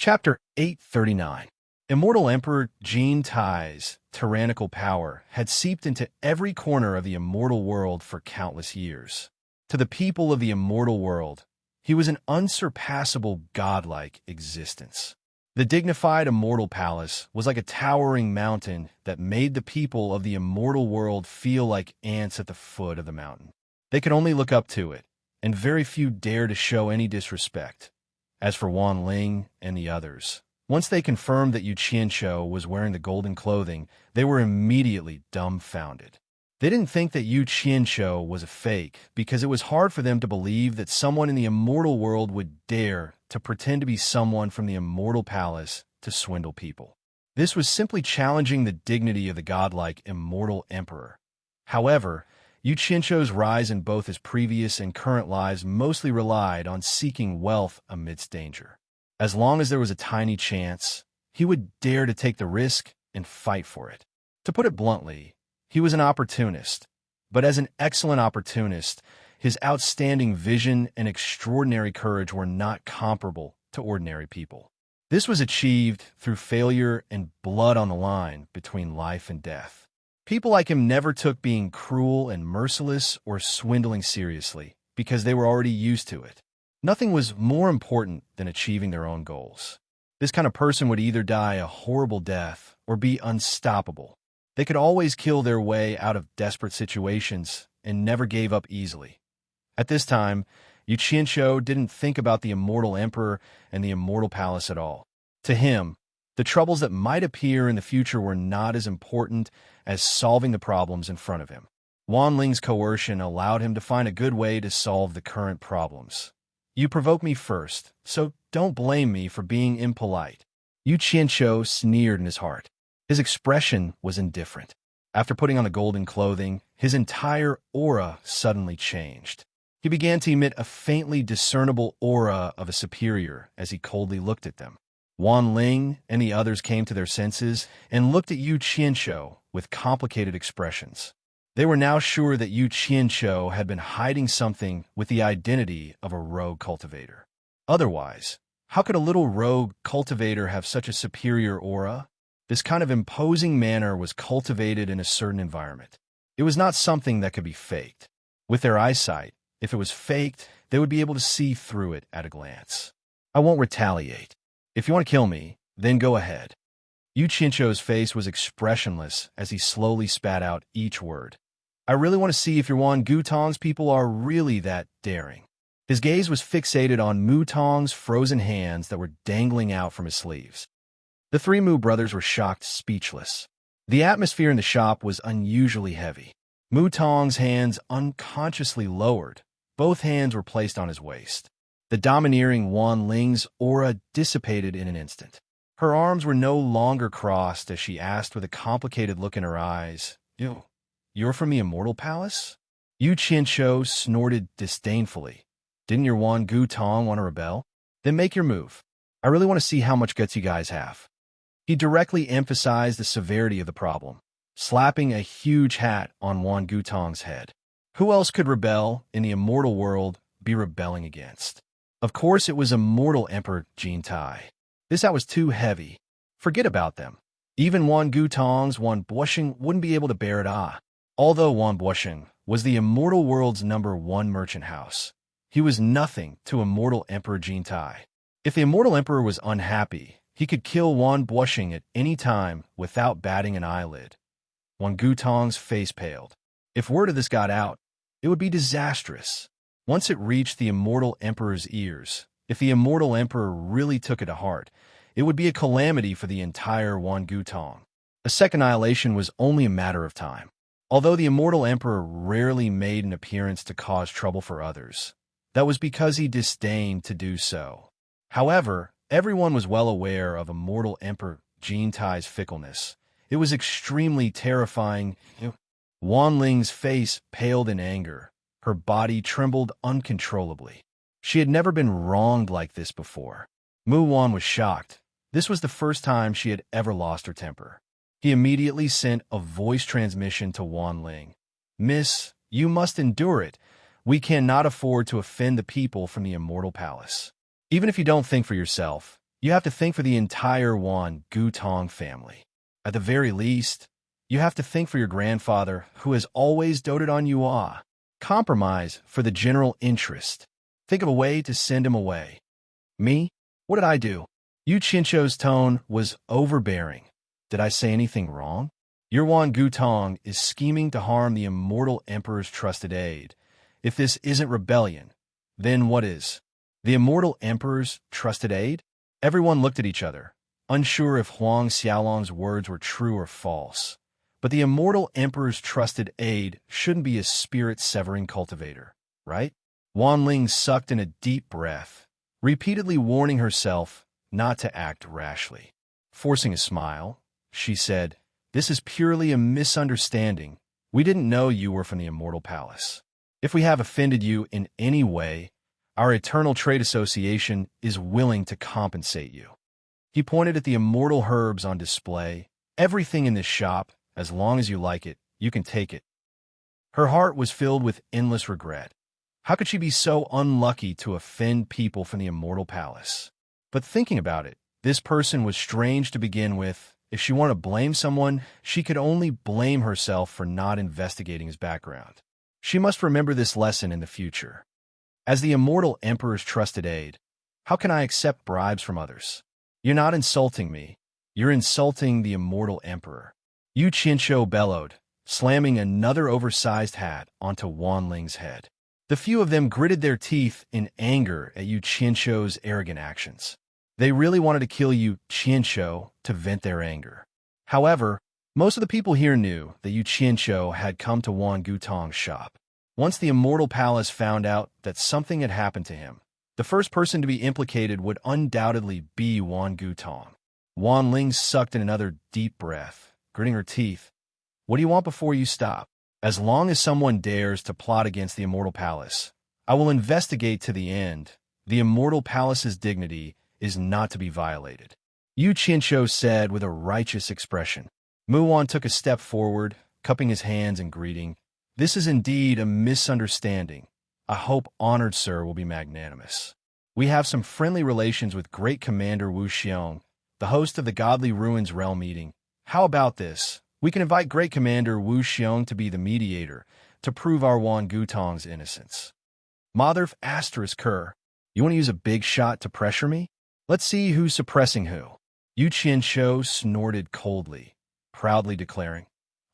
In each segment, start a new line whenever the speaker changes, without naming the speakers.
Chapter 839. Immortal Emperor Jin Tai's tyrannical power had seeped into every corner of the immortal world for countless years. To the people of the immortal world, he was an unsurpassable godlike existence. The dignified immortal palace was like a towering mountain that made the people of the immortal world feel like ants at the foot of the mountain. They could only look up to it, and very few dared to show any disrespect. As for Wan Ling and the others, once they confirmed that Yu Qianshou was wearing the golden clothing, they were immediately dumbfounded. They didn't think that Yu Qianshou was a fake because it was hard for them to believe that someone in the immortal world would dare to pretend to be someone from the immortal palace to swindle people. This was simply challenging the dignity of the godlike immortal emperor. However, Yu Qianshou's rise in both his previous and current lives mostly relied on seeking wealth amidst danger. As long as there was a tiny chance, he would dare to take the risk and fight for it. To put it bluntly, he was an opportunist, but as an excellent opportunist, his outstanding vision and extraordinary courage were not comparable to ordinary people. This was achieved through failure and blood on the line between life and death. People like him never took being cruel and merciless or swindling seriously because they were already used to it. Nothing was more important than achieving their own goals. This kind of person would either die a horrible death or be unstoppable. They could always kill their way out of desperate situations and never gave up easily. At this time, Yu Qianshou didn't think about the immortal emperor and the immortal palace at all. To him, the troubles that might appear in the future were not as important as solving the problems in front of him. Wan Ling's coercion allowed him to find a good way to solve the current problems. You provoked me first, so don't blame me for being impolite. Yu Qianshou sneered in his heart. His expression was indifferent. After putting on the golden clothing, his entire aura suddenly changed. He began to emit a faintly discernible aura of a superior as he coldly looked at them. Wan Ling and the others came to their senses and looked at Yu Qianshou with complicated expressions. They were now sure that Yu Qianshou had been hiding something with the identity of a rogue cultivator. Otherwise, how could a little rogue cultivator have such a superior aura? This kind of imposing manner was cultivated in a certain environment. It was not something that could be faked. With their eyesight, if it was faked, they would be able to see through it at a glance. I won't retaliate. If you want to kill me, then go ahead. Yu Qianshou's face was expressionless as he slowly spat out each word. I really want to see if your Wan Gutong's people are really that daring. His gaze was fixated on Mu Tong's frozen hands that were dangling out from his sleeves. The three Mu brothers were shocked, speechless. The atmosphere in the shop was unusually heavy. Mu Tong's hands unconsciously lowered. Both hands were placed on his waist. The domineering Wan Ling's aura dissipated in an instant. Her arms were no longer crossed as she asked with a complicated look in her eyes, You're from the Immortal Palace? Yu Qianshou snorted disdainfully. Didn't your Wan Gutong want to rebel? Then make your move. I really want to see how much guts you guys have. He directly emphasized the severity of the problem, slapping a huge hat on Wan Gutong's head. Who else could rebel in the immortal world be rebelling against? Of course it was Immortal Emperor Jin Tai. This hat was too heavy. Forget about them. Even Wan Gutong's Wan Buosheng wouldn't be able to bear it. Although Wan Buosheng was the immortal world's #1 merchant house, he was nothing to Immortal Emperor Jin Tai. If the Immortal Emperor was unhappy, he could kill Wan Buosheng at any time without batting an eyelid. Wan Gutong's face paled. If word of this got out, it would be disastrous. Once it reached the Immortal Emperor's ears, if the Immortal Emperor really took it to heart, it would be a calamity for the entire Wan Gutong. A second annihilation was only a matter of time. Although the Immortal Emperor rarely made an appearance to cause trouble for others, that was because he disdained to do so. However, everyone was well aware of Immortal Emperor Jin Tai's fickleness. It was extremely terrifying. Wan Ling's face paled in anger. Her body trembled uncontrollably. She had never been wronged like this before. Mu Wan was shocked. This was the first time she had ever lost her temper. He immediately sent a voice transmission to Wan Ling. Miss, you must endure it. We cannot afford to offend the people from the Immortal Palace. Even if you don't think for yourself, You have to think for the entire Wan Gutong family. At the very least, you have to think for your grandfather, who has always doted on you. Compromise for the general interest. Think of a way to send him away. Me? What did I do? Yu Chincho's tone was overbearing. Did I say anything wrong? Your Wan Gutong is scheming to harm the immortal emperor's trusted aide. If this isn't rebellion, then what is? The immortal emperor's trusted aide? Everyone looked at each other, unsure if Huang Xiaolong's words were true or false. But the immortal emperor's trusted aide shouldn't be a spirit-severing cultivator, right? Wan Ling sucked in a deep breath, repeatedly warning herself not to act rashly. Forcing a smile, she said, "This is purely a misunderstanding. We didn't know you were from the Immortal Palace. If we have offended you in any way, our Eternal Trade Association is willing to compensate you." He pointed at the immortal herbs on display. "Everything in this shop, as long as you like it, you can take it." Her heart was filled with endless regret. How could she be so unlucky to offend people from the Immortal Palace? But thinking about it, this person was strange to begin with. If she wanted to blame someone, she could only blame herself for not investigating his background. She must remember this lesson in the future. As the Immortal Emperor's trusted aide, how can I accept bribes from others? You're not insulting me. You're insulting the Immortal Emperor. Yu Qinsho bellowed, slamming another oversized hat onto Wan Ling's head. The few of them gritted their teeth in anger at Yu Qinsho's arrogant actions. They really wanted to kill Yu Qinsho to vent their anger. However, most of the people here knew that Yu Qinsho had come to Wan Gutong's shop. Once the Immortal Palace found out that something had happened to him, the first person to be implicated would undoubtedly be Wan Gutong. Wan Ling sucked in another deep breath, gritting her teeth. "What do you want before you stop? As long as someone dares to plot against the Immortal Palace, I will investigate to the end. The Immortal Palace's dignity is not to be violated," Yu Qinsho said with a righteous expression. Muwan took a step forward, cupping his hands in greeting. "This is indeed a misunderstanding. I hope honored sir will be magnanimous. We have some friendly relations with Great Commander Wu Xiong, the host of the Godly Ruins Realm meeting. How about this? We can invite Great Commander Wu Xiong to be the mediator to prove our Wan Gutong's innocence." Motherf asterisk Kerr, "You want to use a big shot to pressure me? Let's see who's suppressing who." Yu Qinsho snorted coldly, proudly declaring,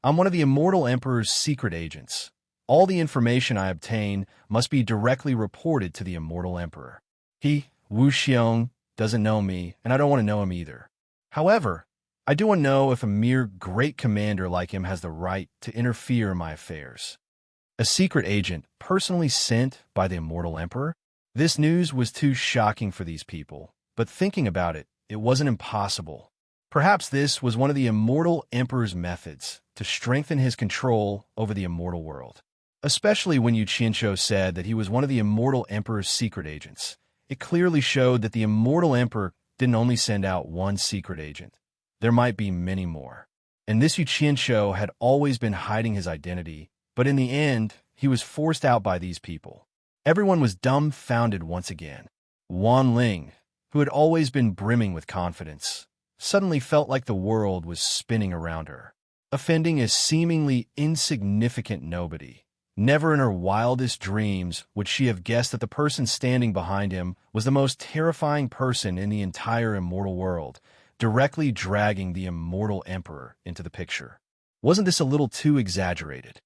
"I'm one of the Immortal Emperor's secret agents. All the information I obtain must be directly reported to the Immortal Emperor. He, Wu Xiong, doesn't know me, and I don't want to know him either. However, I do want to know if a mere great commander like him has the right to interfere in my affairs." A secret agent personally sent by the Immortal Emperor? This news was too shocking for these people, but thinking about it, it wasn't impossible. Perhaps this was one of the Immortal Emperor's methods to strengthen his control over the immortal world. Especially when Yu Qinsho said that he was one of the Immortal Emperor's secret agents. It clearly showed that the Immortal Emperor didn't only send out one secret agent. There might be many more. And this Yu Qinsho had always been hiding his identity, but in the end, he was forced out by these people. Everyone was dumbfounded once again. Wan Ling, who had always been brimming with confidence, suddenly felt like the world was spinning around her. Offending a seemingly insignificant nobody. Never in her wildest dreams would she have guessed that the person standing behind him was the most terrifying person in the entire immortal world, directly dragging the Immortal Emperor into the picture. Wasn't this a little too exaggerated?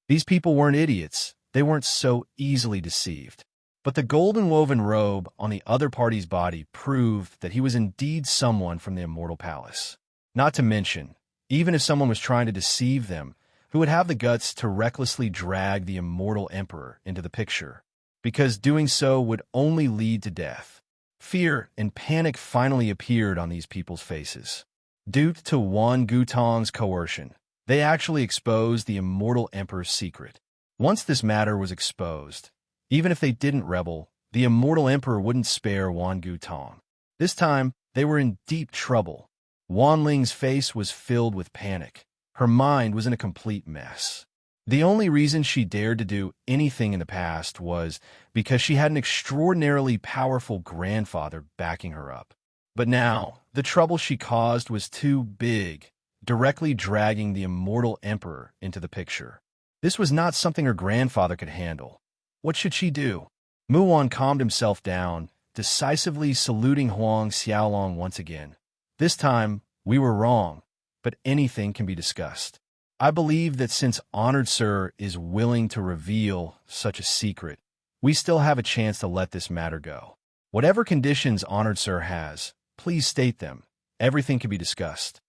These people weren't idiots. They weren't so easily deceived. But the golden woven robe on the other party's body proved that he was indeed someone from the Immortal Palace. Not to mention, even if someone was trying to deceive them, who would have the guts to recklessly drag the Immortal Emperor into the picture? Because doing so would only lead to death. Fear and panic finally appeared on these people's faces. Due to Wan Gutong's coercion, they actually exposed the Immortal Emperor's secret. Once this matter was exposed, even if they didn't rebel, the Immortal Emperor wouldn't spare Wan Gutong. This time, they were in deep trouble. Wan Ling's face was filled with panic. Her mind was in a complete mess. The only reason she dared to do anything in the past was because she had an extraordinarily powerful grandfather backing her up. But now, the trouble she caused was too big, directly dragging the immortal emperor into the picture. This was not something her grandfather could handle. What should she do? Muon calmed himself down, decisively saluting Huang Xiaolong once again. This time, we were wrong, but anything can be discussed. I believe that since Honored Sir is willing to reveal such a secret, we still have a chance to let this matter go. Whatever conditions Honored Sir has, please state them. Everything can be discussed.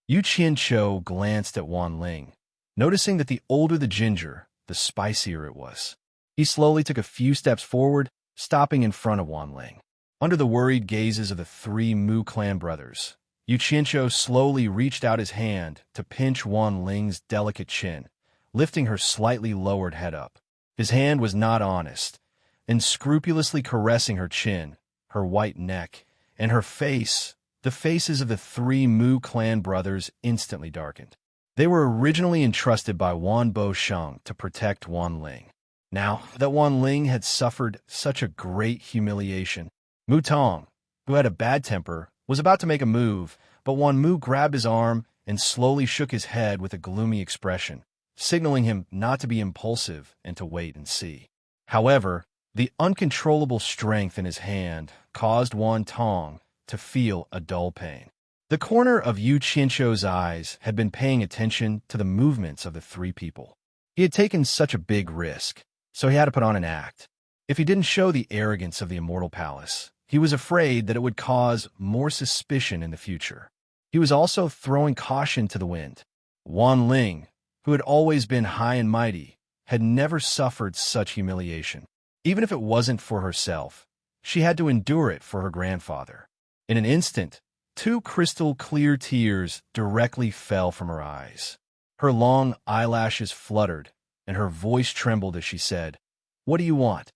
Yu Qianqiu glanced at Wan Ling, noticing that the older the ginger, the spicier it was. He slowly took a few steps forward, stopping in front of Wan Ling. Under the worried gazes of the three Mu clan brothers, Yu Qianqiu slowly reached out his hand to pinch Wan Ling's delicate chin, lifting her slightly lowered head up. His hand was not honest, and scrupulously caressing her chin, her white neck, and her face. The faces of the three Mu clan brothers instantly darkened. They were originally entrusted by Wan Bosheng to protect Wan Ling. Now that Wan Ling had suffered such a great humiliation, Mu Tong, who had a bad temper, was about to make a move, but Wan Mu grabbed his arm and slowly shook his head with a gloomy expression, signaling him not to be impulsive and to wait and see. However, the uncontrollable strength in his hand caused Wan Tong to feel a dull pain. The corner of Yu Qianqiu's eyes had been paying attention to the movements of the three people. He had taken such a big risk, so he had to put on an act. If he didn't show the arrogance of the Immortal Palace, he was afraid that it would cause more suspicion in the future. He was also throwing caution to the wind. Wan Ling, who had always been high and mighty, had never suffered such humiliation. Even if it wasn't for herself, she had to endure it for her grandfather. In an instant, two crystal-clear tears directly fell from her eyes. Her long eyelashes fluttered, and her voice trembled as she said, "What do you want?"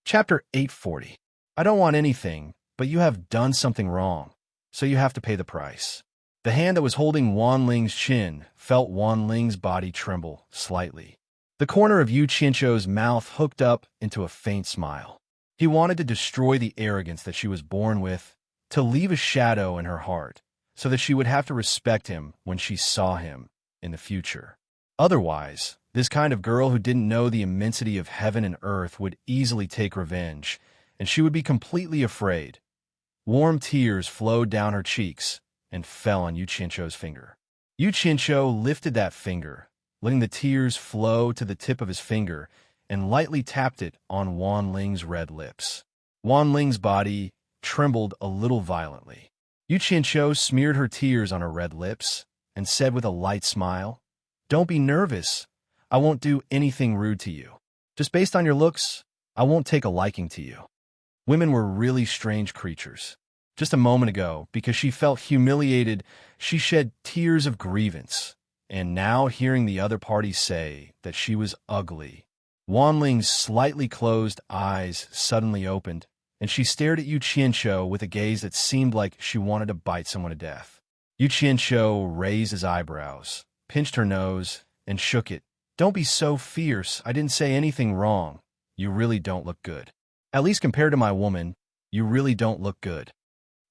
Chapter 840. I don't want anything, but you have done something wrong, so you have to pay the price. The hand that was holding Wan Ling's chin felt Wan Ling's body tremble slightly. The corner of Yu Qianqiu's mouth hooked up into a faint smile. He wanted to destroy the arrogance that she was born with, to leave a shadow in her heart, so that she would have to respect him when she saw him in the future. Otherwise, this kind of girl who didn't know the immensity of heaven and earth would easily take revenge, and she would be completely afraid. Warm tears flowed down her cheeks and fell on Yu Qianqiu's finger. Yu Qianqiu lifted that finger, letting the tears flow to the tip of his finger, and lightly tapped it on Wan Ling's red lips. Wan Ling's body trembled a little violently. Yu Qianqiu smeared her tears on her red lips and said with a light smile, "Don't be nervous. I won't do anything rude to you. Just based on your looks, I won't take a liking to you." Women were really strange creatures. Just a moment ago, because she felt humiliated, she shed tears of grievance, and now hearing the other party say that she was ugly, Wan Ling's slightly closed eyes suddenly opened, and she stared at Yu Qianqiu with a gaze that seemed like she wanted to bite someone to death. Yu Qianqiu raised his eyebrows, pinched her nose, and shook it. "Don't be so fierce. I didn't say anything wrong. You really don't look good. At least compared to my woman, you really don't look good."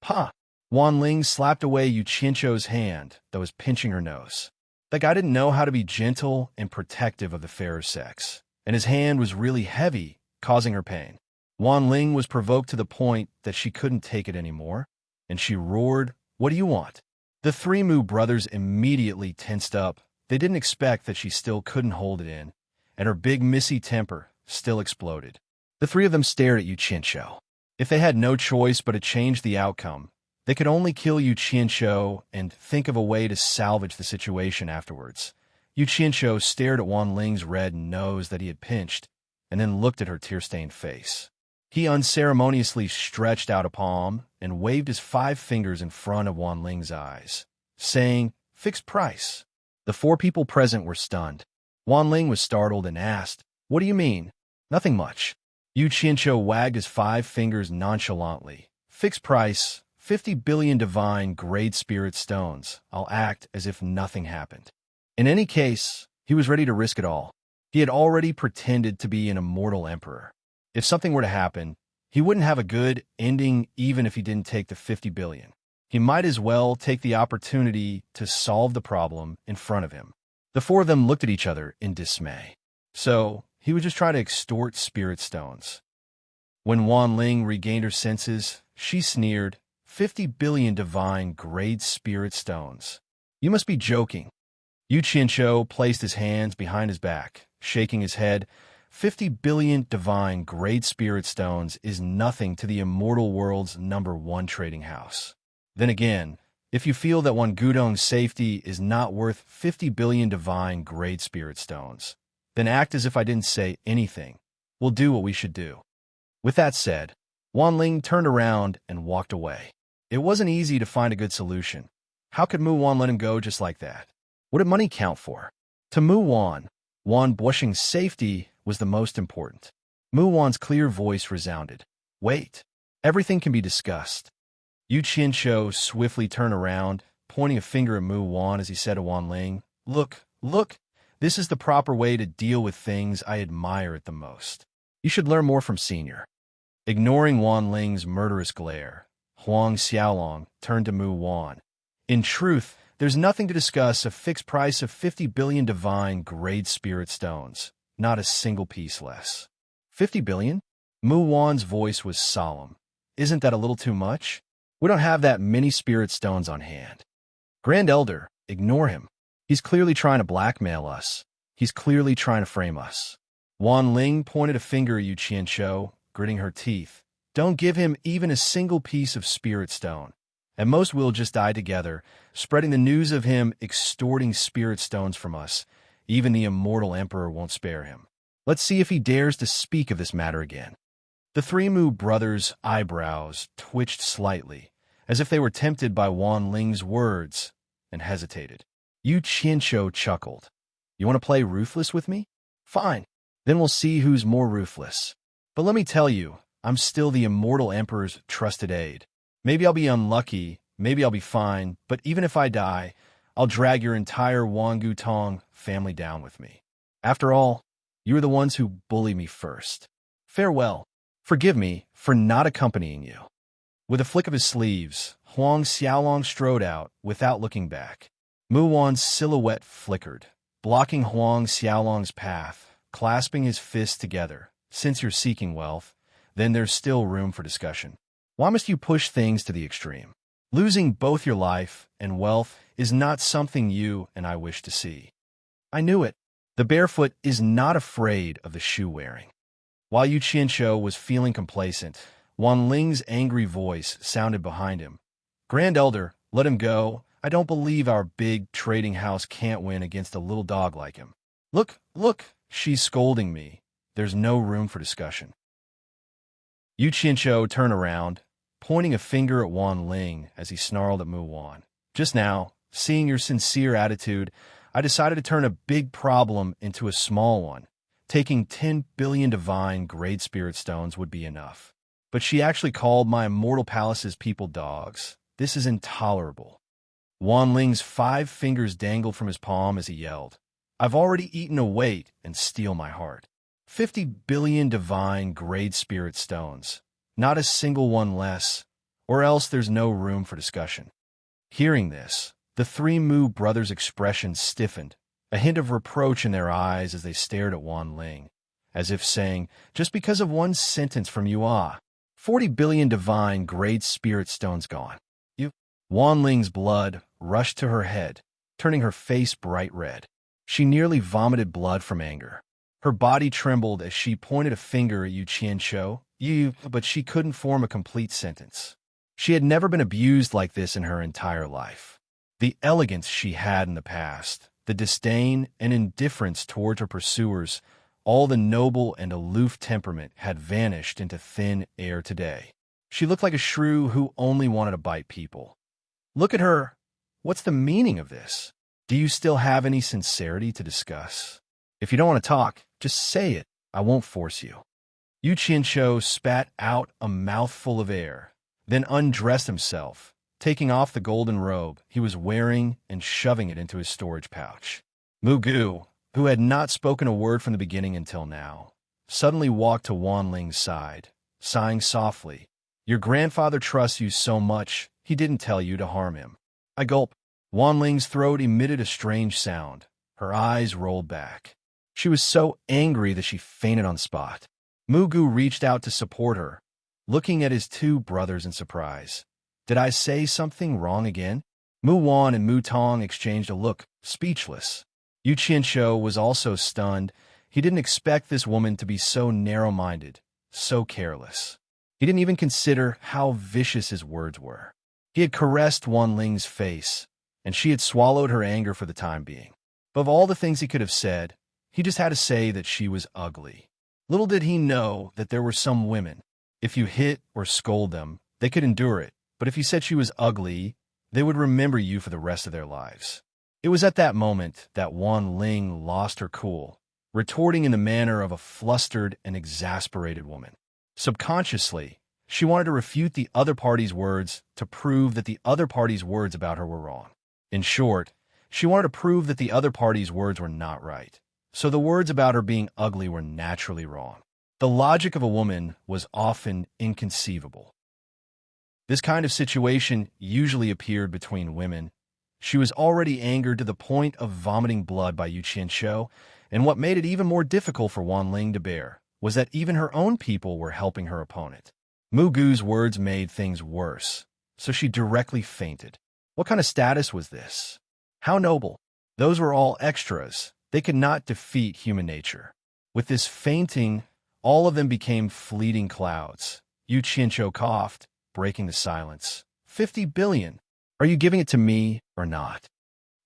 "Ha!" Wan Ling slapped away Yu Qianqiu's hand that was pinching her nose. That guy didn't know how to be gentle and protective of the fairer sex, and his hand was really heavy, causing her pain. Wan Ling was provoked to the point that she couldn't take it anymore, and she roared, "What do you want?" The three Mu brothers immediately tensed up. They didn't expect that she still couldn't hold it in, and her big missy temper still exploded. The three of them stared at Yu Qianqiu. If they had no choice but to change the outcome, they could only kill Yu Qianqiu and think of a way to salvage the situation afterwards. Yu Qianqiu stared at Wan Ling's red nose that he had pinched, and then looked at her tear-stained face. He unceremoniously stretched out a palm and waved his 5 fingers in front of Wan Ling's eyes, saying, "Fixed price." The 4 people present were stunned. Wan Ling was startled and asked, "What do you mean?" "Nothing much." Yu Qianqiu wagged his 5 fingers nonchalantly. "Fixed price, 50 billion divine grade spirit stones. I'll act as if nothing happened." In any case, he was ready to risk it all. He had already pretended to be an immortal emperor. If something were to happen, He wouldn't have a good ending even if he didn't take the 50 billion. He might as well take the opportunity to solve the problem in front of him. The four of them looked at each other in dismay. So, he would just try to extort spirit stones. When Wan Ling regained her senses, she sneered, 50 billion divine-grade spirit stones. You must be joking. Yu Qianqiu placed his hands behind his back, shaking his head. 50 billion divine-grade spirit stones is nothing to the immortal world's #1 trading house. Then again, if you feel that one Gudong's safety is not worth 50 billion divine-grade spirit stones, then act as if I didn't say anything. We'll do what we should do. With that said, Wan Ling turned around and walked away. It wasn't easy to find a good solution. How could Mu Wan let him go just like that? What did money count for? To Mu Wan, Wan Bushing's safety was the most important. Mu Wan's clear voice resounded. Wait, everything can be discussed. Yu Qianqiu swiftly turned around, pointing a finger at Mu Wan as he said to Wan Ling, Look, this is the proper way to deal with things I admire at the most. You should learn more from Senior. Ignoring Wan Ling's murderous glare, Huang Xiaolong turned to Mu Wan. In truth, there's nothing to discuss. A fixed price of 50 billion divine-grade spirit stones. Not a single piece less. 50 billion? Mu Wan's voice was solemn. Isn't that a little too much? We don't have that many spirit stones on hand. Grand Elder, ignore him. He's clearly trying to blackmail us. He's clearly trying to frame us. Wan Ling pointed a finger at Yu Qianqiu, gritting her teeth. Don't give him even a single piece of spirit stone. At most we'll just die together, spreading the news of him extorting spirit stones from us. Even the immortal emperor won't spare him. Let's see if he dares to speak of this matter again. The three Mu brothers' eyebrows twitched slightly, as if they were tempted by Wan Ling's words, and hesitated. Yu Qianqiu chuckled. You want to play ruthless with me? Fine. Then we'll see who's more ruthless. But let me tell you, I'm still the immortal emperor's trusted aide. Maybe I'll be unlucky, maybe I'll be fine, but even if I die, I'll drag your entire Wangu Tong family down with me. After all, you were the ones who bullied me first. Farewell. Forgive me for not accompanying you. With a flick of his sleeves, Huang Xiaolong strode out without looking back. Mu Wan's silhouette flickered, blocking Huang Xiaolong's path, clasping his fists together. Since you're seeking wealth, then there's still room for discussion. Why must you push things to the extreme? Losing both your life and wealth is not something you and I wish to see. I knew it. The barefoot is not afraid of the shoe wearing. While Yu Qianqiu was feeling complacent, Wan Ling's angry voice sounded behind him. Grand Elder, let him go. I don't believe our big trading house can't win against a little dog like him. Look, she's scolding me. There's no room for discussion. Yu Qianqiu turned around, pointing a finger at Wan Ling as he snarled at Mu Wan. Just now, seeing your sincere attitude, I decided to turn a big problem into a small one. Taking 10 billion divine-grade spirit stones would be enough. But she actually called my immortal palace's people dogs. This is intolerable. Wan Ling's 5 fingers dangled from his palm as he yelled. I've already eaten a weight and steal my heart. 50 billion divine-grade spirit stones. Not a single one less, or else there's no room for discussion. Hearing this, the three Mu brothers' expressions stiffened, a hint of reproach in their eyes as they stared at Wan Ling, as if saying, just because of one sentence from you, 40 billion divine-grade spirit stones gone. Wan Ling's blood rushed to her head, turning her face bright red. She nearly vomited blood from anger. Her body trembled as she pointed a finger at Yu Qianqiu, but she couldn't form a complete sentence. She had never been abused like this in her entire life. The elegance she had in the past, the disdain and indifference towards her pursuers, all the noble and aloof temperament had vanished into thin air today. She looked like a shrew who only wanted to bite people. Look at her. What's the meaning of this? Do you still have any sincerity to discuss? If you don't want to talk, just say it. I won't force you. Yu Qianqiu spat out a mouthful of air, then undressed himself, taking off the golden robe he was wearing and shoving it into his storage pouch. Mu Gu, who had not spoken a word from the beginning until now, suddenly walked to Wan Ling's side, sighing softly. Your grandfather trusts you so much, he didn't tell you to harm him. I gulp. Wan Ling's throat emitted a strange sound. Her eyes rolled back. She was so angry that she fainted on the spot. Mugu reached out to support her, looking at his two brothers in surprise. Did I say something wrong again? Mu Wan and Mu Tong exchanged a look, speechless. Yu Qianqiu was also stunned. He didn't expect this woman to be so narrow-minded, so careless. He didn't even consider how vicious his words were. He had caressed Wan Ling's face, and she had swallowed her anger for the time being. Of all the things he could have said, he just had to say that she was ugly. Little did he know that there were some women. If you hit or scold them, they could endure it, but if you said she was ugly, they would remember you for the rest of their lives. It was at that moment that Wan Ling lost her cool, retorting in the manner of a flustered and exasperated woman. Subconsciously, she wanted to refute the other party's words to prove that the other party's words about her were wrong. In short, she wanted to prove that the other party's words were not right. So the words about her being ugly were naturally wrong. The logic of a woman was often inconceivable. This kind of situation usually appeared between women. She was already angered to the point of vomiting blood by Yu Qianqiu, and what made it even more difficult for Wan Ling to bear was that even her own people were helping her opponent. Mugu's words made things worse, so she directly fainted. What kind of status was this? How noble. Those were all extras. They could not defeat human nature. With this fainting, all of them became fleeting clouds. Yu Qianqiu coughed, breaking the silence. 50 billion. Are you giving it to me or not?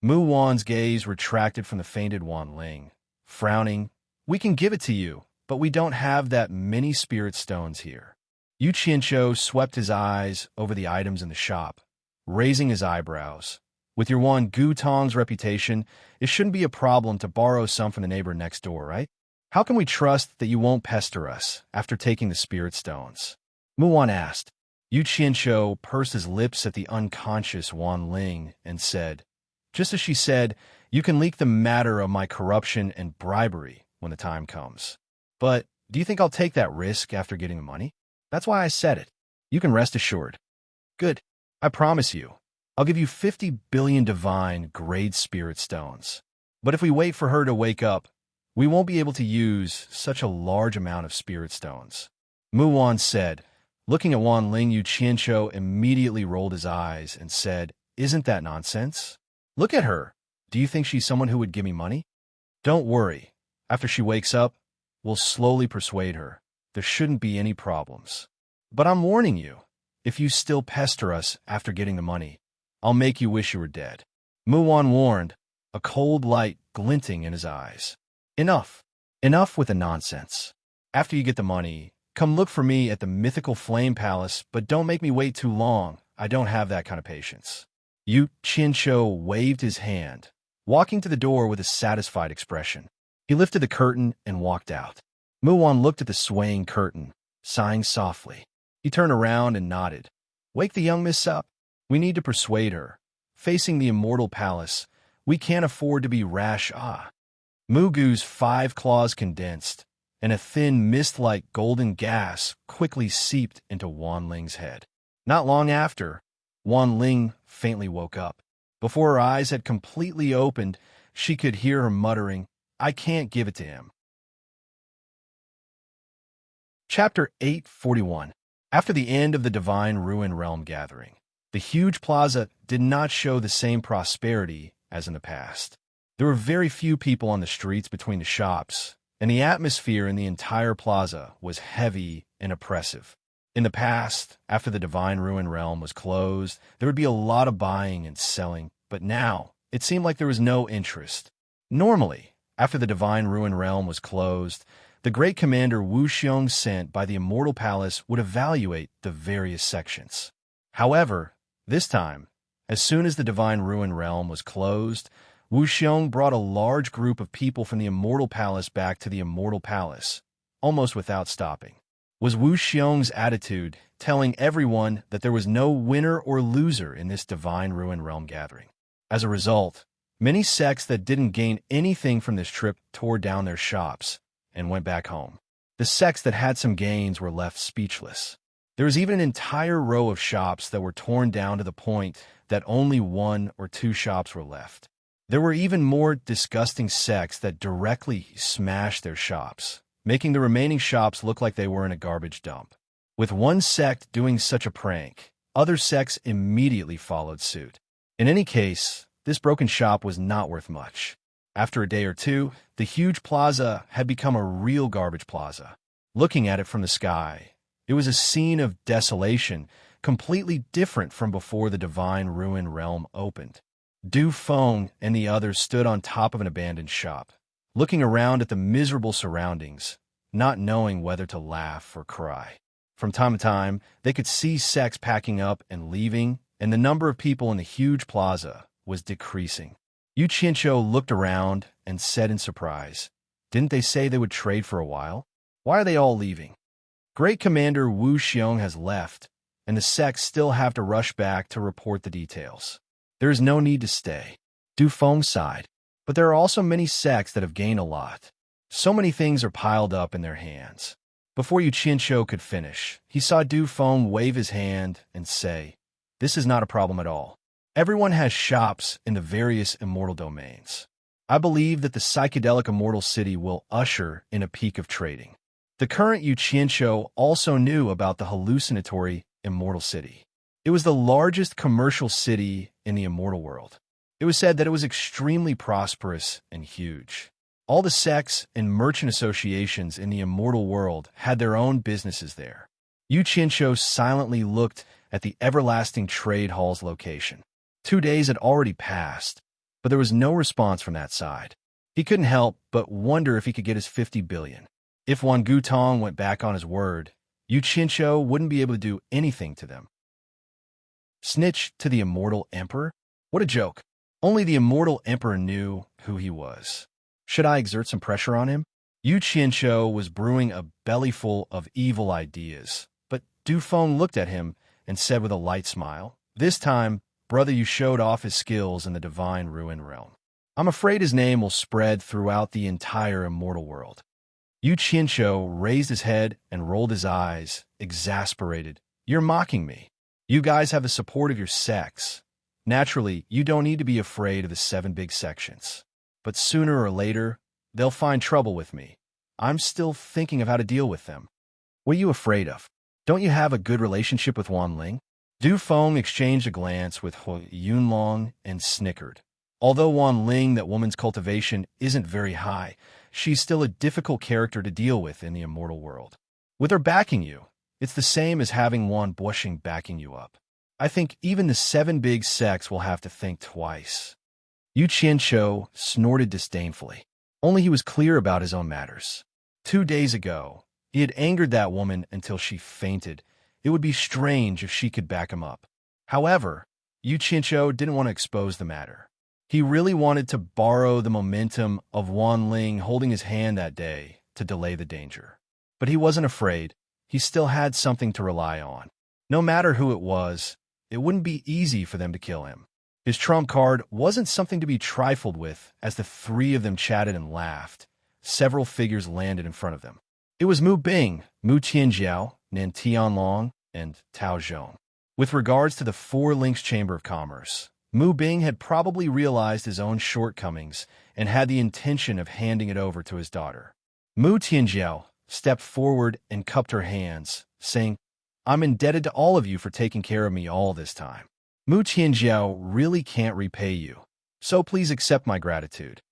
Mu Wan's gaze retracted from the fainted Wan Ling. Frowning, we can give it to you, but we don't have that many spirit stones here. Yu Qianqiu swept his eyes over the items in the shop, raising his eyebrows. With your Wan Gu Tong's reputation, it shouldn't be a problem to borrow some from the neighbor next door, right? How can we trust that you won't pester us after taking the spirit stones? Mu Wan asked. Yu Qianqiu pursed his lips at the unconscious Wan Ling and said, just as she said, you can leak the matter of my corruption and bribery when the time comes. But do you think I'll take that risk after getting the money? That's why I said it. You can rest assured. Good. I promise you. I'll give you 50 billion divine grade spirit stones. But if we wait for her to wake up, we won't be able to use such a large amount of spirit stones. Mu Wan said. Looking at Wan Ling, Yu Qianqiu immediately rolled his eyes and said, isn't that nonsense? Look at her. Do you think she's someone who would give me money? Don't worry. After she wakes up, we'll slowly persuade her. There shouldn't be any problems. But I'm warning you, if you still pester us after getting the money, I'll make you wish you were dead. Mu Wan warned, a cold light glinting in his eyes. Enough. Enough with the nonsense. After you get the money, come look for me at the mythical flame palace, but don't make me wait too long. I don't have that kind of patience. Yu Qianqiu waved his hand, walking to the door with a satisfied expression. He lifted the curtain and walked out. Mu Wan looked at the swaying curtain, sighing softly. He turned around and nodded. Wake the young miss up. We need to persuade her. Facing the immortal palace, we can't afford to be rash. Mugu's 5 claws condensed, and a thin mist-like golden gas quickly seeped into Wan Ling's head. Not long after, Wan Ling faintly woke up. Before her eyes had completely opened, she could hear her muttering, I can't give it to him. Chapter 841. After the end of the Divine Ruin Realm gathering, the huge plaza did not show the same prosperity as in the past. There were very few people on the streets between the shops, and the atmosphere in the entire plaza was heavy and oppressive. In the past, after the Divine Ruin Realm was closed, there would be a lot of buying and selling, but now it seemed like there was no interest. Normally, after the Divine Ruin Realm was closed, the great commander Wu Xiong sent by the Immortal Palace would evaluate the various sections. However, this time, as soon as the Divine Ruin Realm was closed, Wu Xiong brought a large group of people from the Immortal Palace back to the Immortal Palace, almost without stopping. Was Wu Xiong's attitude telling everyone that there was no winner or loser in this Divine Ruin Realm gathering? As a result, many sects that didn't gain anything from this trip tore down their shops and went back home. The sects that had some gains were left speechless. There was even an entire row of shops that were torn down to the point that only 1 or 2 shops were left. There were even more disgusting sects that directly smashed their shops, making the remaining shops look like they were in a garbage dump. With one sect doing such a prank, other sects immediately followed suit. In any case, this broken shop was not worth much. After a day or two, the huge plaza had become a real garbage plaza. Looking at it from the sky, it was a scene of desolation, completely different from before the Divine Ruin realm opened. Du Feng and the others stood on top of an abandoned shop, looking around at the miserable surroundings, not knowing whether to laugh or cry. From time to time, they could see sects packing up and leaving, and the number of people in the huge plaza was decreasing. Yu Qianqiu looked around and said in surprise, "Didn't they say they would trade for a while? Why are they all leaving? Great Commander Wu Xiong has left, and the sects still have to rush back to report the details. There is no need to stay." Du Feng sighed. But there are also many sects that have gained a lot. So many things are piled up in their hands. Before Yu Qianqiu could finish, he saw Du Feng wave his hand and say, "This is not a problem at all. Everyone has shops in the various immortal domains. I believe that the psychedelic immortal city will usher in a peak of trading." The current Yu Qianqiu also knew about the hallucinatory immortal city. It was the largest commercial city in the immortal world. It was said that it was extremely prosperous and huge. All the sects and merchant associations in the immortal world had their own businesses there. Yu Qianqiu silently looked at the everlasting trade hall's location. 2 days had already passed, but there was no response from that side. He couldn't help but wonder if he could get his 50 billion. If Wan Gutong went back on his word, Yu Qianqiu wouldn't be able to do anything to them. Snitch to the immortal emperor? What a joke. Only the immortal emperor knew who he was. Should I exert some pressure on him? Yu Qianqiu was brewing a bellyful of evil ideas, but Du Feng looked at him and said with a light smile, "This time, brother, you showed off his skills in the Divine Ruin realm. I'm afraid his name will spread throughout the entire immortal world." Yu Qianqiu raised his head and rolled his eyes, exasperated. "You're mocking me. You guys have the support of your sects. Naturally, you don't need to be afraid of the 7 big sections. But sooner or later, they'll find trouble with me. I'm still thinking of how to deal with them." "What are you afraid of? Don't you have a good relationship with Wan Ling?" Du Feng exchanged a glance with Hu Yunlong and snickered. Although Wan Ling, that woman's cultivation, isn't very high, she's still a difficult character to deal with in the immortal world. With her backing you, it's the same as having Wan Bushing backing you up. I think even the 7 big sects will have to think twice. Yu Qianqiu snorted disdainfully. Only he was clear about his own matters. 2 days ago, he had angered that woman until she fainted. It would be strange if she could back him up. However, Yu Qianqiu didn't want to expose the matter. He really wanted to borrow the momentum of Wan Ling holding his hand that day to delay the danger. But he wasn't afraid. He still had something to rely on. No matter who it was, it wouldn't be easy for them to kill him. His trump card wasn't something to be trifled with. As the 3 of them chatted and laughed, several figures landed in front of them. It was Mu Bing, Mu Tianjiao, Nan Tianlong, and Tao Zhong. With regards to the 4 Links Chamber of Commerce, Mu Bing had probably realized his own shortcomings and had the intention of handing it over to his daughter. Mu Tianjiao stepped forward and cupped her hands, saying, "I'm indebted to all of you for taking care of me all this time. Mu Tianjiao really can't repay you, so please accept my gratitude."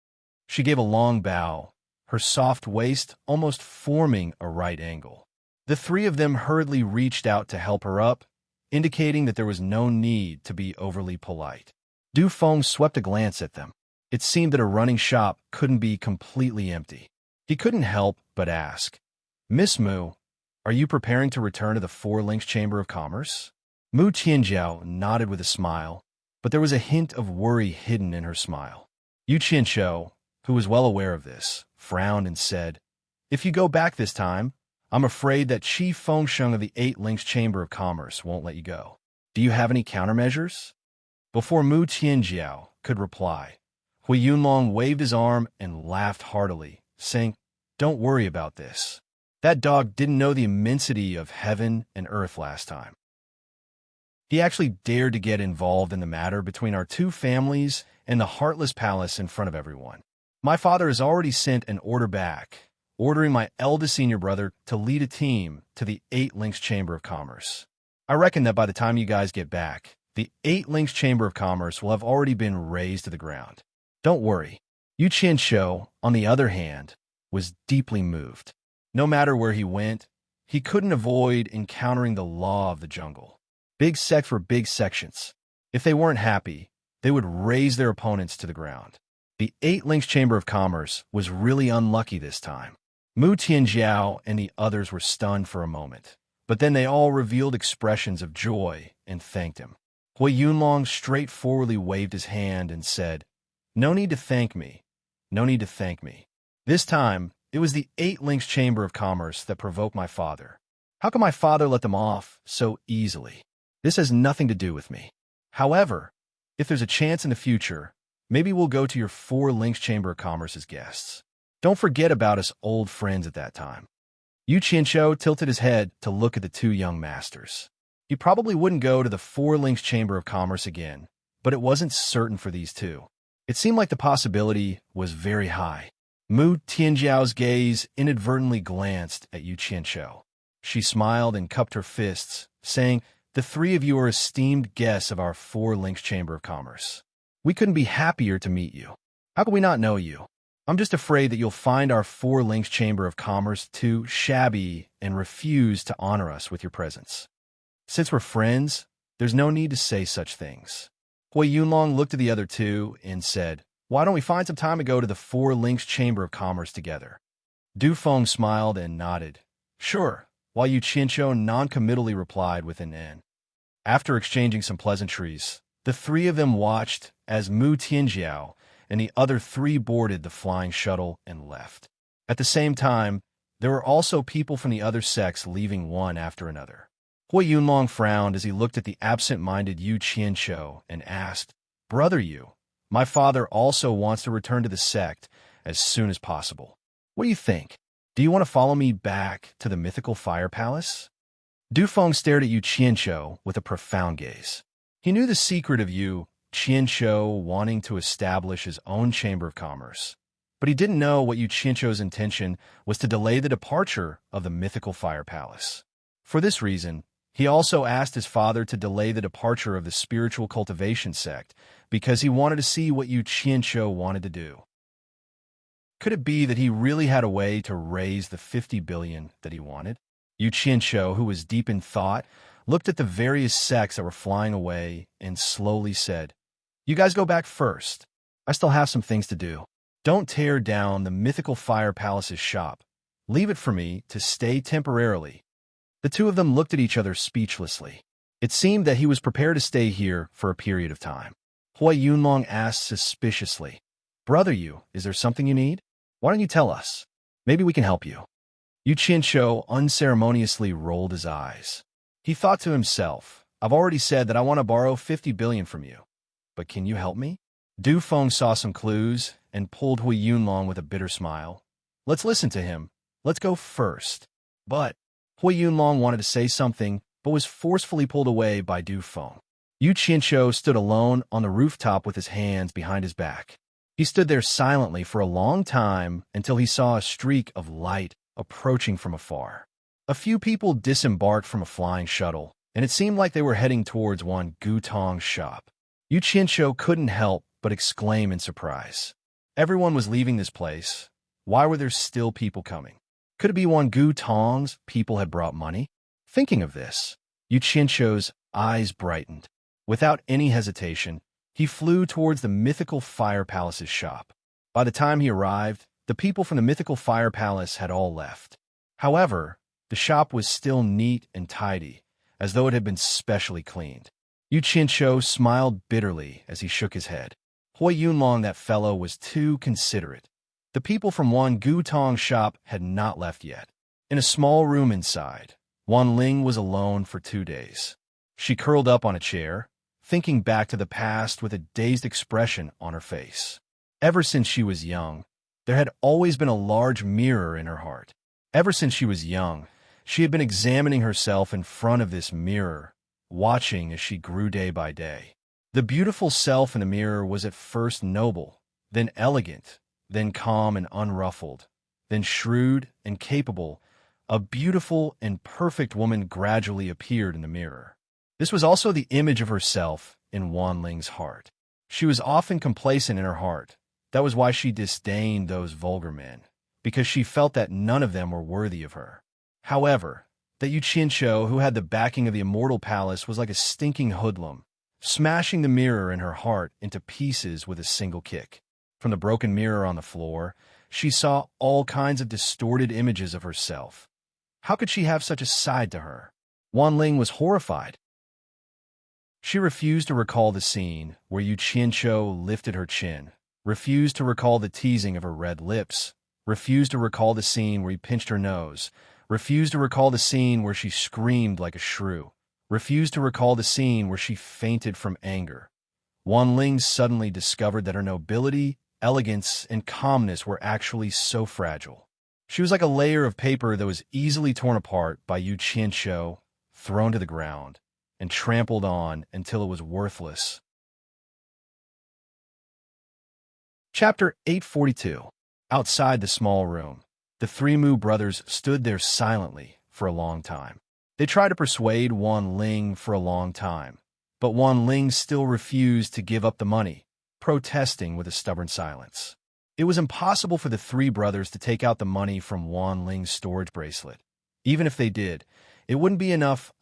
She gave a long bow, her soft waist almost forming a right angle. The 3 of them hurriedly reached out to help her up, indicating that there was no need to be overly polite. Du Feng swept a glance at them. It seemed that a running shop couldn't be completely empty. He couldn't help but ask, "Miss Mu, are you preparing to return to the 4 Links Chamber of Commerce?" Mu Tianjiao nodded with a smile, but there was a hint of worry hidden in her smile. Yu Qianqiu, who was well aware of this, frowned and said, "If you go back this time, I'm afraid that Qi Fengsheng of the 8 Links Chamber of Commerce won't let you go. Do you have any countermeasures?" Before Mu Tianjiao could reply, Hui Yunlong waved his arm and laughed heartily, saying, "Don't worry about this. That dog didn't know the immensity of heaven and earth last time. He actually dared to get involved in the matter between our two families and the heartless palace in front of everyone. My father has already sent an order back, ordering my eldest senior brother to lead a team to the 8 Links Chamber of Commerce. I reckon that by the time you guys get back, the 8 Links Chamber of Commerce will have already been razed to the ground. Don't worry. Yu Qianshou, on the other hand, was deeply moved. No matter where he went, he couldn't avoid encountering the law of the jungle. Big sect for big sections. If they weren't happy, they would raze their opponents to the ground. The 8 Links Chamber of Commerce was really unlucky this time. Mu Tianjiao and the others were stunned for a moment, but then they all revealed expressions of joy and thanked him. Hui Yunlong straightforwardly waved his hand and said, "No need to thank me. No need to thank me." This time, it was the 8 Links Chamber of Commerce that provoked my father. How can my father let them off so easily? This has nothing to do with me. However, if there's a chance in the future, maybe we'll go to your 4 Links Chamber of Commerce as guests. Don't forget about us old friends at that time. Yu Qianshou tilted his head to look at the 2 young masters. He probably wouldn't go to the 4 Links Chamber of Commerce again, but it wasn't certain for these 2. It seemed like the possibility was very high. Mu Tianjiao's gaze inadvertently glanced at Yu Qianshou. She smiled and cupped her fists, saying, "The 3 of you are esteemed guests of our 4 Links Chamber of Commerce. We couldn't be happier to meet you. How could we not know you? I'm just afraid that you'll find our 4 Links Chamber of Commerce too shabby and refuse to honor us with your presence. Since we're friends, there's no need to say such things." Hui Yunlong looked at the other 2 and said, "Why don't we find some time to go to the 4 Links Chamber of Commerce together?" Du Feng smiled and nodded. "Sure," while Yu Qianshou non-committally replied with an N. After exchanging some pleasantries, the 3 of them watched as Mu Tianjiao and the other 3 boarded the flying shuttle and left. At the same time, there were also people from the other sects leaving one after another. Hui Yunlong frowned as he looked at the absent-minded Yu Qianshou and asked, "Brother Yu, my father also wants to return to the sect as soon as possible. What do you think? Do you want to follow me back to the mythical fire palace?" Du Feng stared at Yu Qianshou with a profound gaze. He knew the secret of Yu Qianshou wanting to establish his own chamber of commerce, but he didn't know what Yu Qianshou's intention was to delay the departure of the mythical fire palace. For this reason, he also asked his father to delay the departure of the spiritual cultivation sect because he wanted to see what Yu Qianshou wanted to do. Could it be that he really had a way to raise the 50 billion that he wanted? Yu Qianshou, who was deep in thought, looked at the various sects that were flying away and slowly said, "You guys go back first. I still have some things to do. Don't tear down the mythical fire palace's shop. Leave it for me to stay temporarily." The 2 of them looked at each other speechlessly. It seemed that he was prepared to stay here for a period of time. Hui Yunlong asked suspiciously, "Brother Yu, is there something you need? Why don't you tell us? Maybe we can help you." Yu Qianshou unceremoniously rolled his eyes. He thought to himself, "I've already said that I want to borrow 50 billion from you. But can you help me?" Du Feng saw some clues and pulled Hui Yunlong with a bitter smile. "Let's listen to him. Let's go first." But Hui Yunlong wanted to say something, but was forcefully pulled away by Du Feng. Yu Qianshou stood alone on the rooftop with his hands behind his back. He stood there silently for a long time until he saw a streak of light approaching from afar. A few people disembarked from a flying shuttle, and it seemed like they were heading towards Wan Gutong's shop. Yu Qianshou couldn't help but exclaim in surprise. Everyone was leaving this place. Why were there still people coming? Could it be Wan Gutong's people had brought money? Thinking of this, Yu Qianshou's eyes brightened. Without any hesitation, he flew towards the mythical fire palace's shop. By the time he arrived, the people from the mythical fire palace had all left. However, the shop was still neat and tidy, as though it had been specially cleaned. Yu Qianshou smiled bitterly as he shook his head. Hui Yunlong, that fellow, was too considerate. The people from Wan Gutong's shop had not left yet. In a small room inside, Wan Ling was alone for 2 days. She curled up on a chair, thinking back to the past with a dazed expression on her face. Ever since she was young, there had always been a large mirror in her heart. Ever since she was young, she had been examining herself in front of this mirror, watching as she grew day by day. The beautiful self in the mirror was at first noble, then elegant, then calm and unruffled, then shrewd and capable. A beautiful and perfect woman gradually appeared in the mirror. This was also the image of herself in Wan Ling's heart. She was often complacent in her heart. That was why she disdained those vulgar men, because she felt that none of them were worthy of her. However, that Yu Qianqiu, who had the backing of the immortal palace, was like a stinking hoodlum, smashing the mirror in her heart into pieces with a single kick. From the broken mirror on the floor, she saw all kinds of distorted images of herself. How could she have such a side to her? Wan Ling was horrified. She refused to recall the scene where Yu Qianqiu lifted her chin, refused to recall the teasing of her red lips, refused to recall the scene where he pinched her nose, refused to recall the scene where she screamed like a shrew, refused to recall the scene where she fainted from anger. Wan Ling suddenly discovered that her nobility, elegance, and calmness were actually so fragile. She was like a layer of paper that was easily torn apart by Yu Qianqiu, thrown to the ground, and trampled on until it was worthless. Chapter 842. Outside the small room, the three Mu brothers stood there silently for a long time. They tried to persuade Wan Ling for a long time, but Wan Ling still refused to give up the money, protesting with a stubborn silence. It was impossible for the three brothers to take out the money from Wan Ling's storage bracelet. Even if they did, it wouldn't be enough.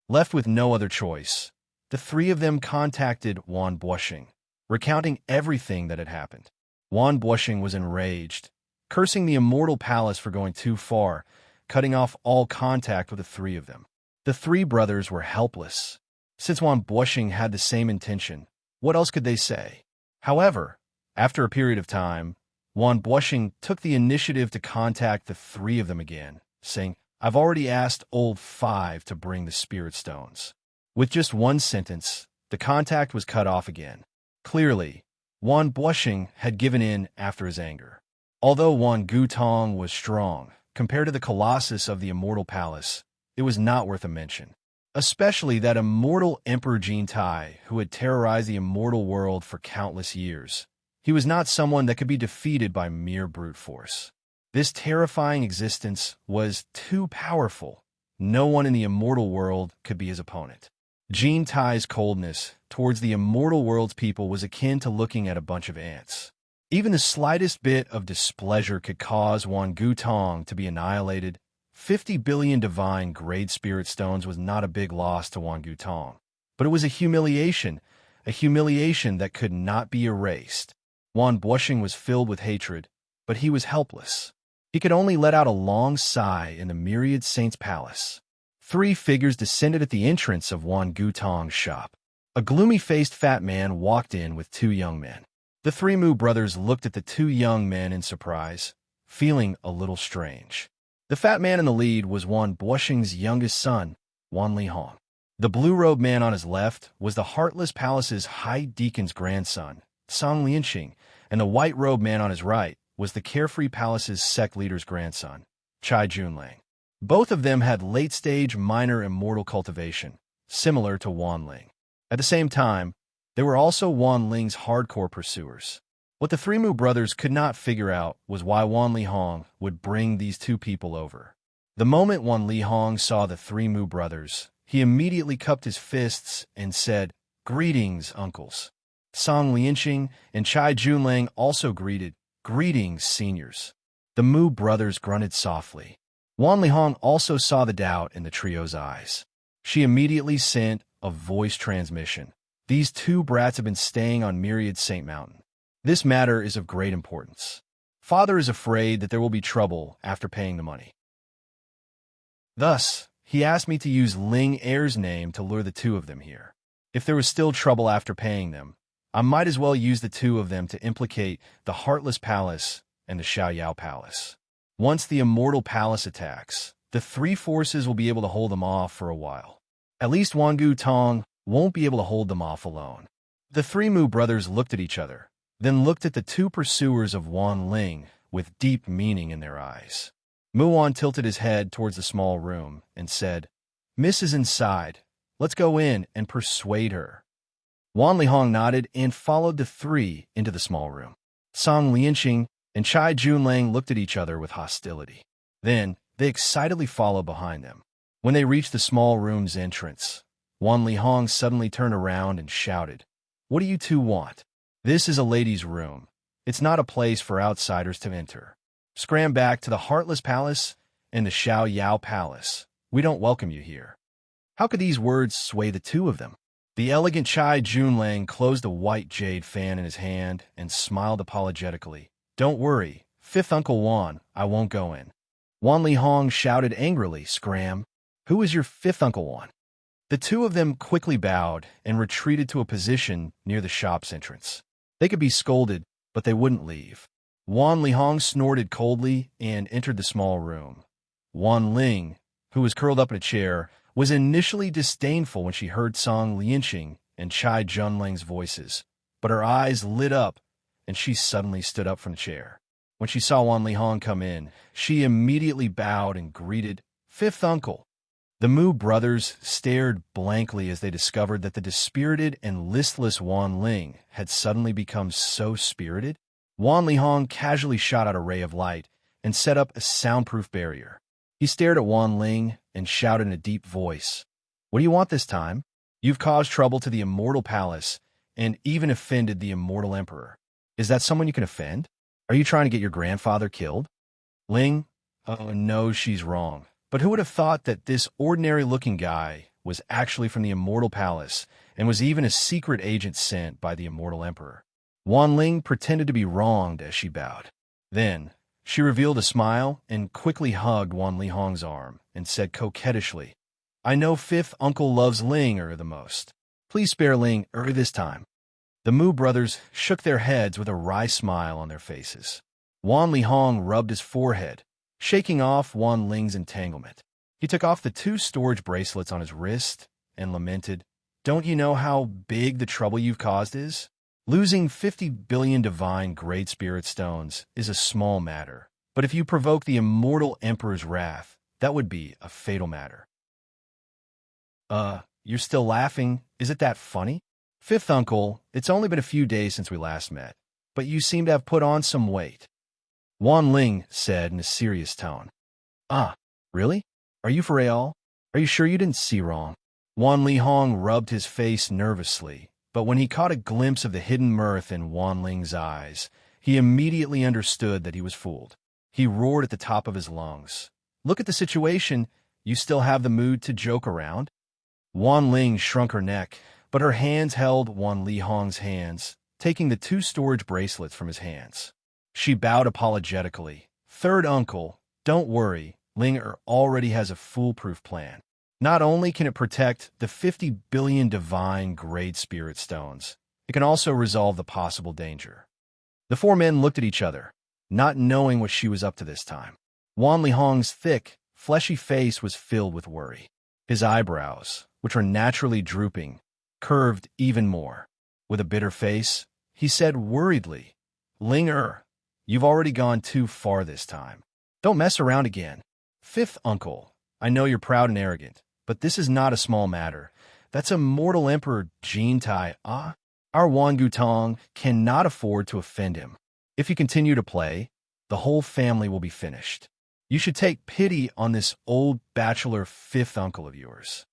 Left with no other choice, the three of them contacted Wan Buoxing, recounting everything that had happened. Wan Buoxing was enraged, cursing the immortal palace for going too far, cutting off all contact with the three of them. The three brothers were helpless. Since Wan Buoxing had the same intention, what else could they say? However, after a period of time, Wan Buoxing took the initiative to contact the three of them again, saying, "I've already asked Old Five to bring the spirit stones." With just one sentence, the contact was cut off again. Clearly, Wan Buoxing had given in after his anger. Although Wan Gutong was strong, compared to the colossus of the immortal palace, it was not worth a mention. Especially that immortal Emperor Jin Tai, who had terrorized the immortal world for countless years. He was not someone that could be defeated by mere brute force. This terrifying existence was too powerful. No one in the immortal world could be his opponent. Jin Tai's coldness towards the immortal world's people was akin to looking at a bunch of ants. Even the slightest bit of displeasure could cause Wan Gutong to be annihilated. 50 billion divine grade spirit stones was not a big loss to Wan Gutong, but it was a humiliation that could not be erased. Wan Buoxing was filled with hatred, but he was helpless. He could only let out a long sigh in the myriad saints' palace. Three figures descended at the entrance of Wan Gutong's shop. A gloomy-faced fat man walked in with two young men. The three Mu brothers looked at the two young men in surprise, feeling a little strange. The fat man in the lead was Wan Buoxing's youngest son, Wan Lihong. The blue-robed man on his left was the Heartless Palace's High Deacon's grandson, Song Lianqing, and the white-robed man on his right was the Carefree Palace's Sect leader's grandson, Chai Junlang. Both of them had late-stage minor immortal cultivation, similar to Wan Ling. At the same time, there were also Wan Ling's hardcore pursuers. What the three Mu brothers could not figure out was why Wan Lihong would bring these two people over. The moment Wan Lihong saw the three Mu brothers, he immediately cupped his fists and said, "Greetings, uncles." Song Lianqing and Chai Junlang also greeted, "Greetings, seniors." The Mu brothers grunted softly. Wan Lihong also saw the doubt in the trio's eyes. She immediately sent a voice transmission. "These two brats have been staying on Myriad Saint Mountain. This matter is of great importance. Father is afraid that there will be trouble after paying the money. Thus, he asked me to use Ling Air's name to lure the two of them here. If there was still trouble after paying them, I might as well use the two of them to implicate the Heartless Palace and the Xiaoyao Palace. Once the Immortal Palace attacks, the three forces will be able to hold them off for a while. At least Wan Gutong won't be able to hold them off alone." The three Mu brothers looked at each other, then looked at the two pursuers of Wan Ling with deep meaning in their eyes. Muon tilted his head towards the small room and said, "Miss is inside. Let's go in and persuade her." Wan Lihong nodded and followed the three into the small room. Song Lianqing and Chai Junlang looked at each other with hostility. Then, they excitedly followed behind them. When they reached the small room's entrance, Wan Lihong suddenly turned around and shouted, "What do you two want? This is a ladies' room. It's not a place for outsiders to enter. Scram back to the Heartless Palace and the Xiao Yao Palace. We don't welcome you here." How could these words sway the two of them? The elegant Chai Junlang closed a white jade fan in his hand and smiled apologetically. "Don't worry, fifth Uncle Wan, I won't go in." Wan Lihong shouted angrily, "Scram! Who is your fifth Uncle Wan?" The two of them quickly bowed and retreated to a position near the shop's entrance. They could be scolded, but they wouldn't leave. Wan Lihong snorted coldly and entered the small room. Wan Ling, who was curled up in a chair, was initially disdainful when she heard Song Lianqing and Chai Junlang's voices, but her eyes lit up, and she suddenly stood up from the chair. When she saw Wan Lihong come in, she immediately bowed and greeted, "Fifth Uncle." The Mu brothers stared blankly as they discovered that the dispirited and listless Wan Ling had suddenly become so spirited. Wan Lihong casually shot out a ray of light and set up a soundproof barrier. He stared at Wan Ling and shouted in a deep voice, "What do you want this time? You've caused trouble to the Immortal Palace and even offended the Immortal Emperor. Is that someone you can offend? Are you trying to get your grandfather killed?" Ling? Oh, no, she's wrong. But who would have thought that this ordinary-looking guy was actually from the Immortal Palace and was even a secret agent sent by the Immortal Emperor? Wan Ling pretended to be wronged as she bowed. Then, she revealed a smile and quickly hugged Wan Lihong's arm and said coquettishly, "I know fifth uncle loves Ling the most. Please spare Ling this time." The Mu brothers shook their heads with a wry smile on their faces. Wan Lihong rubbed his forehead, shaking off Wan Ling's entanglement. He took off the 2 storage bracelets on his wrist and lamented, "Don't you know how big the trouble you've caused is? Losing 50 billion divine Great Spirit Stones is a small matter, but if you provoke the Immortal Emperor's wrath, that would be a fatal matter." You're still laughing? Is it that funny? Fifth Uncle, it's only been a few days since we last met, but you seem to have put on some weight," Wan Ling said in a serious tone. "Ah, really? Are you for real? Are you sure you didn't see wrong?" Wan Lihong rubbed his face nervously, but when he caught a glimpse of the hidden mirth in Wan Ling's eyes, he immediately understood that he was fooled. He roared at the top of his lungs, "Look at the situation. You still have the mood to joke around?" Wan Ling shrunk her neck, but her hands held Wan Lihong's hands, taking the 2 storage bracelets from his hands. She bowed apologetically. "Third uncle, don't worry. Ling already has a foolproof plan. Not only can it protect the 50 billion divine Great Spirit Stones, it can also resolve the possible danger." The 4 men looked at each other, not knowing what she was up to this time. Wan Lihong's thick, fleshy face was filled with worry. His eyebrows, which were naturally drooping, curved even more. With a bitter face, he said worriedly, "Ling you've already gone too far this time. Don't mess around again. Fifth Uncle, I know you're proud and arrogant, but this is not a small matter. That's Immortal Emperor Jin Tai. Our Wan Gutong cannot afford to offend him. If you continue to play, the whole family will be finished. You should take pity on this old bachelor fifth uncle of yours."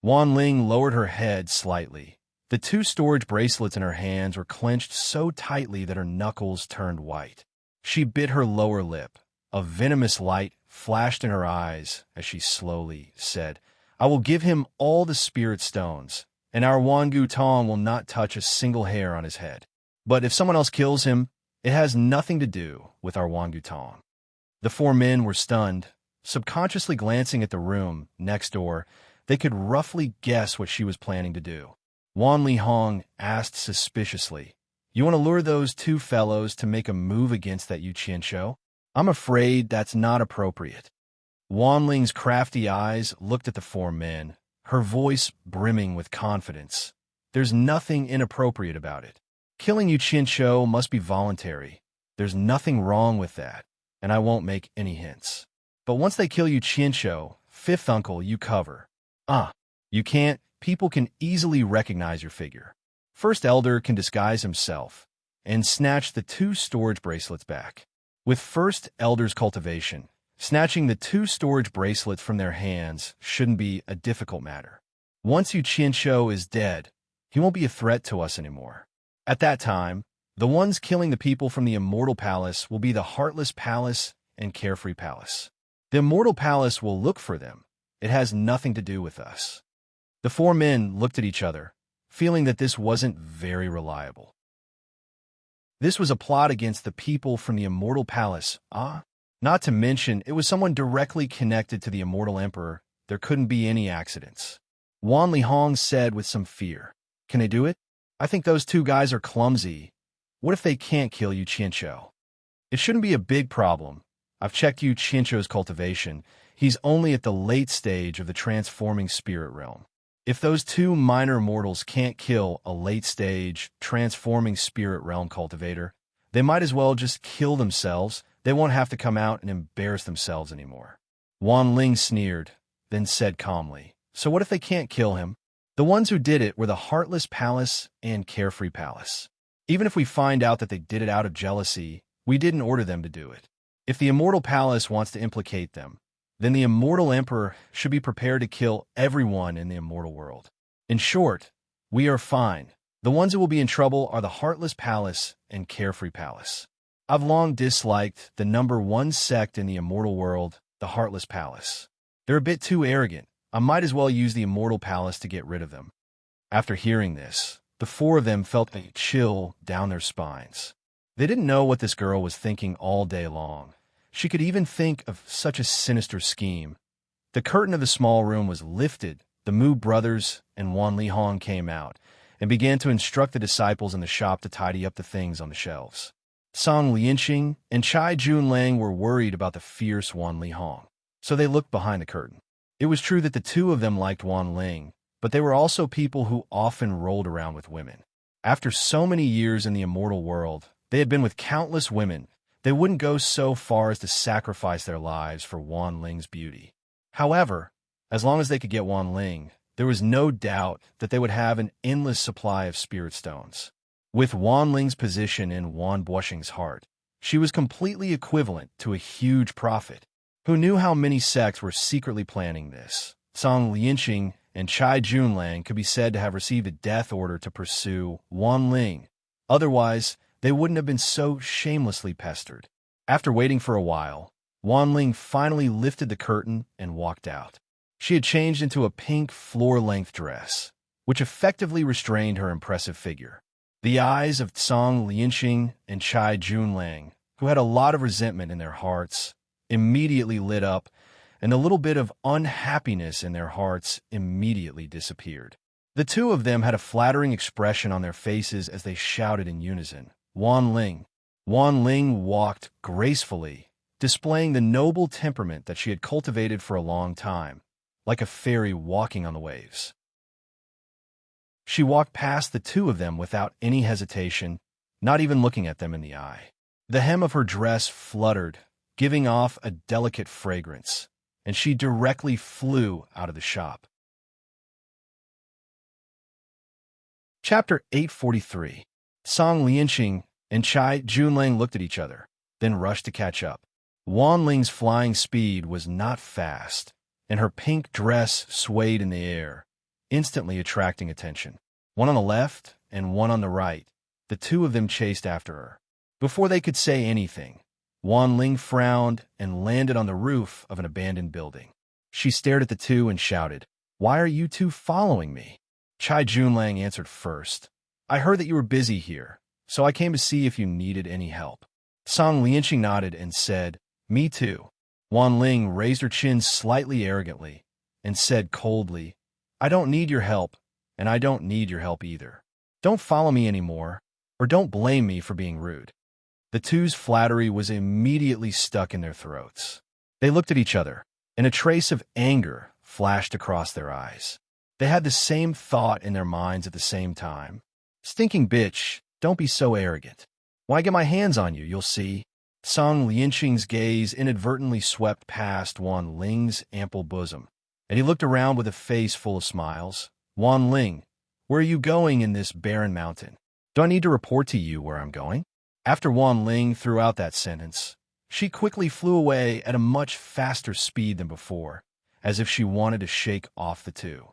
Wan Ling lowered her head slightly. The 2 storage bracelets in her hands were clenched so tightly that her knuckles turned white. She bit her lower lip. A venomous light flashed in her eyes as she slowly said, "I will give him all the spirit stones, and our Wan Gutong will not touch a single hair on his head. But if someone else kills him, it has nothing to do with our Wan Gutong." The 4 men were stunned. Subconsciously glancing at the room next door, they could roughly guess what she was planning to do. Wan Lihong asked suspiciously, "You want to lure those 2 fellows to make a move against that Yu Qianshou? I'm afraid that's not appropriate." Wan Ling's crafty eyes looked at the 4 men, her voice brimming with confidence. "There's nothing inappropriate about it. Killing Yu Qianshou must be voluntary. There's nothing wrong with that, and I won't make any hints." But once they kill you Qianqiu, fifth uncle, you cover. You can't. People can easily recognize your figure. First elder can disguise himself and snatch the 2 storage bracelets back. With first elder's cultivation, snatching the 2 storage bracelets from their hands shouldn't be a difficult matter. Once Yu Qianqiu is dead, he won't be a threat to us anymore. At that time, the ones killing the people from the Immortal Palace will be the Heartless Palace and Carefree Palace. The Immortal Palace will look for them. It has nothing to do with us. The 4 men looked at each other, feeling that this wasn't very reliable. This was a plot against the people from the Immortal Palace, Not to mention, it was someone directly connected to the Immortal Emperor. There couldn't be any accidents. Wan Lihong said with some fear. Can they do it? I think those 2 guys are clumsy. What if they can't kill Yu Qianqiu? It shouldn't be a big problem. I've checked Yu Qianqiu's cultivation. He's only at the late stage of the transforming spirit realm. If those 2 minor mortals can't kill a late-stage, transforming spirit realm cultivator, they might as well just kill themselves. They won't have to come out and embarrass themselves anymore. Wan Ling sneered, then said calmly, so what if they can't kill him? The ones who did it were the Heartless Palace and Carefree Palace. Even if we find out that they did it out of jealousy, we didn't order them to do it. If the Immortal Palace wants to implicate them, then the Immortal Emperor should be prepared to kill everyone in the immortal world. In short, we are fine. The ones who will be in trouble are the Heartless Palace and Carefree Palace. I've long disliked the number 1 sect in the immortal world, the Heartless Palace. They're a bit too arrogant. I might as well use the Immortal Palace to get rid of them. After hearing this, the 4 of them felt a chill down their spines. They didn't know what this girl was thinking all day long. She could even think of such a sinister scheme. The curtain of the small room was lifted. The Mu brothers and Wan Lihong came out and began to instruct the disciples in the shop to tidy up the things on the shelves. Song Lianqing and Chai Junlang were worried about the fierce Wan Lihong, so they looked behind the curtain. It was true that the 2 of them liked Wan Ling, but they were also people who often rolled around with women. After so many years in the immortal world, they had been with countless women. They wouldn't go so far as to sacrifice their lives for Wan Ling's beauty. However, as long as they could get Wan Ling, there was no doubt that they would have an endless supply of spirit stones. With Wan Ling's position in Wan Buoxing's heart, she was completely equivalent to a huge prophet. Who knew how many sects were secretly planning this? Song Lianqing and Chai Junlang could be said to have received a death order to pursue Wan Ling. Otherwise, they wouldn't have been so shamelessly pestered. After waiting for a while, Wan Ling finally lifted the curtain and walked out. She had changed into a pink floor-length dress, which effectively restrained her impressive figure. The eyes of Song Lianqing and Chai Junlang, who had a lot of resentment in their hearts, immediately lit up, and the little bit of unhappiness in their hearts immediately disappeared. The 2 of them had a flattering expression on their faces as they shouted in unison, Wan Ling. Wan Ling walked gracefully, displaying the noble temperament that she had cultivated for a long time, like a fairy walking on the waves. She walked past the 2 of them without any hesitation, not even looking at them in the eye. The hem of her dress fluttered, giving off a delicate fragrance, and she directly flew out of the shop. Chapter 843. Song Lianqing and Chai Junlang looked at each other, then rushed to catch up. Wan Ling's flying speed was not fast, and her pink dress swayed in the air, instantly attracting attention. One on the left and one on the right, the 2 of them chased after her. Before they could say anything, Wan Ling frowned and landed on the roof of an abandoned building. She stared at the 2 and shouted, "Why are you 2 following me?" Chai Junlang answered first. "I heard that you were busy here, so I came to see if you needed any help." Song Lianqing nodded and said, "Me too." Wan Ling raised her chin slightly arrogantly and said coldly, "I don't need your help, and I don't need your help either. Don't follow me anymore, or don't blame me for being rude." The 2's flattery was immediately stuck in their throats. They looked at each other, and a trace of anger flashed across their eyes. They had the same thought in their minds at the same time. "Stinking bitch, don't be so arrogant. When I get my hands on you, you'll see." Song Lianqing's gaze inadvertently swept past Wan Ling's ample bosom, and he looked around with a face full of smiles. Wan Ling, where are you going in this barren mountain? Do I need to report to you where I'm going? After Wan Ling threw out that sentence, she quickly flew away at a much faster speed than before, as if she wanted to shake off the two.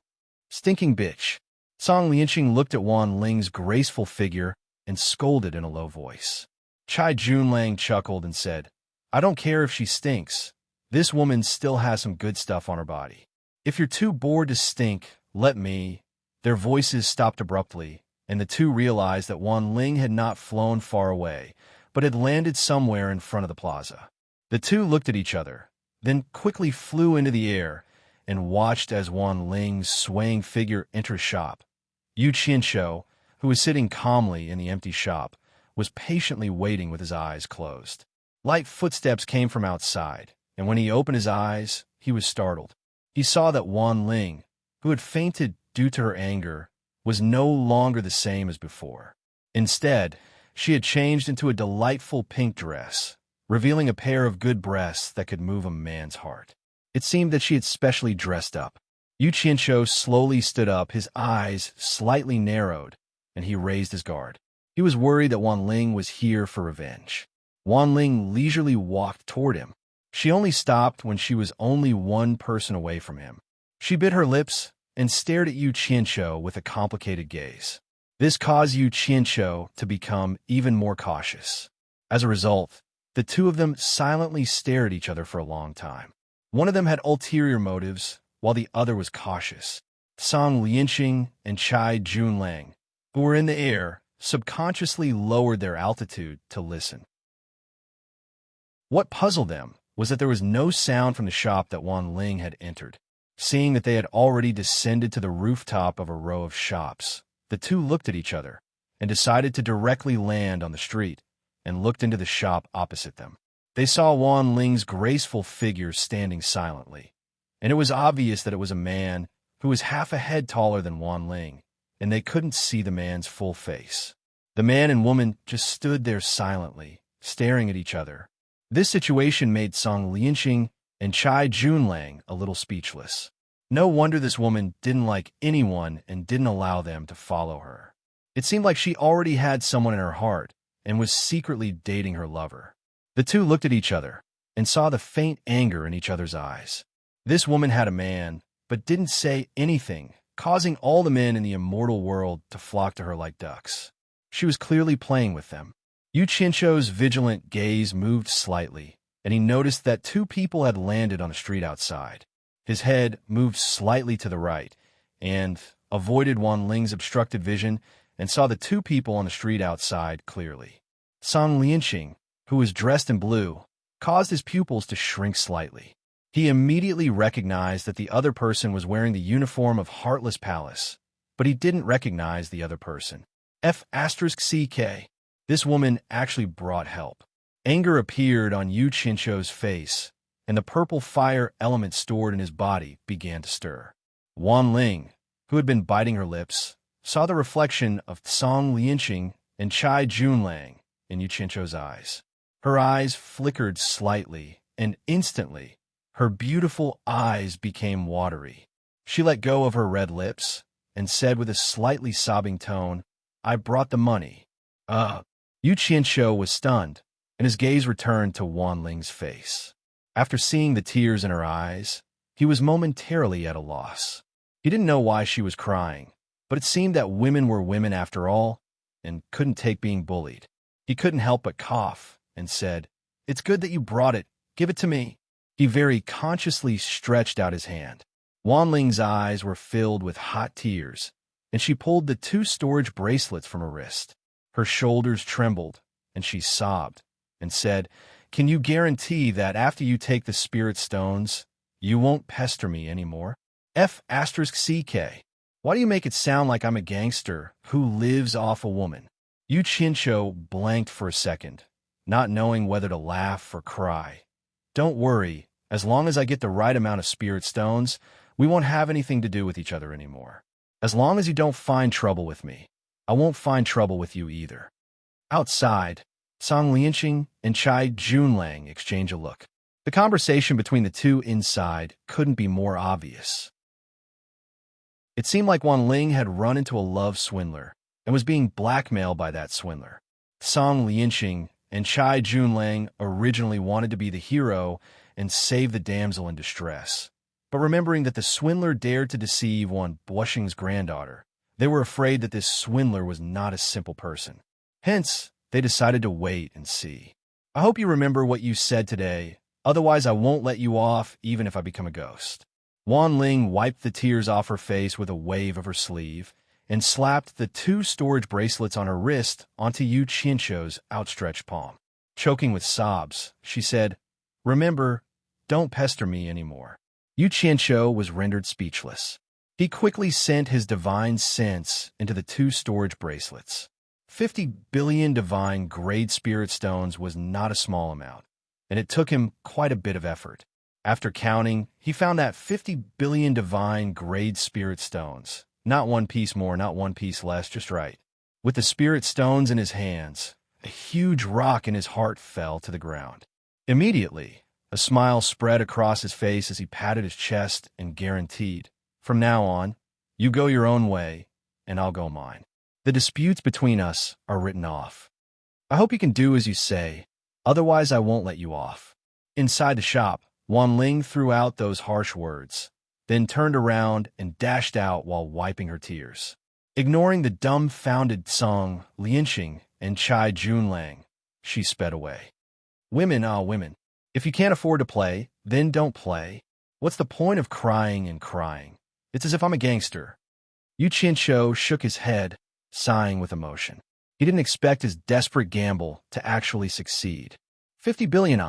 Stinking bitch. Song Lianqing looked at Wan Ling's graceful figure and scolded in a low voice. Chai Junlang chuckled and said, I don't care if she stinks. This woman still has some good stuff on her body. If you're too bored to stink, let me. Their voices stopped abruptly, and the two realized that Wan Ling had not flown far away, but had landed somewhere in front of the plaza. The two looked at each other, then quickly flew into the air and watched as Wan Ling's swaying figure entered shop. Yu Qianshou, who was sitting calmly in the empty shop, was patiently waiting with his eyes closed. Light footsteps came from outside, and when he opened his eyes, he was startled. He saw that Wan Ling, who had fainted due to her anger, was no longer the same as before. Instead, she had changed into a delightful pink dress, revealing a pair of good breasts that could move a man's heart. It seemed that she had specially dressed up. Yu Qianshou slowly stood up, his eyes slightly narrowed, and he raised his guard. He was worried that Wan Ling was here for revenge. Wan Ling leisurely walked toward him. She only stopped when she was only one person away from him. She bit her lips and stared at Yu Qianshou with a complicated gaze. This caused Yu Qianshou to become even more cautious. As a result, the two of them silently stared at each other for a long time. One of them had ulterior motives, while the other was cautious. Song Lianqing and Chai Junlang, who were in the air, subconsciously lowered their altitude to listen. What puzzled them was that there was no sound from the shop that Wan Ling had entered. Seeing that they had already descended to the rooftop of a row of shops, the two looked at each other and decided to directly land on the street and looked into the shop opposite them. They saw Wan Ling's graceful figure standing silently, and it was obvious that it was a man who was half a head taller than Wan Ling, and they couldn't see the man's full face. The man and woman just stood there silently, staring at each other. This situation made Song Lianqing and Chai Junlang a little speechless. No wonder this woman didn't like anyone and didn't allow them to follow her. It seemed like she already had someone in her heart and was secretly dating her lover. The two looked at each other and saw the faint anger in each other's eyes. This woman had a man, but didn't say anything, causing all the men in the immortal world to flock to her like ducks. She was clearly playing with them. Yu Qianshou's vigilant gaze moved slightly, and he noticed that two people had landed on the street outside. His head moved slightly to the right, and avoided Wan Ling's obstructed vision and saw the two people on the street outside clearly. Song Lianqing, who was dressed in blue, caused his pupils to shrink slightly. He immediately recognized that the other person was wearing the uniform of Heartless Palace, but he didn't recognize the other person. F***CK. This woman actually brought help. Anger appeared on Yu Qianshou's face, and the purple fire element stored in his body began to stir. Wan Ling, who had been biting her lips, saw the reflection of Song Lianqing and Chai Junlang in Yu Qianshou's eyes. Her eyes flickered slightly, and instantly, her beautiful eyes became watery. She let go of her red lips and said with a slightly sobbing tone, I brought the money. Yu Qianshou was stunned, and his gaze returned to Wan Ling's face. After seeing the tears in her eyes, he was momentarily at a loss. He didn't know why she was crying, but it seemed that women were women after all, and couldn't take being bullied. He couldn't help but cough and said, It's good that you brought it. Give it to me. He very consciously stretched out his hand. Wan Ling's eyes were filled with hot tears, and she pulled the two storage bracelets from her wrist. Her shoulders trembled, and she sobbed and said, Can you guarantee that after you take the spirit stones, you won't pester me anymore? F***CK. Why do you make it sound like I'm a gangster who lives off a woman? Yu Qianshou blanked for a second, not knowing whether to laugh or cry. Don't worry, as long as I get the right amount of spirit stones, we won't have anything to do with each other anymore. As long as you don't find trouble with me, I won't find trouble with you either. Outside, Song Lianxing and Chai Junlang exchange a look. The conversation between the two inside couldn't be more obvious. It seemed like Wan Ling had run into a love swindler and was being blackmailed by that swindler. Song Lianxing and Chai Junlang originally wanted to be the hero and save the damsel in distress. But remembering that the swindler dared to deceive Wan Blushing's granddaughter, they were afraid that this swindler was not a simple person. Hence, they decided to wait and see. I hope you remember what you said today, otherwise I won't let you off even if I become a ghost. Wan Ling wiped the tears off her face with a wave of her sleeve and slapped the 2 storage bracelets on her wrist onto Yu Qianshou's outstretched palm. Choking with sobs, she said, "Remember, don't pester me anymore." Yu Qianshou was rendered speechless. He quickly sent his divine sense into the 2 storage bracelets. 50 billion divine grade spirit stones was not a small amount, and it took him quite a bit of effort. After counting, he found that 50 billion divine grade spirit stones, not 1 piece more, not 1 piece less, just right. With the spirit stones in his hands, a huge rock in his heart fell to the ground. Immediately, a smile spread across his face as he patted his chest and guaranteed, "From now on, you go your own way, and I'll go mine. The disputes between us are written off. I hope you can do as you say, otherwise I won't let you off." Inside the shop, Wan Ling threw out those harsh words, then turned around and dashed out while wiping her tears. Ignoring the dumbfounded Song Lianxing and Chai Junlang, she sped away. Women, women. If you can't afford to play, then don't play. What's the point of crying and crying? It's as if I'm a gangster. Yu Qianshou shook his head, sighing with emotion. He didn't expect his desperate gamble to actually succeed. 50 billion,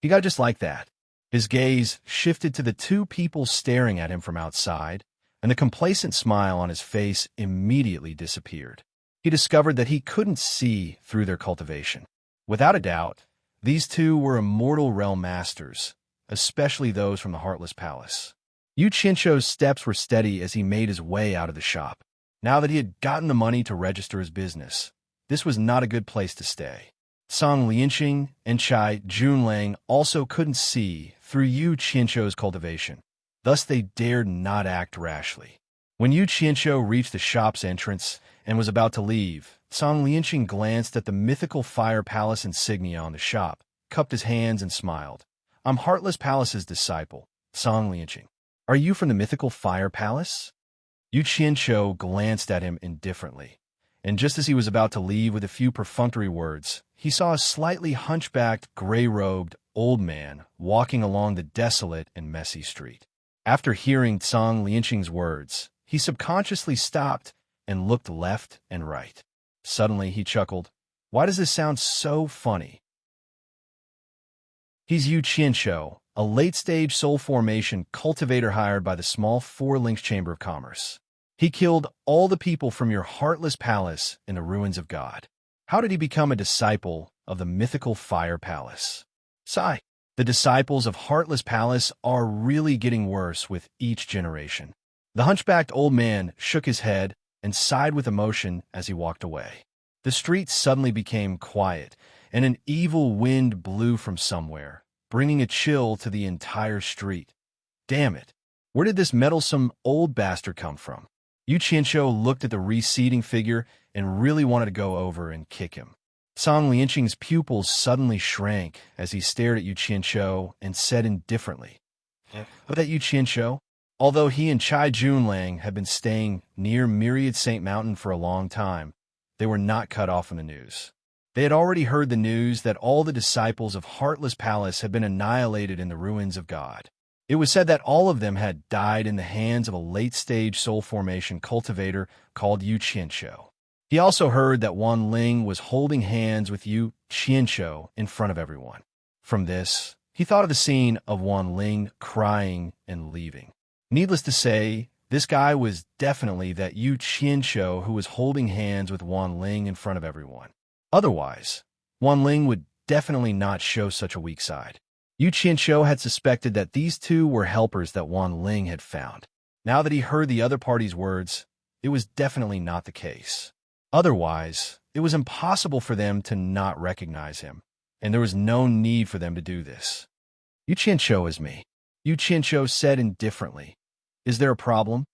He got just like that. His gaze shifted to the 2 people staring at him from outside, and the complacent smile on his face immediately disappeared. He discovered that he couldn't see through their cultivation. Without a doubt, these 2 were immortal realm masters, especially those from the Heartless Palace. Yu Qianshou's steps were steady as he made his way out of the shop. Now that he had gotten the money to register his business, this was not a good place to stay. Song Lianxing and Chai Junlang also couldn't see through Yu Qianshou's cultivation. Thus they dared not act rashly. When Yu Qianshou reached the shop's entrance and was about to leave, Song Lianxing glanced at the mythical fire palace insignia on the shop, cupped his hands and smiled. "I'm Heartless Palace's disciple, Song Lianxing. Are you from the mythical fire palace?" Yu Qianshou glanced at him indifferently, and just as he was about to leave with a few perfunctory words, he saw a slightly hunchbacked, gray-robed old man walking along the desolate and messy street. After hearing Song Lianxing's words, he subconsciously stopped and looked left and right. Suddenly, he chuckled. "Why does this sound so funny?" He's Yu Qianshou, a late-stage soul formation cultivator hired by the small 4 Links Chamber of Commerce. He killed all the people from your Heartless Palace in the ruins of God. How did he become a disciple of the mythical Fire Palace? Sigh. The disciples of Heartless Palace are really getting worse with each generation. The hunchbacked old man shook his head and sighed with emotion as he walked away. The street suddenly became quiet, and an evil wind blew from somewhere, bringing a chill to the entire street. Damn it! Where did this meddlesome old bastard come from? Yu Qianshou looked at the receding figure and really wanted to go over and kick him. Song Lianxing's pupils suddenly shrank as he stared at Yu Qianshou and said indifferently, "But that Yu Qianshou?" Although he and Chai Junlang had been staying near Myriad Saint Mountain for a long time, they were not cut off from the news. They had already heard the news that all the disciples of Heartless Palace had been annihilated in the ruins of God. It was said that all of them had died in the hands of a late-stage soul formation cultivator called Yu Qianshou. He also heard that Wan Ling was holding hands with Yu Qianshou in front of everyone. From this, he thought of the scene of Wan Ling crying and leaving. Needless to say, this guy was definitely that Yu Qianshou who was holding hands with Wan Ling in front of everyone. Otherwise, Wan Ling would definitely not show such a weak side. Yu Qianshou had suspected that these 2 were helpers that Wan Ling had found. Now that he heard the other party's words, it was definitely not the case. Otherwise, it was impossible for them to not recognize him, and there was no need for them to do this. "Yu Qianqiu is me," Yu Qianqiu said indifferently. "Is there a problem?"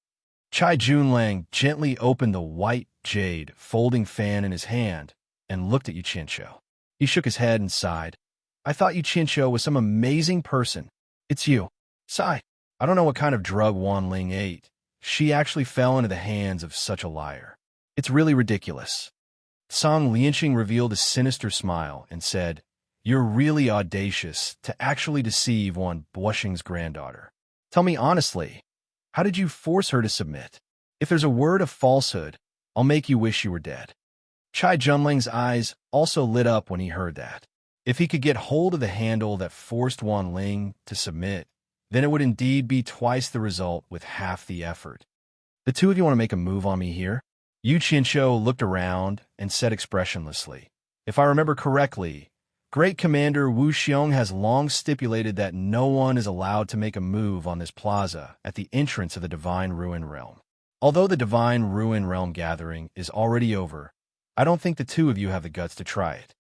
Chai Junlang gently opened the white jade folding fan in his hand and looked at Yu Qianqiu. He shook his head and sighed. "I thought Yu Qianqiu was some amazing person. It's you." Sigh. I don't know what kind of drug Wan Ling ate. She actually fell into the hands of such a liar. It's really ridiculous. Song Lianqing revealed a sinister smile and said, "You're really audacious to actually deceive Wan Buoxing's granddaughter. Tell me honestly, how did you force her to submit? If there's a word of falsehood, I'll make you wish you were dead." Chai Junling's eyes also lit up when he heard that. If he could get hold of the handle that forced Wan Ling to submit, then it would indeed be twice the result with half the effort. "The two of you want to make a move on me here?" Yu Qianqiu looked around and said expressionlessly, "If I remember correctly, Great Commander Wu Xiong has long stipulated that no one is allowed to make a move on this plaza at the entrance of the Divine Ruin Realm. Although the Divine Ruin Realm gathering is already over, I don't think the two of you have the guts to try it."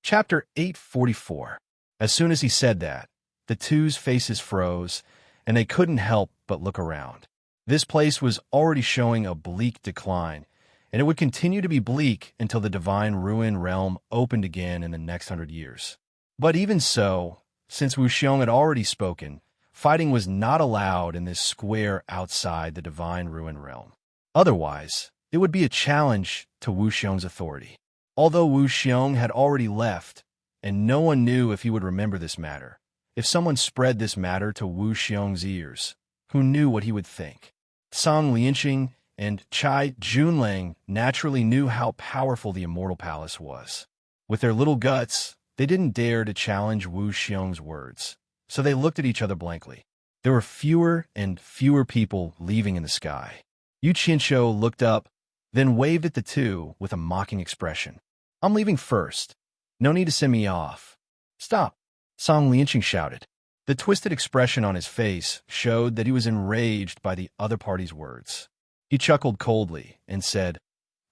Chapter 844. As soon as he said that, the two's faces froze, and they couldn't help but look around. This place was already showing a bleak decline, and it would continue to be bleak until the Divine Ruin Realm opened again in the next 100 years. But even so, since Wu Xiong had already spoken, fighting was not allowed in this square outside the Divine Ruin Realm. Otherwise, it would be a challenge to Wu Xiong's authority. Although Wu Xiong had already left, and no one knew if he would remember this matter, if someone spread this matter to Wu Xiong's ears, who knew what he would think? Song Lianqing and Chai Junlang naturally knew how powerful the Immortal Palace was. With their little guts, they didn't dare to challenge Wu Xiong's words, so they looked at each other blankly. There were fewer and fewer people leaving in the sky. Yu Qianqiu looked up, then waved at the two with a mocking expression. "I'm leaving first. No need to send me off." "Stop!" Song Lianqing shouted. The twisted expression on his face showed that he was enraged by the other party's words. He chuckled coldly and said,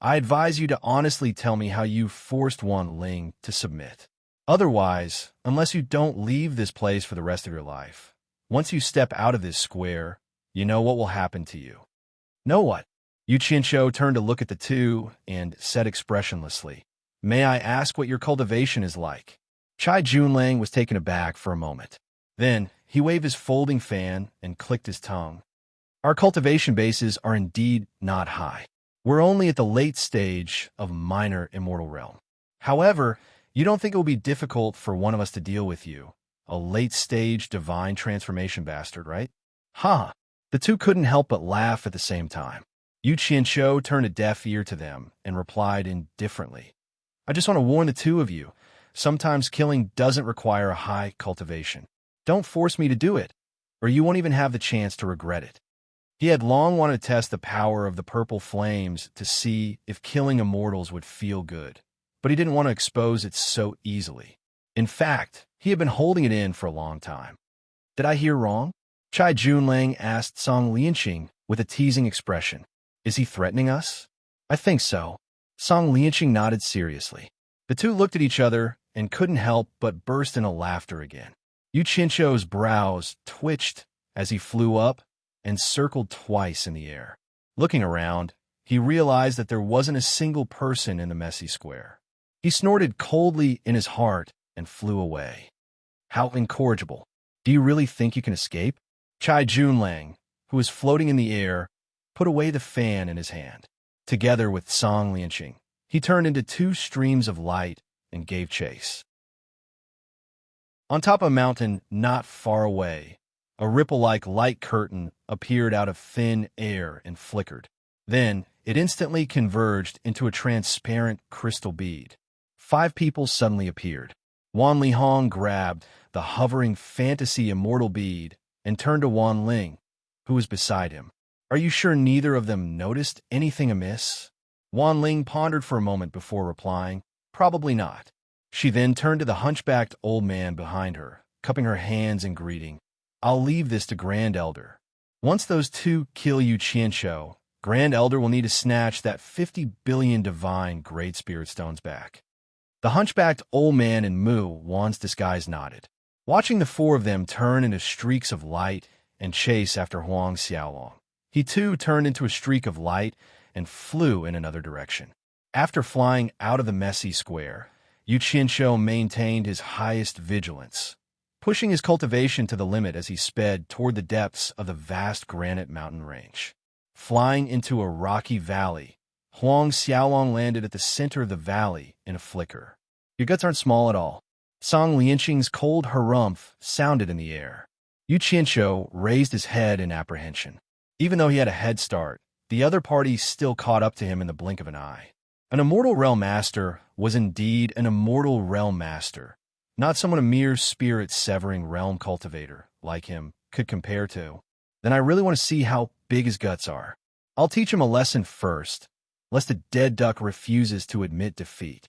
"I advise you to honestly tell me how you forced Wan Ling to submit. Otherwise, unless you don't leave this place for the rest of your life, once you step out of this square, you know what will happen to you." "Know what?" Yu Qianqiu turned to look at the two and said expressionlessly, "May I ask what your cultivation is like?" Chai Junlang was taken aback for a moment. Then he waved his folding fan and clicked his tongue. "Our cultivation bases are indeed not high. We're only at the late stage of minor immortal realm. However, you don't think it will be difficult for one of us to deal with you, a late-stage divine transformation bastard, right?" "Ha!" The two couldn't help but laugh at the same time. Yu Qianqiu turned a deaf ear to them and replied indifferently, "I just want to warn the two of you. Sometimes killing doesn't require a high cultivation. Don't force me to do it, or you won't even have the chance to regret it." He had long wanted to test the power of the purple flames to see if killing immortals would feel good, but he didn't want to expose it so easily. In fact, he had been holding it in for a long time. "Did I hear wrong?" Chai Junlang asked Song Lianqing with a teasing expression. "Is he threatening us?" "I think so." Song Lianqing nodded seriously. The two looked at each other and couldn't help but burst into laughter again. Yu Qianqiu's brows twitched as he flew up and circled twice in the air. Looking around, he realized that there wasn't a single person in the messy square. He snorted coldly in his heart and flew away. "How incorrigible. Do you really think you can escape?" Chai Junlang, who was floating in the air, put away the fan in his hand. Together with Song Lianqing, he turned into two streams of light and gave chase. On top of a mountain not far away, a ripple-like light curtain appeared out of thin air and flickered. Then, it instantly converged into a transparent crystal bead. 5 people suddenly appeared. Wan Lihong grabbed the hovering fantasy immortal bead and turned to Wan Ling, who was beside him. "Are you sure neither of them noticed anything amiss?" Wan Ling pondered for a moment before replying, "Probably not." She then turned to the hunchbacked old man behind her, cupping her hands in greeting. "I'll leave this to Grand Elder. Once those two kill Yu Qianqiu, Grand Elder will need to snatch that 50 billion divine Great Spirit Stones back. The hunchbacked old man in Mu, Wan's disguise, nodded, watching the four of them turn into streaks of light and chase after Huang Xiaolong. He too turned into a streak of light and flew in another direction. After flying out of the messy square, Yu Qianshou maintained his highest vigilance, pushing his cultivation to the limit as he sped toward the depths of the vast granite mountain range. Flying into a rocky valley, Huang Xiaolong landed at the center of the valley in a flicker. "Your guts aren't small at all." Song Lianqing's cold harumph sounded in the air. Yu Qianshou raised his head in apprehension. Even though he had a head start, the other party still caught up to him in the blink of an eye. An immortal realm master was indeed an immortal realm master, not someone a mere spirit-severing realm cultivator like him could compare to. Then I really want to see how big his guts are. I'll teach him a lesson first, lest the dead duck refuses to admit defeat.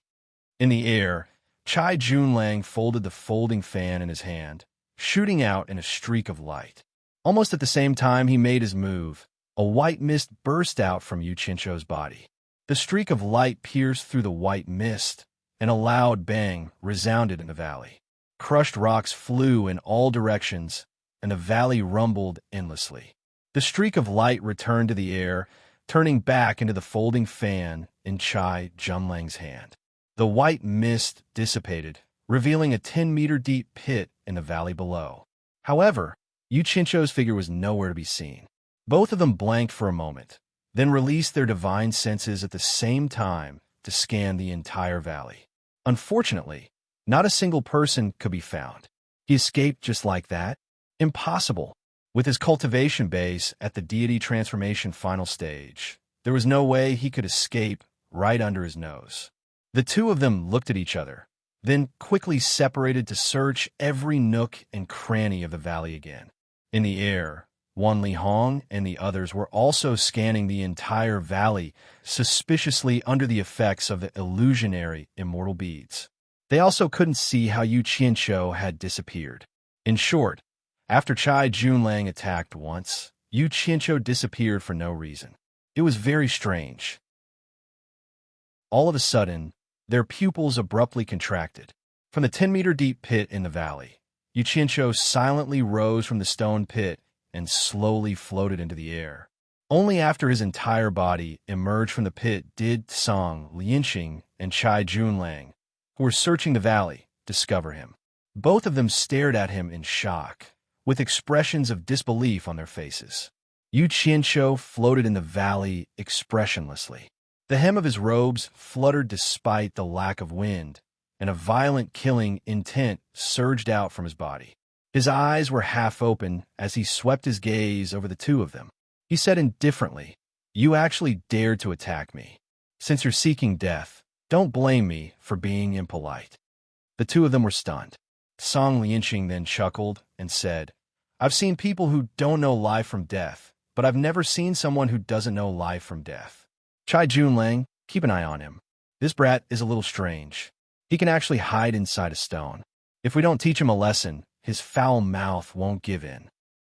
In the air, Chai Junlang folded the folding fan in his hand, shooting out in a streak of light. Almost at the same time he made his move, a white mist burst out from Yu Qianshou's body. The streak of light pierced through the white mist, and a loud bang resounded in the valley. Crushed rocks flew in all directions, and the valley rumbled endlessly. The streak of light returned to the air, turning back into the folding fan in Chai Junlang's hand. The white mist dissipated, revealing a 10-meter-deep pit in the valley below. However, Yu Qianshou's figure was nowhere to be seen. Both of them blanked for a moment, then released their divine senses at the same time to scan the entire valley. Unfortunately, not a single person could be found. He escaped just like that? Impossible. With his cultivation base at the deity transformation final stage, there was no way he could escape right under his nose. The two of them looked at each other, then quickly separated to search every nook and cranny of the valley again. In the air, Wan Lihong and the others were also scanning the entire valley, suspiciously under the effects of the illusionary immortal beads. They also couldn't see how Yu Qianshou had disappeared. In short, after Chai Junlang attacked once, Yu Qianshou disappeared for no reason. It was very strange. All of a sudden, their pupils abruptly contracted. From the 10-meter-deep pit in the valley, Yu Qianshou silently rose from the stone pit and slowly floated into the air. Only after his entire body emerged from the pit did Song Lianqing and Chai Junlang, who were searching the valley, discover him. Both of them stared at him in shock, with expressions of disbelief on their faces. Yu Qianshou floated in the valley expressionlessly. The hem of his robes fluttered despite the lack of wind, and a violent killing intent surged out from his body. His eyes were half open as he swept his gaze over the two of them. He said indifferently, "You actually dared to attack me. Since you're seeking death, don't blame me for being impolite." The two of them were stunned. Song Lianqing then chuckled and said, "I've seen people who don't know life from death, but I've never seen someone who doesn't know life from death. Chai Junlang, keep an eye on him. This brat is a little strange. He can actually hide inside a stone. If we don't teach him a lesson, his foul mouth won't give in."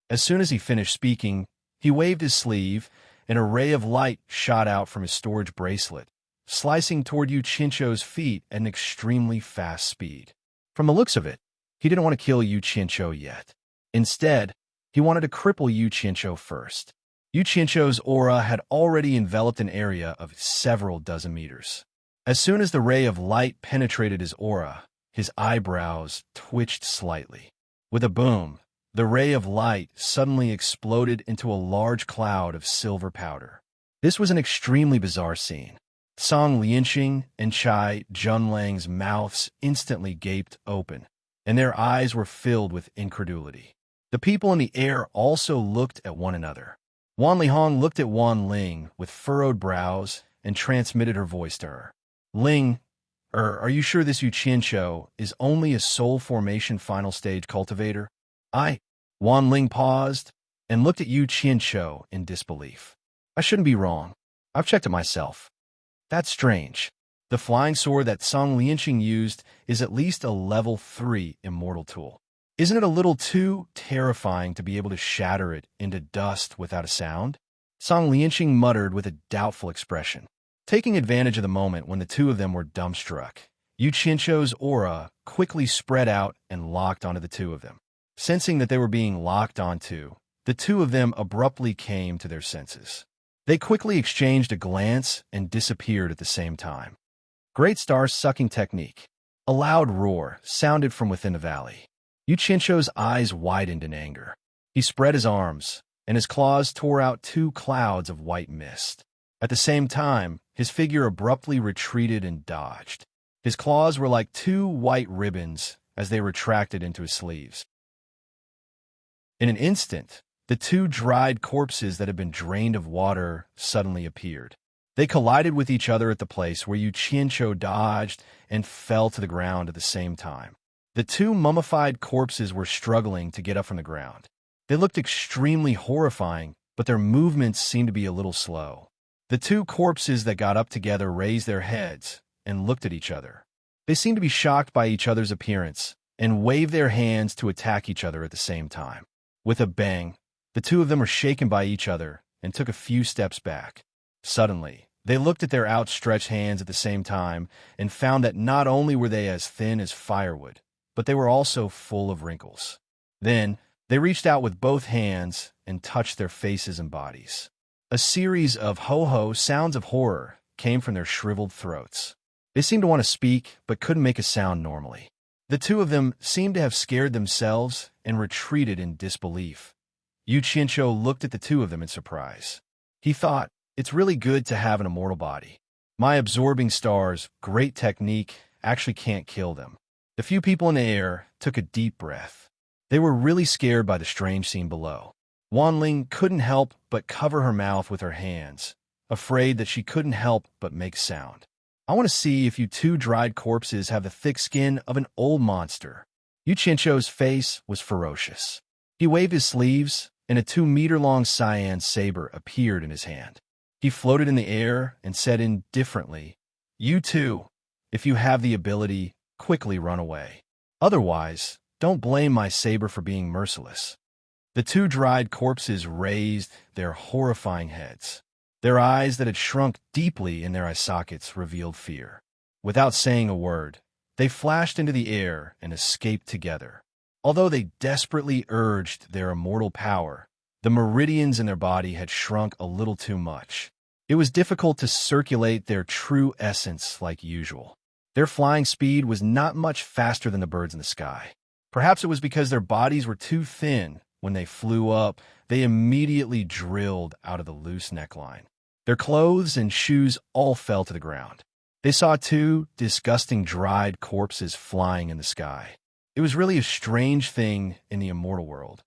As soon as he finished speaking, he waved his sleeve, and a ray of light shot out from his storage bracelet, slicing toward Yu Qianshou's feet at an extremely fast speed. From the looks of it, he didn't want to kill Yu Qianshou yet. Instead, he wanted to cripple Yu Qianshou first. Yu Qianshou's aura had already enveloped an area of several dozen meters. As soon as the ray of light penetrated his aura, his eyebrows twitched slightly. With a boom, the ray of light suddenly exploded into a large cloud of silver powder. This was an extremely bizarre scene. Song Lianqing and Chai Junlang's mouths instantly gaped open, and their eyes were filled with incredulity. The people in the air also looked at one another. Wan Lihong looked at Wan Ling with furrowed brows and transmitted her voice to her. "Ling, are you sure this Yu Qianshou is only a soul formation final stage cultivator?" Wan Ling paused and looked at Yu Qianshou in disbelief. "I shouldn't be wrong. I've checked it myself. That's strange. The flying sword that Song Lianqing used is at least a level 3 immortal tool. Isn't it a little too terrifying to be able to shatter it into dust without a sound?" Song Lianqing muttered with a doubtful expression. Taking advantage of the moment when the two of them were dumbstruck, Yu Qianzhou's aura quickly spread out and locked onto the two of them. Sensing that they were being locked onto, the two of them abruptly came to their senses. They quickly exchanged a glance and disappeared at the same time. Great Star's sucking technique. A loud roar sounded from within the valley. Yu Qianzhou's eyes widened in anger. He spread his arms, and his claws tore out two clouds of white mist. At the same time, his figure abruptly retreated and dodged. His claws were like two white ribbons as they retracted into his sleeves. In an instant, the two dried corpses that had been drained of water suddenly appeared. They collided with each other at the place where Yu Qianzhou dodged and fell to the ground at the same time. The two mummified corpses were struggling to get up from the ground. They looked extremely horrifying, but their movements seemed to be a little slow. The two corpses that got up together raised their heads and looked at each other. They seemed to be shocked by each other's appearance and waved their hands to attack each other at the same time. With a bang, the two of them were shaken by each other and took a few steps back. Suddenly, they looked at their outstretched hands at the same time and found that not only were they as thin as firewood, but they were also full of wrinkles. Then, they reached out with both hands and touched their faces and bodies. A series of ho-ho sounds of horror came from their shriveled throats. They seemed to want to speak, but couldn't make a sound normally. The two of them seemed to have scared themselves and retreated in disbelief. Yu Qianzhou looked at the two of them in surprise. He thought, it's really good to have an immortal body. My absorbing star's great technique actually can't kill them. The few people in the air took a deep breath. They were really scared by the strange scene below. Wanling couldn't help but cover her mouth with her hands, afraid that she couldn't help but make sound. I want to see if you two dried corpses have the thick skin of an old monster. Yu Qianzhou's face was ferocious. He waved his sleeves, and a 2-meter-long cyan saber appeared in his hand. He floated in the air and said indifferently, "You two, if you have the ability, quickly run away. Otherwise, don't blame my saber for being merciless." The two dried corpses raised their horrifying heads. Their eyes that had shrunk deeply in their eye sockets revealed fear. Without saying a word, they flashed into the air and escaped together. Although they desperately urged their immortal power, the meridians in their body had shrunk a little too much. It was difficult to circulate their true essence like usual. Their flying speed was not much faster than the birds in the sky. Perhaps it was because their bodies were too thin. When they flew up, they immediately drilled out of the loose neckline. Their clothes and shoes all fell to the ground. They saw two disgusting dried corpses flying in the sky. It was really a strange thing in the immortal world.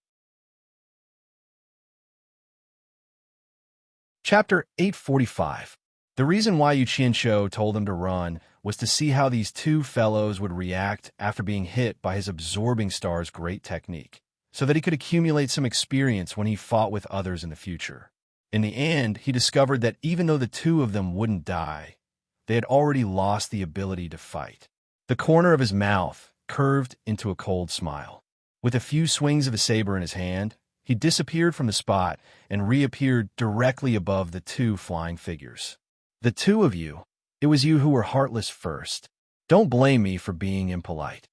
Chapter 845. The reason why Yu Qianzhou told them to run was to see how these two fellows would react after being hit by his absorbing star's great technique, so that he could accumulate some experience when he fought with others in the future. In the end, he discovered that even though the two of them wouldn't die, they had already lost the ability to fight. The corner of his mouth curved into a cold smile. With a few swings of a saber in his hand, he disappeared from the spot and reappeared directly above the two flying figures. "The two of you, it was you who were heartless first. Don't blame me for being impolite."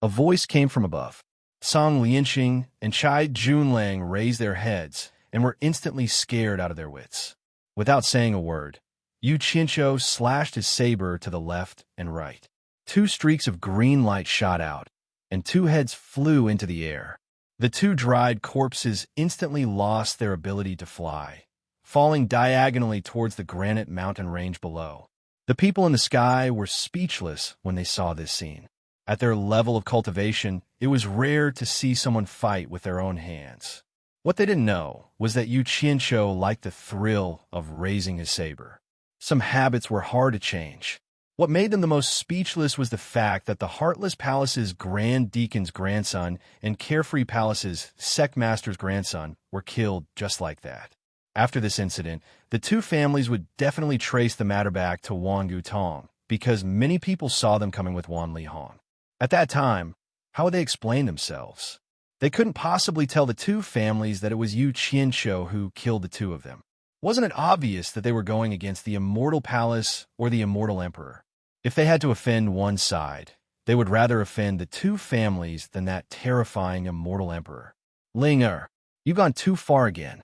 A voice came from above. Song Lianqing and Chai Junlang raised their heads and were instantly scared out of their wits. Without saying a word, Yu Qianzhou slashed his saber to the left and right. Two streaks of green light shot out, and two heads flew into the air. The two dried corpses instantly lost their ability to fly, falling diagonally towards the granite mountain range below. The people in the sky were speechless when they saw this scene. At their level of cultivation, it was rare to see someone fight with their own hands. What they didn't know was that Yu Qianzhou liked the thrill of raising his saber. Some habits were hard to change. What made them the most speechless was the fact that the Heartless Palace's Grand Deacon's grandson and Carefree Palace's Sect Master's grandson were killed just like that. After this incident, the two families would definitely trace the matter back to Wangu Tong, because many people saw them coming with Wan Li Hong. At that time, how would they explain themselves? They couldn't possibly tell the two families that it was Yu Qianzhou who killed the two of them. Wasn't it obvious that they were going against the Immortal Palace or the Immortal Emperor? If they had to offend one side, they would rather offend the two families than that terrifying Immortal Emperor. Ling Er, you've gone too far again.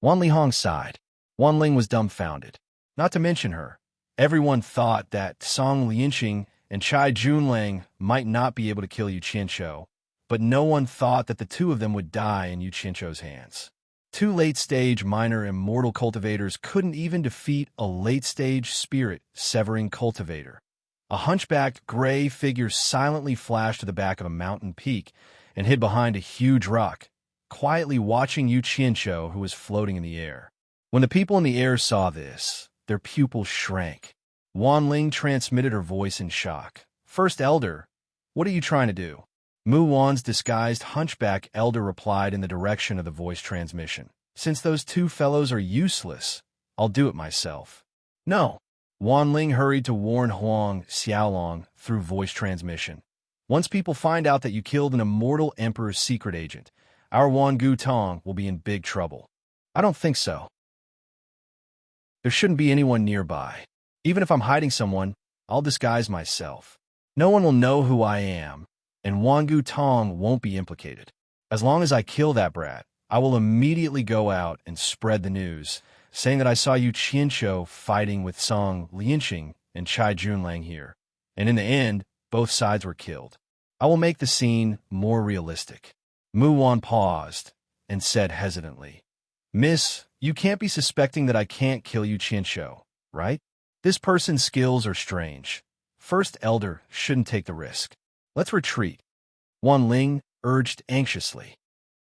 Wan Lihong sighed. Wan Ling was dumbfounded. Not to mention her. Everyone thought that Song Lianxing and Chai Junlang might not be able to kill Yu Qianzhou, but no one thought that the two of them would die in Yu Qianzhou's hands. Two late-stage minor immortal cultivators couldn't even defeat a late-stage spirit-severing cultivator. A hunchbacked gray figure silently flashed to the back of a mountain peak and hid behind a huge rock, quietly watching Yu Qianzhou, who was floating in the air. When the people in the air saw this, their pupils shrank. Wan Ling transmitted her voice in shock. First Elder, what are you trying to do? Mu Wan's disguised hunchback elder replied in the direction of the voice transmission. Since those two fellows are useless, I'll do it myself. No. Wan Ling hurried to warn Huang Xiaolong through voice transmission. Once people find out that you killed an immortal emperor's secret agent, our Wan Gu Tong will be in big trouble. I don't think so. There shouldn't be anyone nearby. Even if I'm hiding someone, I'll disguise myself. No one will know who I am, and Wan Gu Tong won't be implicated. As long as I kill that brat, I will immediately go out and spread the news, saying that I saw Yu Qianzhou fighting with Song Lianxing and Chai Junlang here, and in the end, both sides were killed. I will make the scene more realistic. Mu Wan paused and said hesitantly, Miss, you can't be suspecting that I can't kill Yu Qianzhou, right? This person's skills are strange. First Elder shouldn't take the risk. Let's retreat. Wan Ling urged anxiously.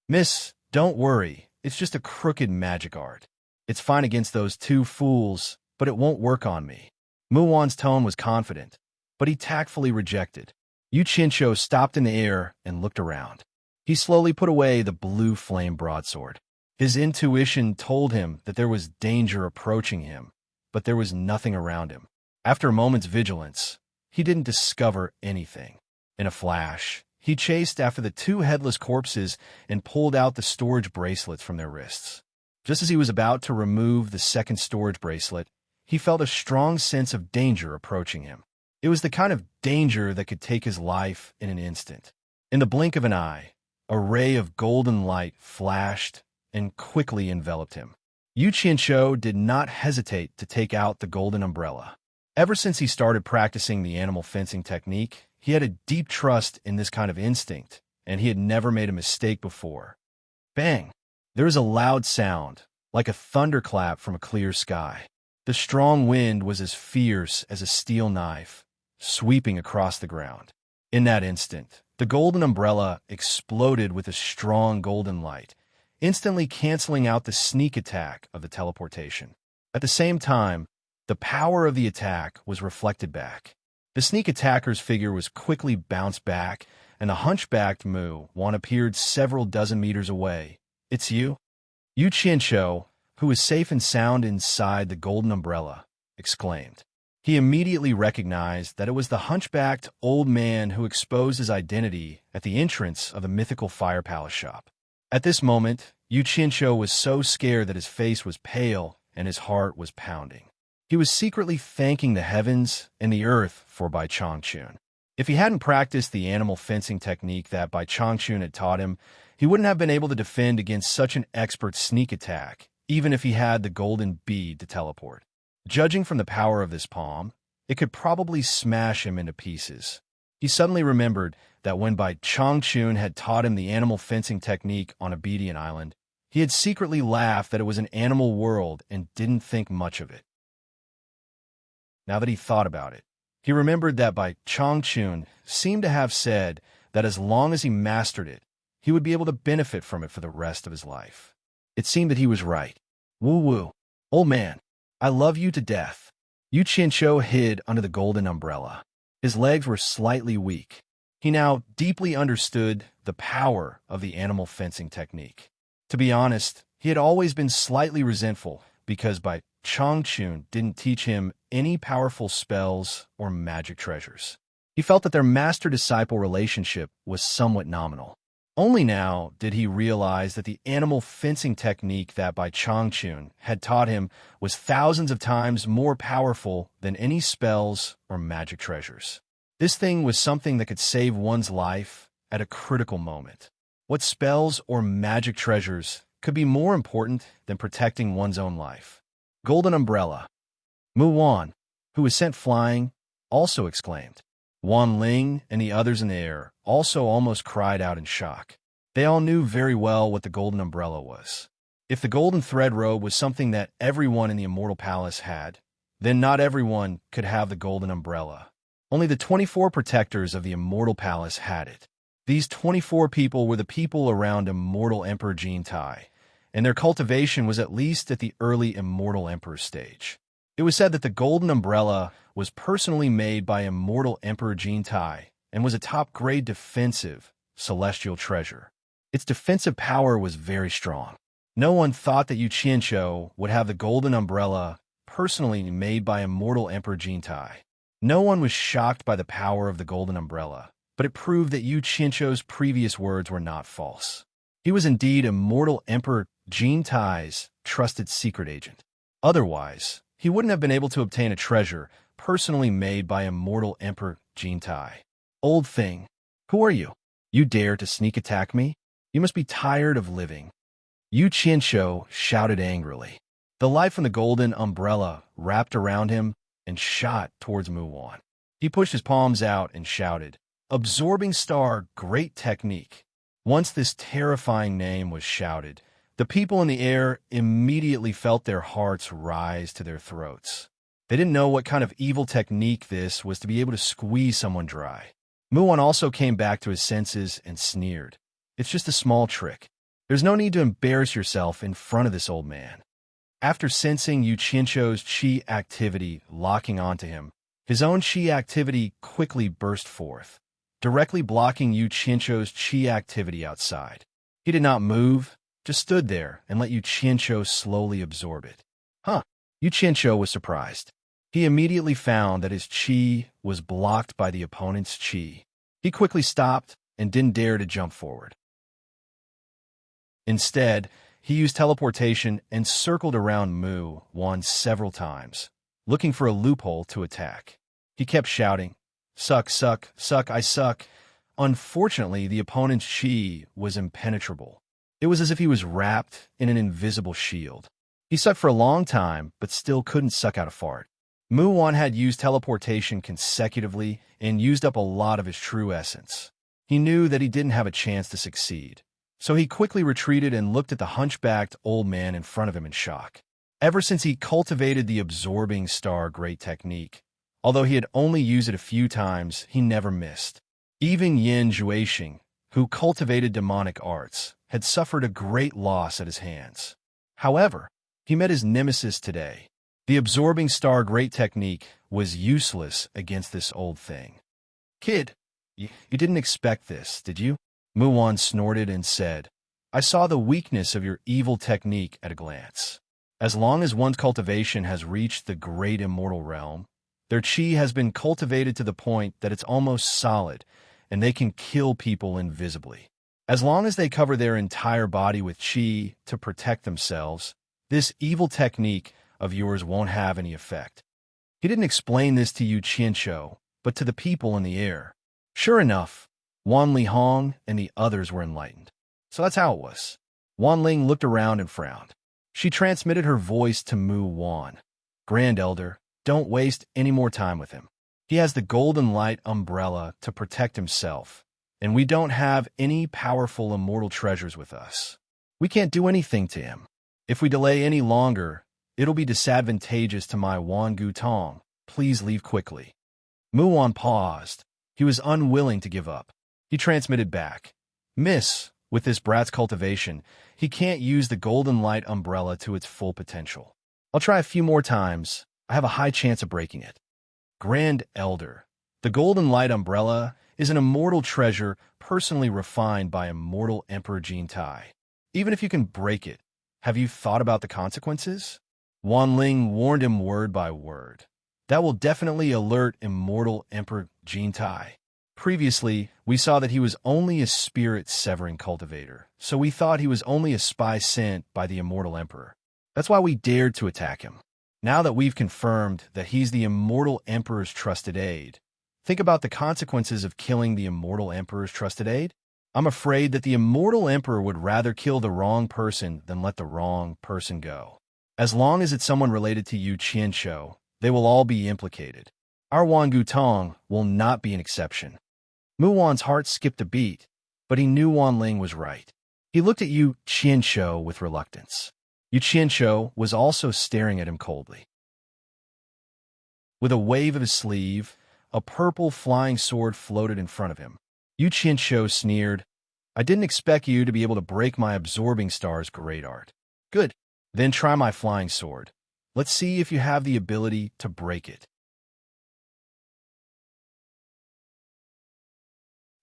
Miss, don't worry. It's just a crooked magic art. It's fine against those two fools, but it won't work on me. Mu Wan's tone was confident, but he tactfully rejected. Yu Qianzhou stopped in the air and looked around. He slowly put away the blue flame broadsword. His intuition told him that there was danger approaching him, but there was nothing around him. After a moment's vigilance, he didn't discover anything. In a flash, he chased after the two headless corpses and pulled out the storage bracelets from their wrists. Just as he was about to remove the second storage bracelet, he felt a strong sense of danger approaching him. It was the kind of danger that could take his life in an instant. In the blink of an eye, a ray of golden light flashed and quickly enveloped him. Yu Qianzhou did not hesitate to take out the golden umbrella. Ever since he started practicing the animal fencing technique, he had a deep trust in this kind of instinct, and he had never made a mistake before. Bang! There was a loud sound, like a thunderclap from a clear sky. The strong wind was as fierce as a steel knife, sweeping across the ground. In that instant, the golden umbrella exploded with a strong golden light, instantly canceling out the sneak attack of the teleportation. At the same time, the power of the attack was reflected back. The sneak attacker's figure was quickly bounced back, and the hunchbacked Mu Wan appeared several dozen meters away. It's you? Yu Qianzhou, who was safe and sound inside the golden umbrella, exclaimed. He immediately recognized that it was the hunchbacked old man who exposed his identity at the entrance of the mythical Fire Palace shop. At this moment, Yu Qianzhou was so scared that his face was pale and his heart was pounding. He was secretly thanking the heavens and the earth for Bai Changchun. If he hadn't practiced the animal fencing technique that Bai Changchun had taught him, he wouldn't have been able to defend against such an expert sneak attack, even if he had the golden bead to teleport. Judging from the power of this palm, it could probably smash him into pieces. He suddenly remembered that when Bai Changchun had taught him the animal fencing technique on Obedient Island, he had secretly laughed that it was an animal world and didn't think much of it. Now that he thought about it, he remembered that Bai Changchun seemed to have said that as long as he mastered it, he would be able to benefit from it for the rest of his life. It seemed that he was right. Woo-woo. Old man, I love you to death. Yu Qianzhou hid under the golden umbrella. His legs were slightly weak. He now deeply understood the power of the animal fencing technique. To be honest, he had always been slightly resentful because Bai Changchun didn't teach him any powerful spells or magic treasures. He felt that their master-disciple relationship was somewhat nominal. Only now did he realize that the animal fencing technique that Bai Changchun had taught him was thousands of times more powerful than any spells or magic treasures. This thing was something that could save one's life at a critical moment. What spells or magic treasures could be more important than protecting one's own life? Golden Umbrella. Mu Wan, who was sent flying, also exclaimed. Wan Ling and the others in the air also almost cried out in shock. They all knew very well what the Golden Umbrella was. If the Golden Thread Robe was something that everyone in the Immortal Palace had, then not everyone could have the Golden Umbrella. Only the 24 protectors of the Immortal Palace had it. These 24 people were the people around Immortal Emperor Jin Tai, and their cultivation was at least at the early Immortal Emperor stage. It was said that the Golden Umbrella was personally made by Immortal Emperor Jin Tai and was a top-grade defensive celestial treasure. Its defensive power was very strong. No one thought that Yu Qianqiu would have the Golden Umbrella personally made by Immortal Emperor Jin Tai. No one was shocked by the power of the Golden Umbrella, but it proved that Yu Qianqiu's previous words were not false. He was indeed Immortal Emperor Jin Tai's trusted secret agent. Otherwise, he wouldn't have been able to obtain a treasure personally made by Immortal Emperor Jin Tai. Old thing, who are you? You dare to sneak attack me? You must be tired of living. Yu Qianqiu shouted angrily. The light from the Golden Umbrella wrapped around him and shot towards Mu Wan. He pushed his palms out and shouted, Absorbing Star, great technique. Once this terrifying name was shouted, the people in the air immediately felt their hearts rise to their throats. They didn't know what kind of evil technique this was to be able to squeeze someone dry. Mu Wan also came back to his senses and sneered. It's just a small trick. There's no need to embarrass yourself in front of this old man. After sensing Yu Qianqiu's qi activity locking onto him, his own qi activity quickly burst forth, directly blocking Yu Qianqiu's qi activity outside. He did not move, just stood there and let Yu Qianqiu slowly absorb it. Yu Qianqiu was surprised. He immediately found that his qi was blocked by the opponent's qi. He quickly stopped and didn't dare to jump forward. Instead, he used teleportation and circled around Mu Wan several times, looking for a loophole to attack. He kept shouting, Suck, suck, suck, I suck. Unfortunately, the opponent's qi was impenetrable. It was as if he was wrapped in an invisible shield. He sucked for a long time, but still couldn't suck out a fart. Mu Wan had used teleportation consecutively and used up a lot of his true essence. He knew that he didn't have a chance to succeed. So he quickly retreated and looked at the hunchbacked old man in front of him in shock. Ever since he cultivated the Absorbing Star great technique, although he had only used it a few times, he never missed. Even Yin Zhuixing, who cultivated demonic arts, had suffered a great loss at his hands. However, he met his nemesis today. The Absorbing Star great technique was useless against this old thing. Kid, you didn't expect this, did you? Mu Wan snorted and said, I saw the weakness of your evil technique at a glance. As long as one's cultivation has reached the great immortal realm, their qi has been cultivated to the point that it's almost solid, and they can kill people invisibly. As long as they cover their entire body with qi to protect themselves, this evil technique of yours won't have any effect. He didn't explain this to Yu Qianqiu, but to the people in the air. Sure enough, Wan Lihong and the others were enlightened. So that's how it was. Wan Ling looked around and frowned. She transmitted her voice to Mu Wan. Grand Elder, don't waste any more time with him. He has the Golden Light Umbrella to protect himself, and we don't have any powerful immortal treasures with us. We can't do anything to him. If we delay any longer, it'll be disadvantageous to my Wan Gu Tong. Please leave quickly. Mu Wan paused. He was unwilling to give up. He transmitted back. Miss, with this brat's cultivation, he can't use the Golden Light Umbrella to its full potential. I'll try a few more times. I have a high chance of breaking it. Grand Elder, the Golden Light Umbrella is an immortal treasure personally refined by Immortal Emperor Jin Tai. Even if you can break it, have you thought about the consequences? Wan Ling warned him word by word. That will definitely alert Immortal Emperor Jin Tai. Previously, we saw that he was only a spirit-severing cultivator, so we thought he was only a spy sent by the Immortal Emperor. That's why we dared to attack him. Now that we've confirmed that he's the Immortal Emperor's trusted aide, think about the consequences of killing the Immortal Emperor's trusted aide. I'm afraid that the Immortal Emperor would rather kill the wrong person than let the wrong person go. As long as it's someone related to Yu Qianshou, they will all be implicated. Our Wan Gutong will not be an exception. Mu Wan's heart skipped a beat, but he knew Wan Ling was right. He looked at Yu Qianshou with reluctance. Yu Qianshou was also staring at him coldly. With a wave of his sleeve, a purple flying sword floated in front of him. Yu Qianshou sneered, "I didn't expect you to be able to break my absorbing star's great art. Good, then try my flying sword. Let's see if you have the ability to break it."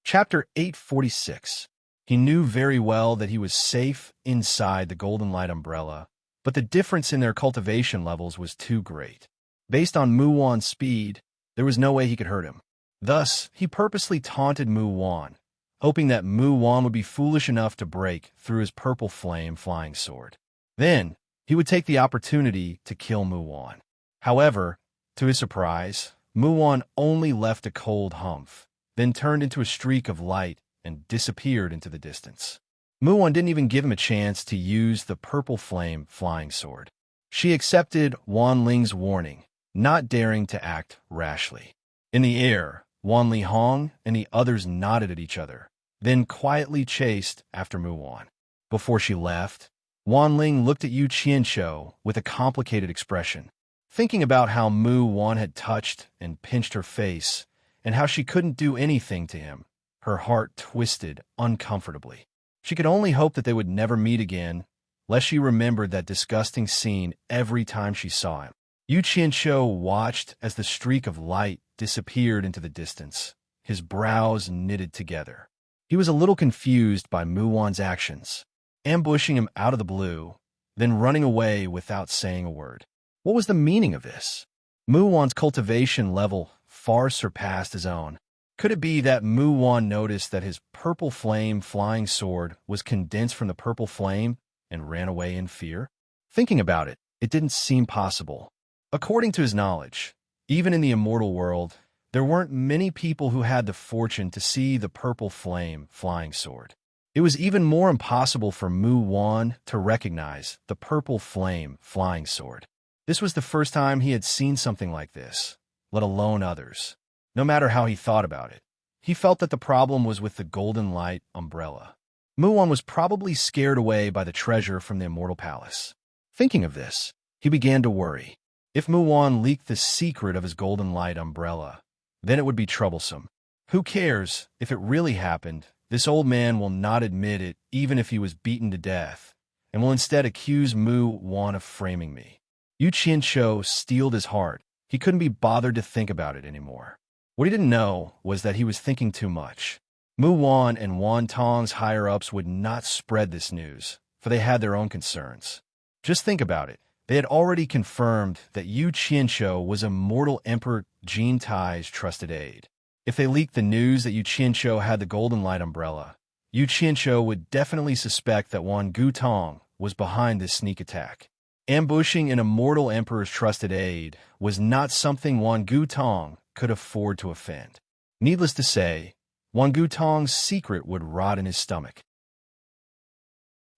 Chapter 846. He knew very well that he was safe inside the Golden Light umbrella, but the difference in their cultivation levels was too great. Based on Mu Wan's speed, there was no way he could hurt him. Thus, he purposely taunted Mu Wan, hoping that Mu Wan would be foolish enough to break through his purple flame flying sword. Then, he would take the opportunity to kill Mu Wan. However, to his surprise, Mu Wan only left a cold humph, then turned into a streak of light and disappeared into the distance. Mu Wan didn't even give him a chance to use the purple flame flying sword. She accepted Wan Ling's warning, not daring to act rashly. In the air, Wan Li Hong and the others nodded at each other, then quietly chased after Mu Wan. Before she left, Wan Ling looked at Yu Qianshou with a complicated expression, thinking about how Mu Wan had touched and pinched her face, and how she couldn't do anything to him. Her heart twisted uncomfortably. She could only hope that they would never meet again, lest she remembered that disgusting scene every time she saw him. Yu Qianshou watched as the streak of light disappeared into the distance, his brows knitted together. He was a little confused by Mu Wan's actions, ambushing him out of the blue, then running away without saying a word. What was the meaning of this? Mu Wan's cultivation level far surpassed his own. Could it be that Mu Wan noticed that his purple flame flying sword was condensed from the purple flame and ran away in fear? Thinking about it, it didn't seem possible. According to his knowledge, even in the immortal world, there weren't many people who had the fortune to see the purple flame flying sword. It was even more impossible for Mu Wan to recognize the purple flame flying sword. This was the first time he had seen something like this, let alone others. No matter how he thought about it, he felt that the problem was with the Golden Light umbrella. Mu Wan was probably scared away by the treasure from the Immortal Palace. Thinking of this, he began to worry. If Mu Wan leaked the secret of his Golden Light umbrella, then it would be troublesome. Who cares if it really happened? This old man will not admit it even if he was beaten to death, and will instead accuse Mu Wan of framing me. Yu Qianshou steeled his heart. He couldn't be bothered to think about it anymore. What he didn't know was that he was thinking too much. Mu Wan and Wan Tong's higher-ups would not spread this news, for they had their own concerns. Just think about it. They had already confirmed that Yu Qianshou was Immortal Emperor Jin Tai's trusted aide. If they leaked the news that Yu Qianshou had the Golden Light umbrella, Yu Qianshou would definitely suspect that Wan Gutong was behind this sneak attack. Ambushing an Immortal Emperor's trusted aide was not something Wan Gutong could afford to offend. Needless to say, Wan Gutong's secret would rot in his stomach.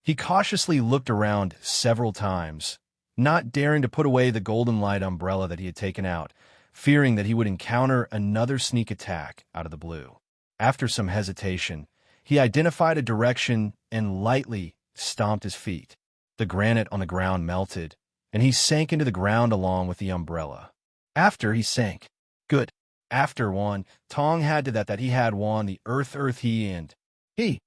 He cautiously looked around several times, not daring to put away the Golden Light umbrella that he had taken out, fearing that he would encounter another sneak attack out of the blue. After some hesitation, he identified a direction and lightly stomped his feet. The granite on the ground melted, and he sank into the ground along with the umbrella. After he sank. Good. After Wan Tong had to that he had Wan the earth he and he.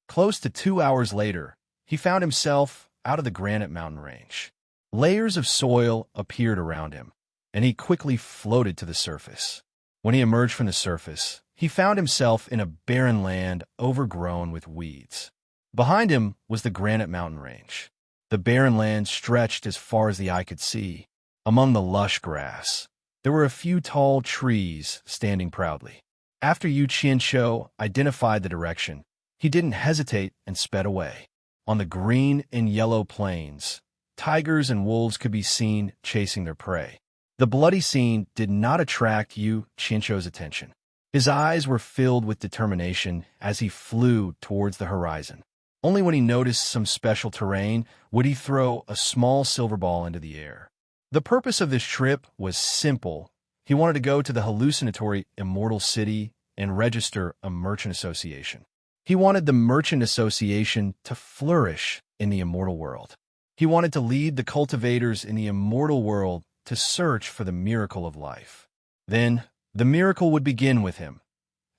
Close to 2 hours later, he found himself out of the granite mountain range. Layers of soil appeared around him, and he quickly floated to the surface. When he emerged from the surface, he found himself in a barren land overgrown with weeds. Behind him was the granite mountain range. The barren land stretched as far as the eye could see. Among the lush grass, there were a few tall trees standing proudly. After Yu Qianqiu identified the direction, he didn't hesitate and sped away. On the green and yellow plains, tigers and wolves could be seen chasing their prey. The bloody scene did not attract Yu Qianqiu's attention. His eyes were filled with determination as he flew towards the horizon. Only when he noticed some special terrain would he throw a small silver ball into the air. The purpose of this trip was simple. He wanted to go to the hallucinatory Immortal City and register a merchant association. He wanted the merchant association to flourish in the immortal world. He wanted to lead the cultivators in the immortal world to search for the miracle of life. Then, the miracle would begin with him.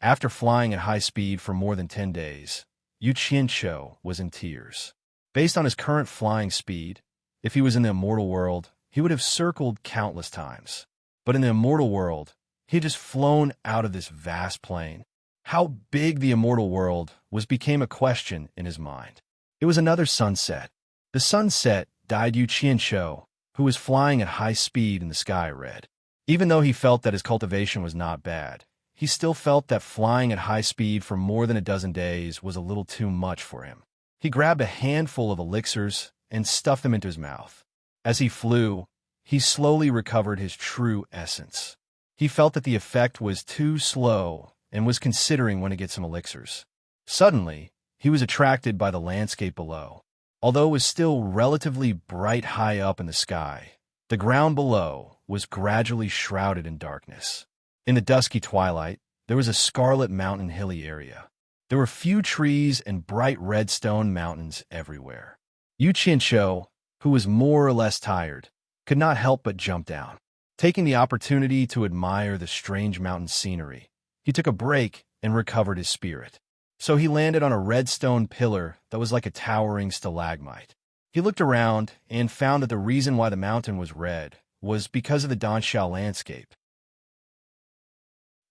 After flying at high speed for more than 10 days, Yu Qianqiu was in tears. Based on his current flying speed, if he was in the immortal world, he would have circled countless times. But in the immortal world, he had just flown out of this vast plane. How big the immortal world was became a question in his mind. It was another sunset. The sunset dyed Yu Qianqiu, who was flying at high speed in the sky, red. Even though he felt that his cultivation was not bad, he still felt that flying at high speed for more than a dozen days was a little too much for him. He grabbed a handful of elixirs and stuffed them into his mouth. As he flew, he slowly recovered his true essence. He felt that the effect was too slow and was considering when to get some elixirs. Suddenly, he was attracted by the landscape below. Although it was still relatively bright high up in the sky, the ground below was gradually shrouded in darkness. In the dusky twilight, there was a scarlet mountain hilly area. There were few trees and bright red stone mountains everywhere. Yu Qianqiu, who was more or less tired, could not help but jump down. Taking the opportunity to admire the strange mountain scenery, he took a break and recovered his spirit. So he landed on a red stone pillar that was like a towering stalagmite. He looked around and found that the reason why the mountain was red was because of the Danxiao landscape.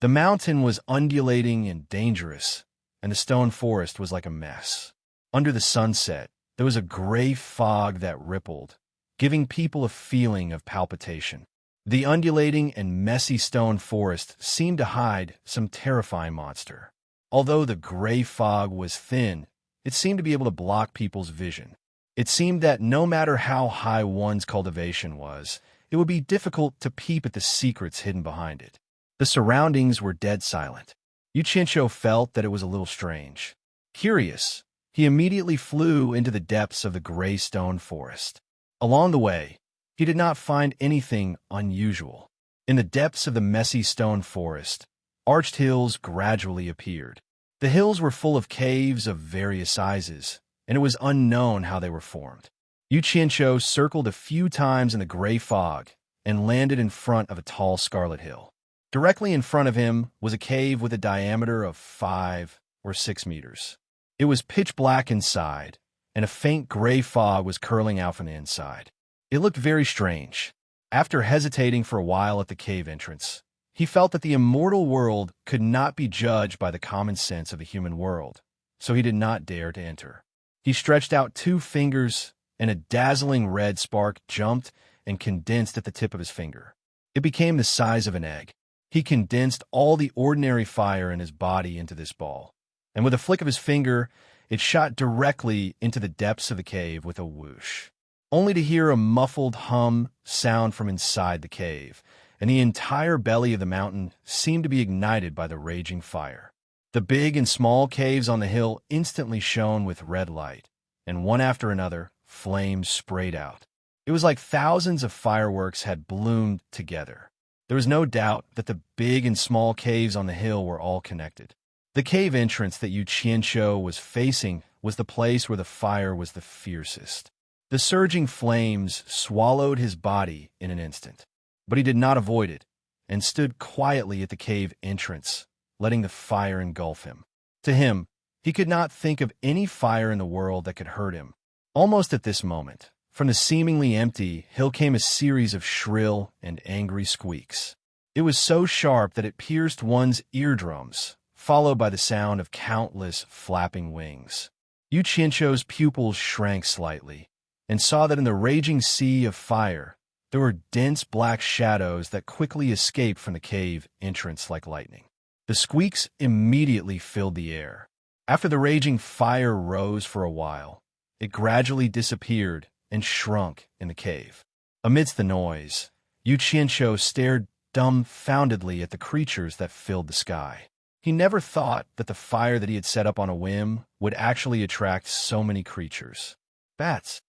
The mountain was undulating and dangerous, and the stone forest was like a mess. Under the sunset, there was a gray fog that rippled, giving people a feeling of palpitation. The undulating and messy stone forest seemed to hide some terrifying monster. Although the gray fog was thin, it seemed to be able to block people's vision. It seemed that no matter how high one's cultivation was, it would be difficult to peep at the secrets hidden behind it. The surroundings were dead silent. Yu Qianqiu felt that it was a little strange. Curious, he immediately flew into the depths of the gray stone forest. Along the way, he did not find anything unusual. In the depths of the messy stone forest, arched hills gradually appeared. The hills were full of caves of various sizes, and it was unknown how they were formed. Yu Qianqiu circled a few times in the gray fog and landed in front of a tall scarlet hill. Directly in front of him was a cave with a diameter of 5 or 6 meters. It was pitch black inside, and a faint gray fog was curling out from the inside. It looked very strange. After hesitating for a while at the cave entrance, he felt that the immortal world could not be judged by the common sense of the human world, so he did not dare to enter. He stretched out 2 fingers, and a dazzling red spark jumped and condensed at the tip of his finger. It became the size of an egg. He condensed all the ordinary fire in his body into this ball, and with a flick of his finger, it shot directly into the depths of the cave with a whoosh, only to hear a muffled hum sound from inside the cave, and the entire belly of the mountain seemed to be ignited by the raging fire. The big and small caves on the hill instantly shone with red light, and one after another, flames sprayed out. It was like thousands of fireworks had bloomed together. There was no doubt that the big and small caves on the hill were all connected. The cave entrance that Yu Qianqiu was facing was the place where the fire was the fiercest. The surging flames swallowed his body in an instant. But he did not avoid it, and stood quietly at the cave entrance, letting the fire engulf him. To him, he could not think of any fire in the world that could hurt him. Almost at this moment, from the seemingly empty hill came a series of shrill and angry squeaks. It was so sharp that it pierced one's eardrums, followed by the sound of countless flapping wings. Yu Qianqiu's pupils shrank slightly, and saw that in the raging sea of fire, there were dense black shadows that quickly escaped from the cave entrance like lightning. The squeaks immediately filled the air. After the raging fire rose for a while, it gradually disappeared and shrunk in the cave. Amidst the noise, Yu Qianqiu stared dumbfoundedly at the creatures that filled the sky. He never thought that the fire that he had set up on a whim would actually attract so many creatures. Bats.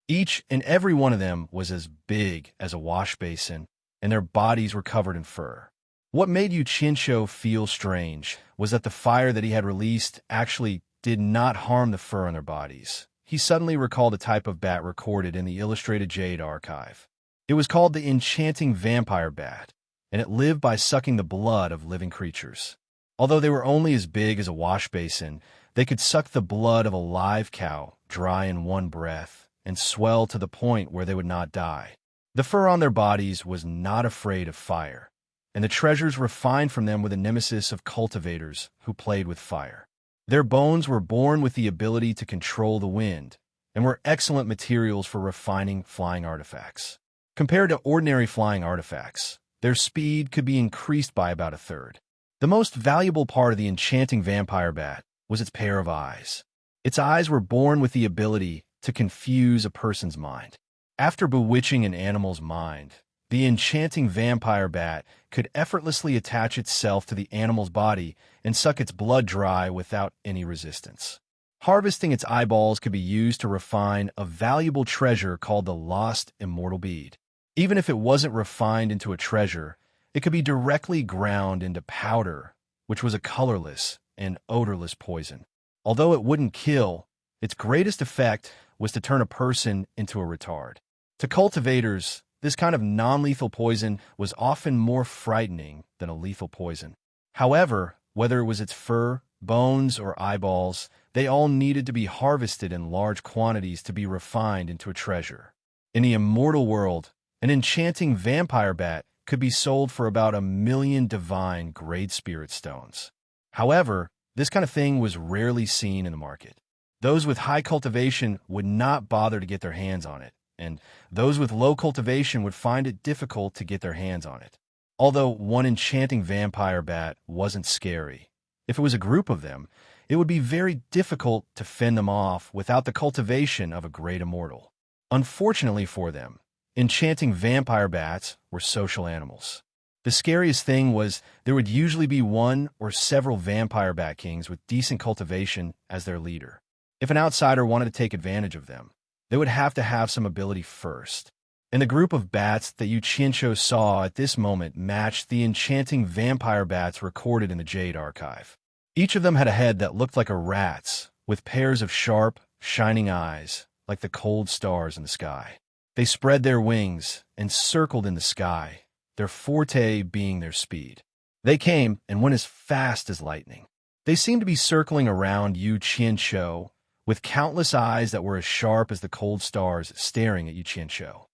Each and every one of them was as big as a wash basin, and their bodies were covered in fur. What made Yu Qianqiu feel strange was that the fire that he had released actually did not harm the fur on their bodies. He suddenly recalled a type of bat recorded in the illustrated Jade archive. It was called the enchanting vampire bat, and it lived by sucking the blood of living creatures. Although they were only as big as a wash basin, they could suck the blood of a live cow dry in one breath and swell to the point where they would not die. The fur on their bodies was not afraid of fire, and the treasures refined from them were the nemesis of cultivators who played with fire. Their bones were born with the ability to control the wind and were excellent materials for refining flying artifacts. Compared to ordinary flying artifacts, their speed could be increased by about a third. The most valuable part of the enchanting vampire bat was its pair of eyes. Its eyes were born with the ability to confuse a person's mind. After bewitching an animal's mind, the enchanting vampire bat could effortlessly attach itself to the animal's body and suck its blood dry without any resistance. Harvesting its eyeballs could be used to refine a valuable treasure called the lost immortal bead. Even if it wasn't refined into a treasure, it could be directly ground into powder, which was a colorless and odorless poison. Although it wouldn't kill, its greatest effect was to turn a person into a retard. To cultivators, this kind of non-lethal poison was often more frightening than a lethal poison. However, whether it was its fur, bones, or eyeballs, they all needed to be harvested in large quantities to be refined into a treasure. In the immortal world, an enchanting vampire bat could be sold for about 1,000,000 divine great spirit stones. However, this kind of thing was rarely seen in the market. Those with high cultivation would not bother to get their hands on it, and those with low cultivation would find it difficult to get their hands on it. Although one enchanting vampire bat wasn't scary, if it was a group of them, it would be very difficult to fend them off without the cultivation of a great immortal. Unfortunately for them, enchanting vampire bats were social animals. The scariest thing was there would usually be one or several vampire bat kings with decent cultivation as their leader. If an outsider wanted to take advantage of them, they would have to have some ability first. And the group of bats that Yu Qianqiu saw at this moment matched the enchanting vampire bats recorded in the Jade archive. Each of them had a head that looked like a rat's, with pairs of sharp, shining eyes, like the cold stars in the sky. They spread their wings and circled in the sky, their forte being their speed. They came and went as fast as lightning. They seemed to be circling around Yu Qianqiu, with countless eyes that were as sharp as the cold stars staring at Yu Qianqiu.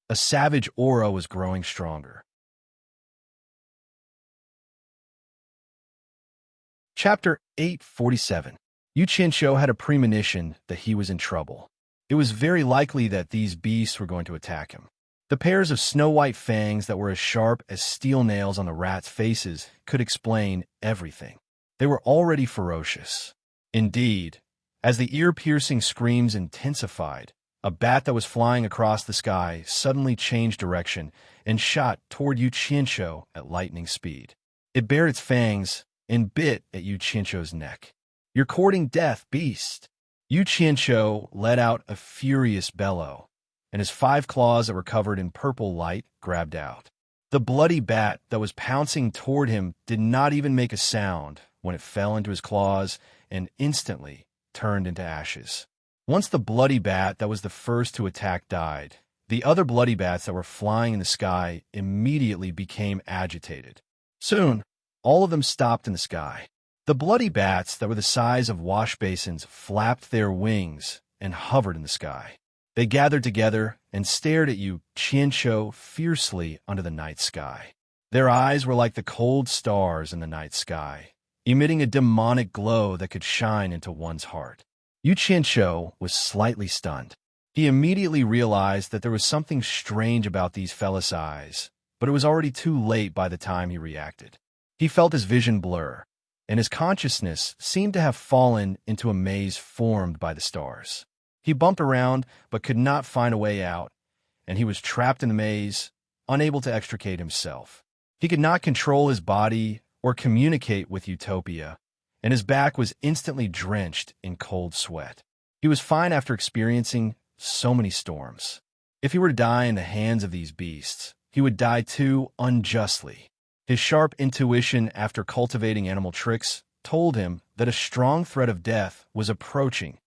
A savage aura was growing stronger. Chapter 847. Yu Qianqiu had a premonition that he was in trouble. It was very likely that these beasts were going to attack him. The pairs of snow-white fangs that were as sharp as steel nails on the rats' faces could explain everything. They were already ferocious. Indeed, as the ear-piercing screams intensified, a bat that was flying across the sky suddenly changed direction and shot toward Yu Qianqiu at lightning speed. It bared its fangs and bit at Yu Qianqiu's neck. "You're courting death, beast!" Yu Qianqiu let out a furious bellow, and his 5 claws that were covered in purple light grabbed out. The bloody bat that was pouncing toward him did not even make a sound when it fell into his claws and instantly turned into ashes. Once the bloody bat that was the first to attack died, the other bloody bats that were flying in the sky immediately became agitated. Soon, all of them stopped in the sky. The bloody bats that were the size of wash basins flapped their wings and hovered in the sky. They gathered together and stared at Yu Qianqiu fiercely under the night sky. Their eyes were like the cold stars in the night sky, emitting a demonic glow that could shine into one's heart. Yu Qianqiu was slightly stunned. He immediately realized that there was something strange about these fellas' eyes, but it was already too late by the time he reacted. He felt his vision blur, and his consciousness seemed to have fallen into a maze formed by the stars. He bumped around, but could not find a way out, and he was trapped in the maze, unable to extricate himself. He could not control his body or communicate with Utopia, and his back was instantly drenched in cold sweat. He was fine after experiencing so many storms. If he were to die in the hands of these beasts, he would die too unjustly. His sharp intuition after cultivating animal tricks told him that a strong threat of death was approaching.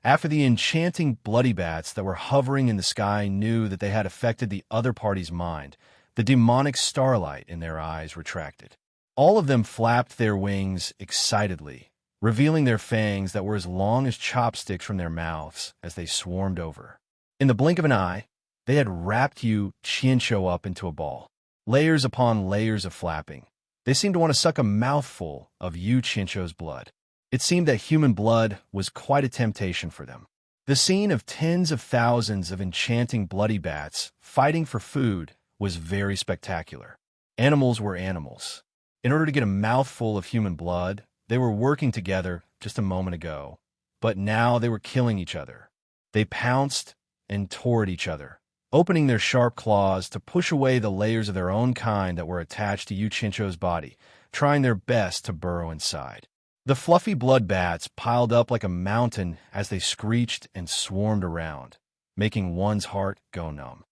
After the enchanting bloody bats that were hovering in the sky knew that they had affected the other party's mind, the demonic starlight in their eyes retracted. All of them flapped their wings excitedly, revealing their fangs that were as long as chopsticks from their mouths as they swarmed over. In the blink of an eye, they had wrapped Yu Qianqiu up into a ball. Layers upon layers of flapping. They seemed to want to suck a mouthful of Yu Qianqiu's blood. It seemed that human blood was quite a temptation for them. The scene of tens of thousands of enchanting bloody bats fighting for food was very spectacular. Animals were animals. In order to get a mouthful of human blood, they were working together just a moment ago, but now they were killing each other. They pounced and tore at each other, opening their sharp claws to push away the layers of their own kind that were attached to Yu Qianqiu's body, trying their best to burrow inside. The fluffy blood bats piled up like a mountain as they screeched and swarmed around, making one's heart go numb.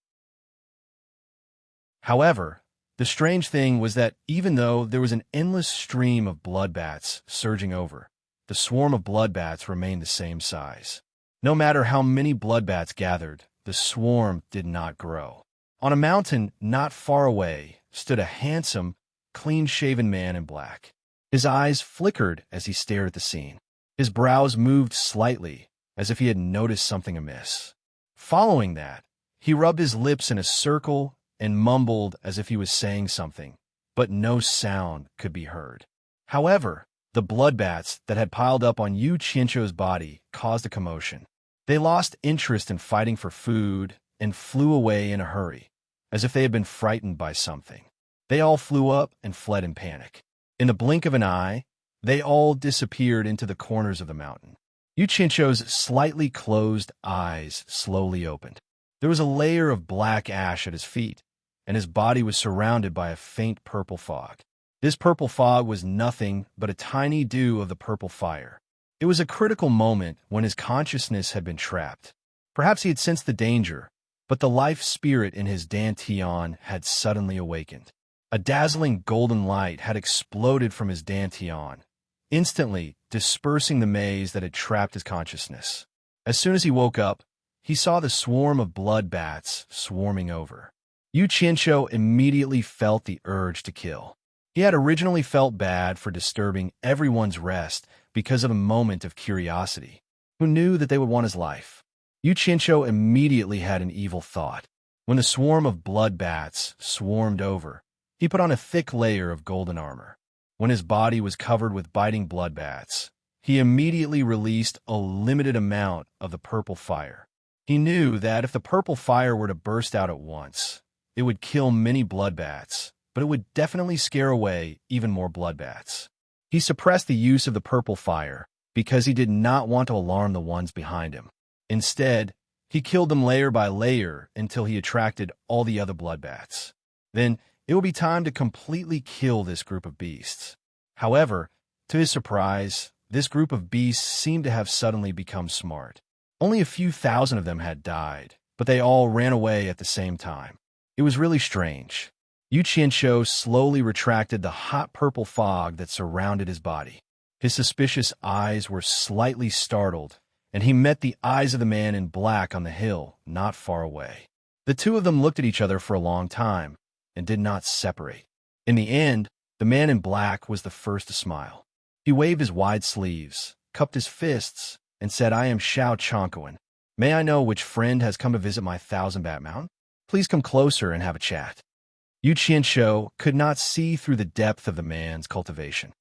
However, the strange thing was that even though there was an endless stream of blood bats surging over, the swarm of blood bats remained the same size. No matter how many blood bats gathered, the swarm did not grow. On a mountain not far away stood a handsome, clean-shaven man in black. His eyes flickered as he stared at the scene. His brows moved slightly, as if he had noticed something amiss. Following that, he rubbed his lips in a circle and mumbled as if he was saying something, but no sound could be heard. However, the blood bats that had piled up on Yu Qianqiu's body caused a commotion. They lost interest in fighting for food and flew away in a hurry, as if they had been frightened by something. They all flew up and fled in panic. In the blink of an eye, they all disappeared into the corners of the mountain. Yu Qianqiu's slightly closed eyes slowly opened. There was a layer of black ash at his feet, and his body was surrounded by a faint purple fog. This purple fog was nothing but a tiny dew of the purple fire. It was a critical moment when his consciousness had been trapped. Perhaps he had sensed the danger, but the life spirit in his dantian had suddenly awakened. A dazzling golden light had exploded from his dantian, instantly dispersing the maze that had trapped his consciousness. As soon as he woke up, he saw the swarm of blood bats swarming over. Yu Qianqiu immediately felt the urge to kill. He had originally felt bad for disturbing everyone's rest because of a moment of curiosity. Who knew that they would want his life? Yu Qianqiu immediately had an evil thought. When the swarm of blood bats swarmed over, he put on a thick layer of golden armor. When his body was covered with biting blood bats, he immediately released a limited amount of the purple fire. He knew that if the purple fire were to burst out at once, it would kill many blood bats, but it would definitely scare away even more blood bats. He suppressed the use of the purple fire because he did not want to alarm the ones behind him. Instead, he killed them layer by layer until he attracted all the other blood bats. Then, it would be time to completely kill this group of beasts. However, to his surprise, this group of beasts seemed to have suddenly become smart. Only a few thousand of them had died, but they all ran away at the same time. It was really strange. Yu Qianqiu slowly retracted the hot purple fog that surrounded his body. His suspicious eyes were slightly startled, and he met the eyes of the man in black on the hill not far away. The two of them looked at each other for a long time and did not separate. In the end, the man in black was the first to smile. He waved his wide sleeves, cupped his fists, and said, "I am Xiao Chongquan. May I know which friend has come to visit my thousand-bat mountain? Please come closer and have a chat." Yu Qianqiu could not see through the depth of the man's cultivation.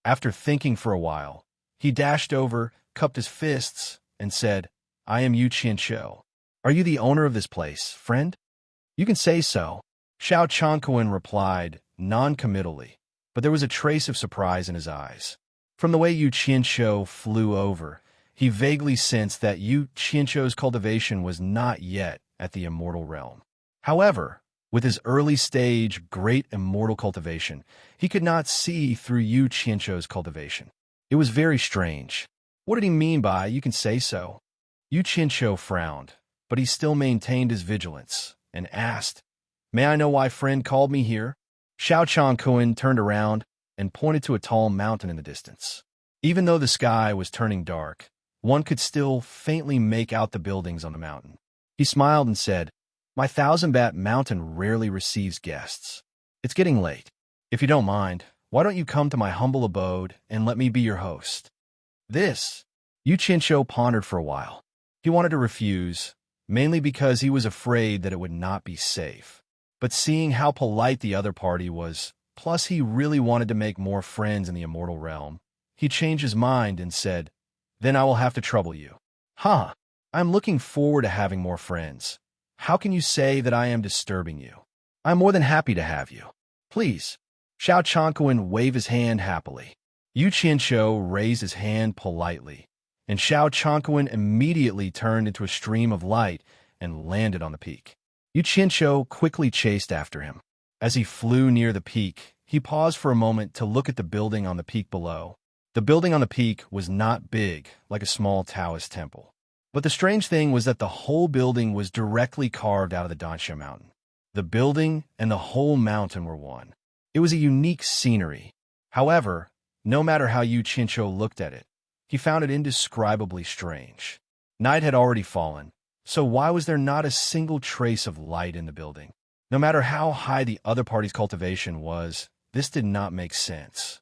After thinking for a while, he dashed over, cupped his fists, and said, "I am Yu Qianqiu. Are you the owner of this place, friend?" You can say so, Xiao Changquan replied, non-committally, but there was a trace of surprise in his eyes. From the way Yu Qianqiu flew over, he vaguely sensed that Yu Qianqiu's cultivation was not yet at the immortal realm. However, with his early-stage great immortal cultivation, he could not see through Yu Qianqiu's cultivation. It was very strange. What did he mean by, you can say so? Yu Qianqiu frowned, but he still maintained his vigilance, and asked, May I know why friend called me here? Xiao Changquan turned around and pointed to a tall mountain in the distance. Even though the sky was turning dark, one could still faintly make out the buildings on the mountain. He smiled and said, My thousand-bat mountain rarely receives guests. It's getting late. If you don't mind, why don't you come to my humble abode and let me be your host? This, Yu Qianqiu pondered for a while. He wanted to refuse, mainly because he was afraid that it would not be safe. But seeing how polite the other party was, plus he really wanted to make more friends in the immortal realm, he changed his mind and said, Then I will have to trouble you. Huh, I'm looking forward to having more friends. How can you say that I am disturbing you? I'm more than happy to have you. Please. Xiao Changquan waved his hand happily. Yu Qianqiu raised his hand politely, and Xiao Changquan immediately turned into a stream of light and landed on the peak. Yu Qianqiu quickly chased after him. As he flew near the peak, he paused for a moment to look at the building on the peak below. The building on the peak was not big, like a small Taoist temple. But the strange thing was that the whole building was directly carved out of the Danxia mountain. The building and the whole mountain were one. It was a unique scenery. However, no matter how Yu Qianqiu looked at it, he found it indescribably strange. Night had already fallen, so why was there not a single trace of light in the building? No matter how high the other party's cultivation was, this did not make sense.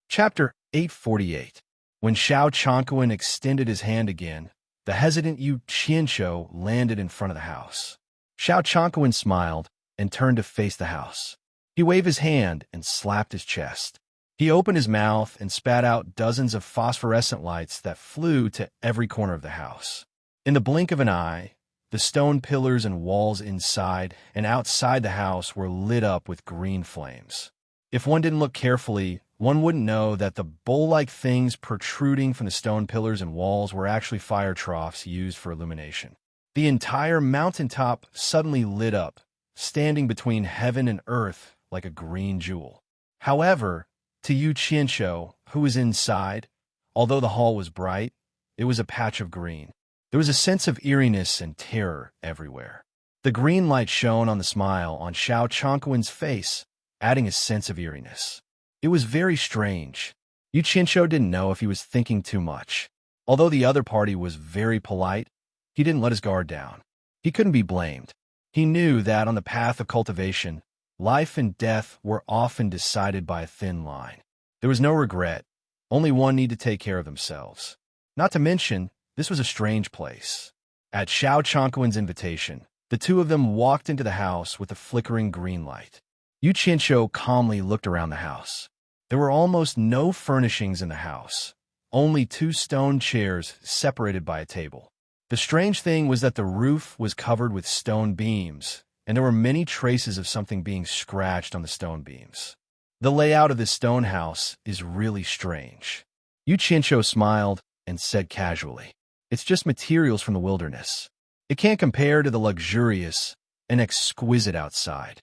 Chapter 848. When Xiao Changquan extended his hand again, the hesitant Yu Qianqiu landed in front of the house. Xiao Changquan smiled and turned to face the house. He waved his hand and slapped his chest. He opened his mouth and spat out dozens of phosphorescent lights that flew to every corner of the house. In the blink of an eye, the stone pillars and walls inside and outside the house were lit up with green flames. If one didn't look carefully, one wouldn't know that the bowl-like things protruding from the stone pillars and walls were actually fire troughs used for illumination. The entire mountaintop suddenly lit up, standing between heaven and earth like a green jewel. However, to Yu Qianqiu, who was inside, although the hall was bright, it was a patch of green. There was a sense of eeriness and terror everywhere. The green light shone on the smile on Xiao Changquan's face, adding a sense of eeriness. It was very strange. Yu Qianqiu didn't know if he was thinking too much. Although the other party was very polite, he didn't let his guard down. He couldn't be blamed. He knew that on the path of cultivation, life and death were often decided by a thin line. There was no regret. Only one need to take care of themselves. Not to mention, this was a strange place. At Xiao Changquan's invitation, the two of them walked into the house with a flickering green light. Yu Qianqiu calmly looked around the house. There were almost no furnishings in the house, only two stone chairs separated by a table. The strange thing was that the roof was covered with stone beams, and there were many traces of something being scratched on the stone beams. The layout of this stone house is really strange. Yu Qianqiu smiled and said casually, It's just materials from the wilderness. It can't compare to the luxurious and exquisite outside.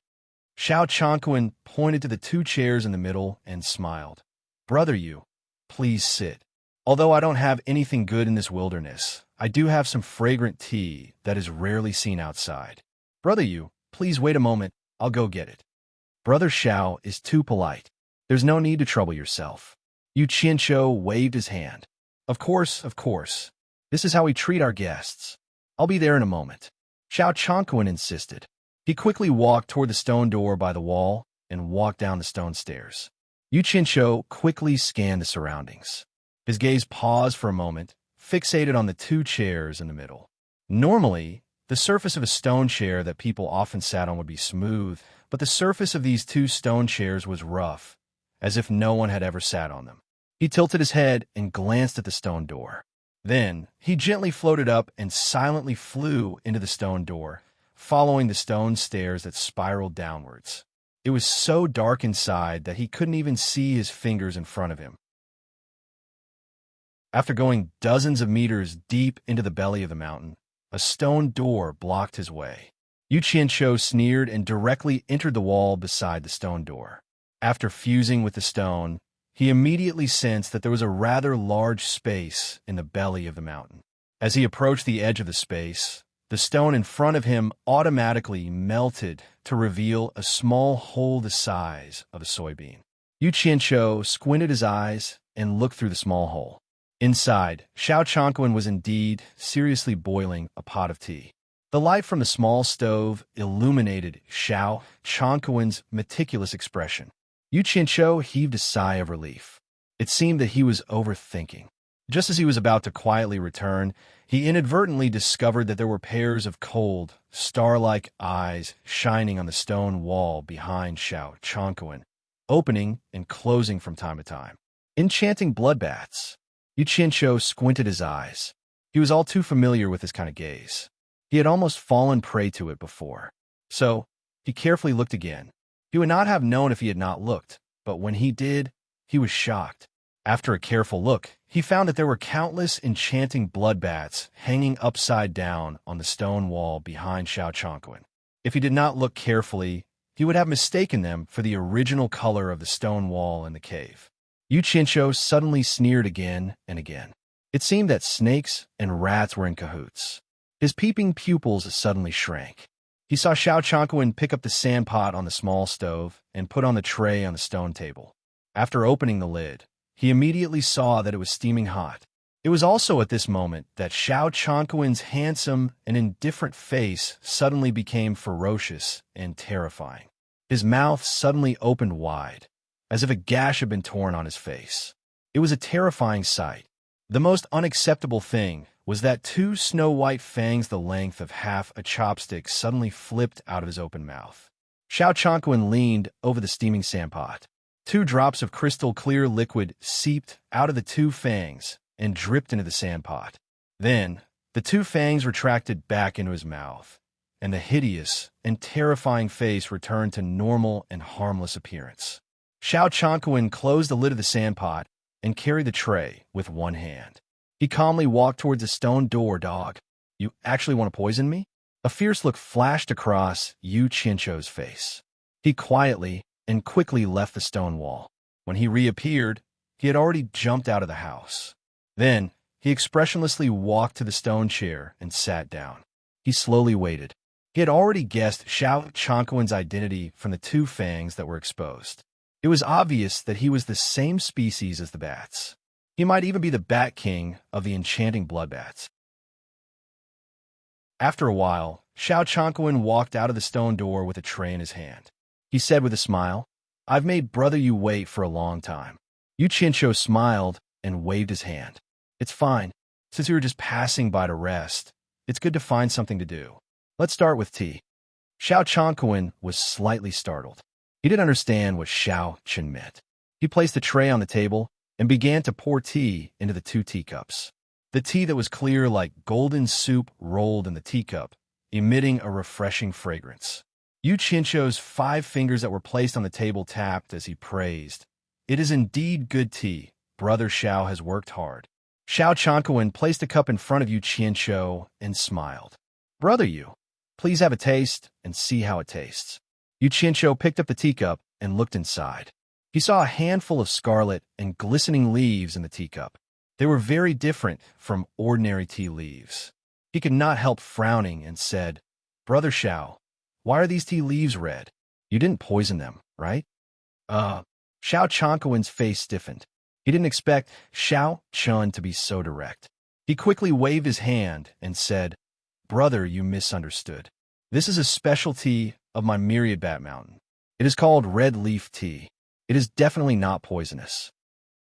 Xiao Changquan pointed to the two chairs in the middle and smiled. Brother Yu, please sit. Although I don't have anything good in this wilderness, I do have some fragrant tea that is rarely seen outside. Brother Yu, please wait a moment, I'll go get it. Brother Xiao is too polite. There's no need to trouble yourself. Yu Qianqiu waved his hand. Of course, of course. This is how we treat our guests. I'll be there in a moment. Xiao Changquan insisted. He quickly walked toward the stone door by the wall and walked down the stone stairs. Yu Qianqiu quickly scanned the surroundings. His gaze paused for a moment, fixated on the two chairs in the middle. Normally, the surface of a stone chair that people often sat on would be smooth, but the surface of these two stone chairs was rough, as if no one had ever sat on them. He tilted his head and glanced at the stone door. Then, he gently floated up and silently flew into the stone door, following the stone stairs that spiraled downwards. It was so dark inside that he couldn't even see his fingers in front of him. After going dozens of meters deep into the belly of the mountain, a stone door blocked his way. Yu Qianqiu sneered and directly entered the wall beside the stone door. After fusing with the stone, he immediately sensed that there was a rather large space in the belly of the mountain. As he approached the edge of the space, the stone in front of him automatically melted to reveal a small hole the size of a soybean. Yu Qianqiu squinted his eyes and looked through the small hole. Inside, Xiao Chongquan was indeed seriously boiling a pot of tea. The light from the small stove illuminated Xiao Chongquan's meticulous expression. Yu Qianqiu heaved a sigh of relief. It seemed that he was overthinking. Just as he was about to quietly return, he inadvertently discovered that there were pairs of cold, star-like eyes shining on the stone wall behind Xiao Chongquan, opening and closing from time to time. Enchanting bloodbaths. Yu Qianqiu squinted his eyes. He was all too familiar with this kind of gaze. He had almost fallen prey to it before. So, he carefully looked again. He would not have known if he had not looked, but when he did, he was shocked. After a careful look, he found that there were countless enchanting bloodbaths hanging upside down on the stone wall behind Xiao Chongquan. If he did not look carefully, he would have mistaken them for the original color of the stone wall in the cave. Yu Qianqiu suddenly sneered again and again. It seemed that snakes and rats were in cahoots. His peeping pupils suddenly shrank. He saw Xiao Chongquan pick up the sand pot on the small stove and put on the tray on the stone table. After opening the lid, he immediately saw that it was steaming hot. It was also at this moment that Xiao Chongquan's handsome and indifferent face suddenly became ferocious and terrifying. His mouth suddenly opened wide, as if a gash had been torn on his face. It was a terrifying sight. The most unacceptable thing was that two snow-white fangs the length of half a chopstick suddenly flipped out of his open mouth. Xiao Chongquan leaned over the steaming sandpot. 2 drops of crystal-clear liquid seeped out of the 2 fangs and dripped into the sandpot. Then, the 2 fangs retracted back into his mouth, and the hideous and terrifying face returned to normal and harmless appearance. Xiao Chongquan closed the lid of the sandpot and carried the tray with one hand. He calmly walked towards the stone door. Dog, you actually want to poison me? A fierce look flashed across Yu Qianqiu's face. He quietly and quickly left the stone wall. When he reappeared, he had already jumped out of the house. Then, he expressionlessly walked to the stone chair and sat down. He slowly waited. He had already guessed Xiao Chongquan's identity from the 2 fangs that were exposed. It was obvious that he was the same species as the bats. He might even be the Bat King of the enchanting bloodbats. After a while, Xiao Chongquan walked out of the stone door with a tray in his hand. He said with a smile, "I've made brother you wait for a long time." Yu Qianqiu smiled and waved his hand. "It's fine. Since we were just passing by to rest, it's good to find something to do. Let's start with tea." Xiao Chongquan was slightly startled. He didn't understand what Xiao Chen meant. He placed the tray on the table and began to pour tea into the 2 teacups. The tea that was clear like golden soup rolled in the teacup, emitting a refreshing fragrance. Yu Qianqiu's 5 fingers that were placed on the table tapped as he praised. "It is indeed good tea. Brother Xiao has worked hard." Xiao Chongquan placed a cup in front of Yu Qianqiu and smiled. "Brother Yu, please have a taste and see how it tastes." Yu Qianqiu picked up the teacup and looked inside. He saw a handful of scarlet and glistening leaves in the teacup. They were very different from ordinary tea leaves. He could not help frowning and said, "Brother Xiao, why are these tea leaves red? You didn't poison them, right?" Xiao Chongquan's face stiffened. He didn't expect Xiao Chun to be so direct. He quickly waved his hand and said, "Brother, you misunderstood. This is a specialty of my myriad bat mountain. It is called red leaf tea. It is definitely not poisonous."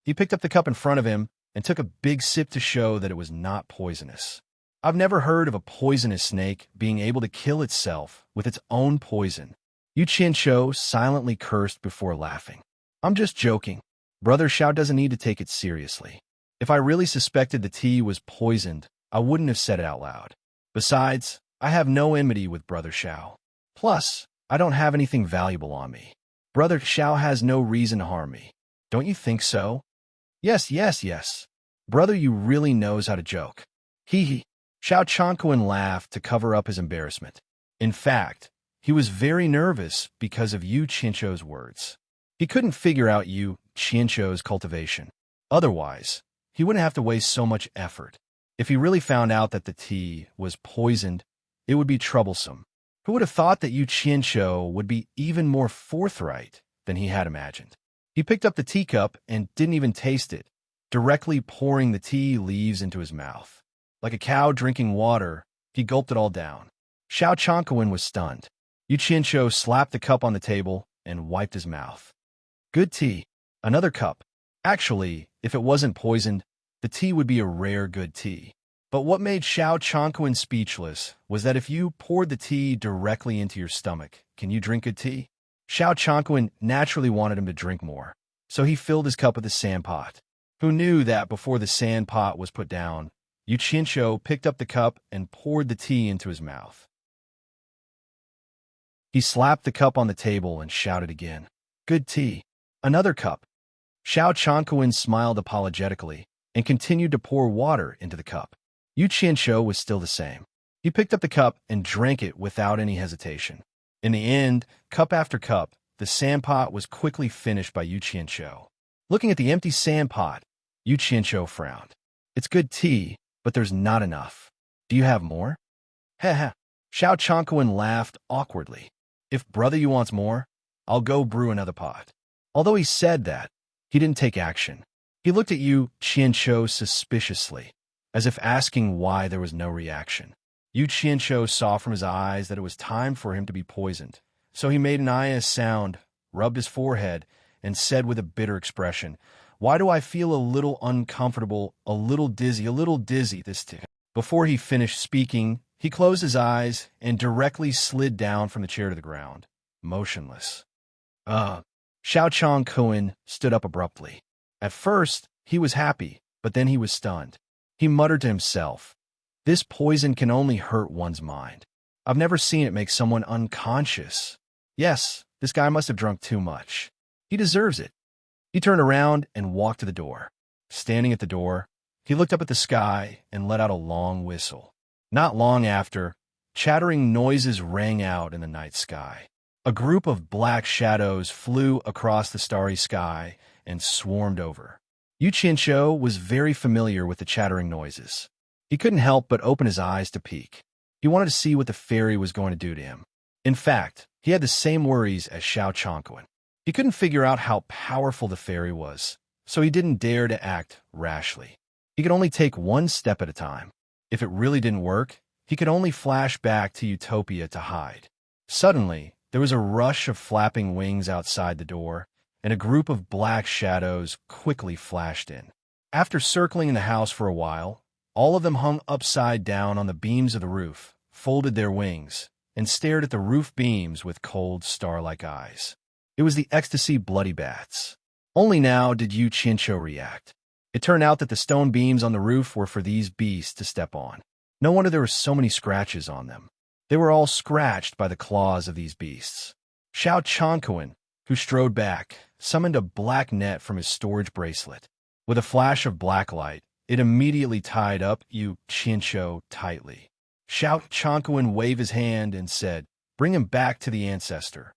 He picked up the cup in front of him and took a big sip to show that it was not poisonous. "I've never heard of a poisonous snake being able to kill itself with its own poison." Yu Qianqiu silently cursed before laughing. "I'm just joking. Brother Xiao doesn't need to take it seriously." If I really suspected the tea was poisoned, I wouldn't have said it out loud. Besides, I have no enmity with Brother Xiao. Plus, I don't have anything valuable on me. Brother Xiao has no reason to harm me. Don't you think so? Yes, yes, yes. Brother, you really knows how to joke. Hee hee. Xiao Chongquan laughed to cover up his embarrassment. In fact, he was very nervous because of Yu Qianzhou's words. He couldn't figure out Yu Qianzhou's cultivation. Otherwise, he wouldn't have to waste so much effort. If he really found out that the tea was poisoned, it would be troublesome. Who would have thought that Yu Qianzhou would be even more forthright than he had imagined? He picked up the teacup and didn't even taste it, directly pouring the tea leaves into his mouth. Like a cow drinking water, he gulped it all down. Xiao Chongquan was stunned. Yu Qianzhou slapped the cup on the table and wiped his mouth. Good tea. Another cup. Actually, if it wasn't poisoned, the tea would be a rare good tea. But what made Xiao Chongquan speechless was that if you poured the tea directly into your stomach, can you drink good tea? Xiao Chongquan naturally wanted him to drink more, so he filled his cup with the sand pot. Who knew that before the sand pot was put down, Yu Qianzhou picked up the cup and poured the tea into his mouth. He slapped the cup on the table and shouted again, "Good tea." Another cup. Xiao Chongquan smiled apologetically and continued to pour water into the cup. Yu Qianzhou was still the same. He picked up the cup and drank it without any hesitation. In the end, cup after cup, the sand pot was quickly finished by Yu Qianzhou. Looking at the empty sand pot, Yu Qianzhou frowned. It's good tea, but there's not enough. Do you have more? Heh heh. Xiao Chongquan laughed awkwardly. If brother you wants more, I'll go brew another pot. Although he said that, he didn't take action. He looked at Yu Qianzhou suspiciously, as if asking why there was no reaction. Yu Qianzhou saw from his eyes that it was time for him to be poisoned, so he made an ayah sound, rubbed his forehead, and said with a bitter expression, "Why do I feel a little uncomfortable, a little dizzy this time?" Before he finished speaking, he closed his eyes and directly slid down from the chair to the ground, motionless. Xiao Chongquan stood up abruptly. At first, he was happy, but then he was stunned. He muttered to himself, "This poison can only hurt one's mind. I've never seen it make someone unconscious. Yes, this guy must have drunk too much. He deserves it." He turned around and walked to the door. Standing at the door, he looked up at the sky and let out a long whistle. Not long after, chattering noises rang out in the night sky. A group of black shadows flew across the starry sky and swarmed over. Yu Qianzhou was very familiar with the chattering noises. He couldn't help but open his eyes to peek. He wanted to see what the fairy was going to do to him. In fact, he had the same worries as Xiao Chongquan. He couldn't figure out how powerful the fairy was, so he didn't dare to act rashly. He could only take one step at a time. If it really didn't work, he could only flash back to Utopia to hide. Suddenly, there was a rush of flapping wings outside the door, and a group of black shadows quickly flashed in. After circling in the house for a while, all of them hung upside down on the beams of the roof, folded their wings, and stared at the roof beams with cold, star-like eyes. It was the ecstasy bloody bats. Only now did Yu Qianzhou react. It turned out that the stone beams on the roof were for these beasts to step on. No wonder there were so many scratches on them. They were all scratched by the claws of these beasts. Xiao Chongquan, who strode back, summoned a black net from his storage bracelet. With a flash of black light, it immediately tied up Yu Qianzhou tightly. Xiao Chongquan waved his hand and said, "Bring him back to the ancestor."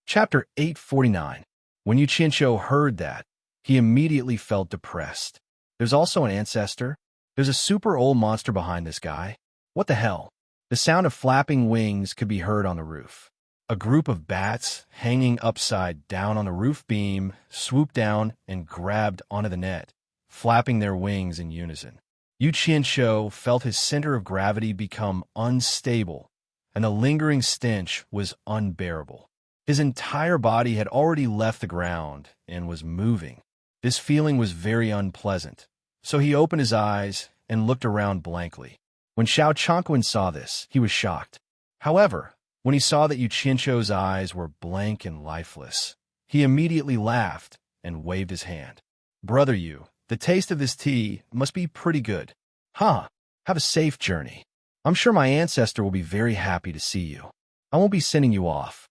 Chapter 849. When Yu Qianzhou heard that, he immediately felt depressed. There's also an ancestor? There's a super old monster behind this guy? What the hell? The sound of flapping wings could be heard on the roof. A group of bats, hanging upside down on the roof beam, swooped down and grabbed onto the net, flapping their wings in unison. Yu Qianzhou felt his center of gravity become unstable, and the lingering stench was unbearable. His entire body had already left the ground and was moving. This feeling was very unpleasant, so he opened his eyes and looked around blankly. When Xiao Chongquan saw this, he was shocked. However, when he saw that Yu Qianzhou's eyes were blank and lifeless, he immediately laughed and waved his hand. "Brother Yu, the taste of this tea must be pretty good. Huh, have a safe journey. I'm sure my ancestor will be very happy to see you. I won't be sending you off."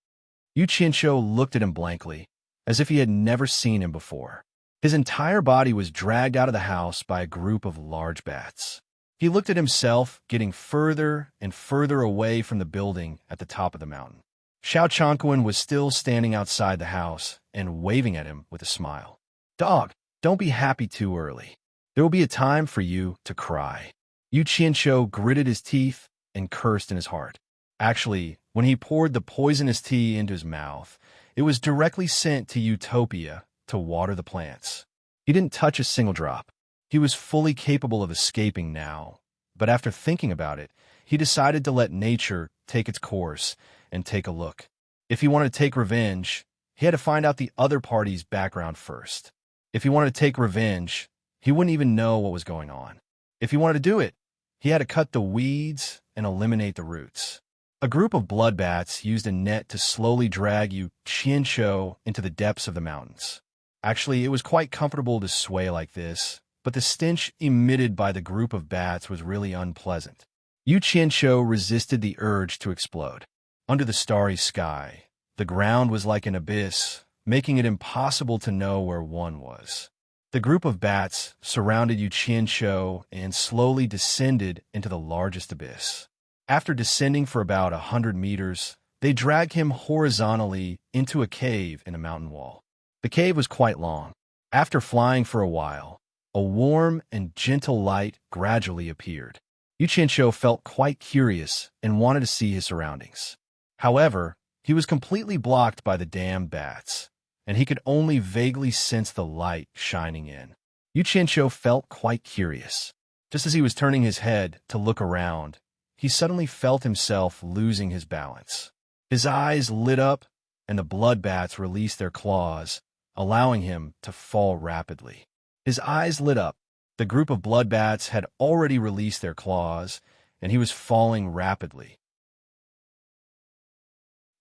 Yu Qianshou looked at him blankly, as if he had never seen him before. His entire body was dragged out of the house by a group of large bats. He looked at himself, getting further and further away from the building at the top of the mountain. Xiao Chongquan was still standing outside the house and waving at him with a smile. "Dog, don't be happy too early. There will be a time for you to cry." Yu Qianshou gritted his teeth and cursed in his heart. Actually, when he poured the poisonous tea into his mouth, it was directly sent to Utopia to water the plants. He didn't touch a single drop. He was fully capable of escaping now, but after thinking about it, he decided to let nature take its course and take a look. If he wanted to take revenge, he had to find out the other party's background first. If he wanted to take revenge, he wouldn't even know what was going on. If he wanted to do it, he had to cut the weeds and eliminate the roots. A group of blood bats used a net to slowly drag Yu Qianshou into the depths of the mountains. Actually, it was quite comfortable to sway like this, but the stench emitted by the group of bats was really unpleasant. Yu Qianshou resisted the urge to explode. Under the starry sky, the ground was like an abyss, making it impossible to know where one was. The group of bats surrounded Yu Qianshou and slowly descended into the largest abyss. After descending for about 100 meters, they dragged him horizontally into a cave in a mountain wall. The cave was quite long. After flying for a while, a warm and gentle light gradually appeared. Yu Qianshou felt quite curious and wanted to see his surroundings. However, he was completely blocked by the damned bats, and he could only vaguely sense the light shining in. Yu Qianshou felt quite curious. Just as he was turning his head to look around, he suddenly felt himself losing his balance. His eyes lit up, and the blood bats released their claws, allowing him to fall rapidly. His eyes lit up. The group of blood bats had already released their claws, and he was falling rapidly.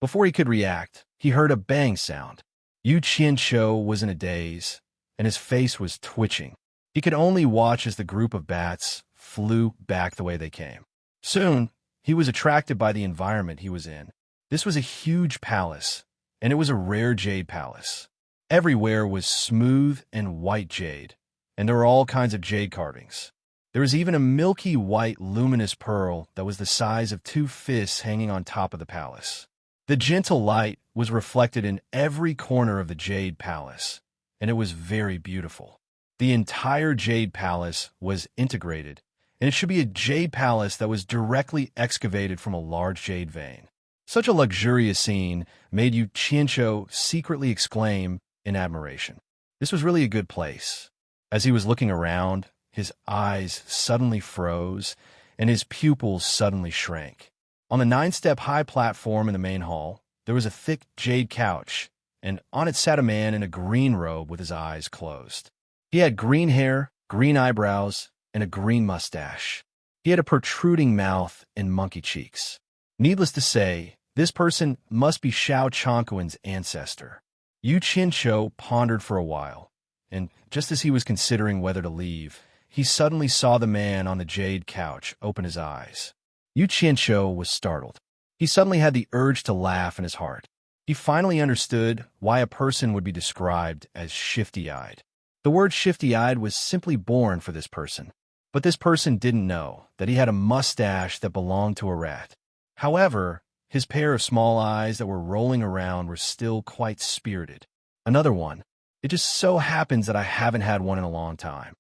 Before he could react, he heard a bang sound. Yu Qianshou was in a daze, and his face was twitching. He could only watch as the group of bats flew back the way they came. Soon, he was attracted by the environment he was in. This was a huge palace, and it was a rare jade palace. Everywhere was smooth and white jade, and there were all kinds of jade carvings. There was even a milky white luminous pearl that was the size of 2 fists hanging on top of the palace. The gentle light was reflected in every corner of the jade palace, and it was very beautiful. The entire jade palace was integrated, and it should be a jade palace that was directly excavated from a large jade vein. Such a luxurious scene made Yu Qianshou secretly exclaim in admiration. This was really a good place. As he was looking around, his eyes suddenly froze, and his pupils suddenly shrank. On the 9-step high platform in the main hall, there was a thick jade couch, and on it sat a man in a green robe with his eyes closed. He had green hair, green eyebrows, and a green mustache. He had a protruding mouth and monkey cheeks. Needless to say, this person must be Xiao Chongquan's ancestor. Yu Qianshou pondered for a while, and just as he was considering whether to leave, he suddenly saw the man on the jade couch open his eyes. Yu Qianshou was startled. He suddenly had the urge to laugh in his heart. He finally understood why a person would be described as shifty-eyed. The word shifty-eyed was simply born for this person. But this person didn't know that he had a mustache that belonged to a rat. However, his pair of small eyes that were rolling around were still quite spirited. Another one. It just so happens that I haven't had one in a long time.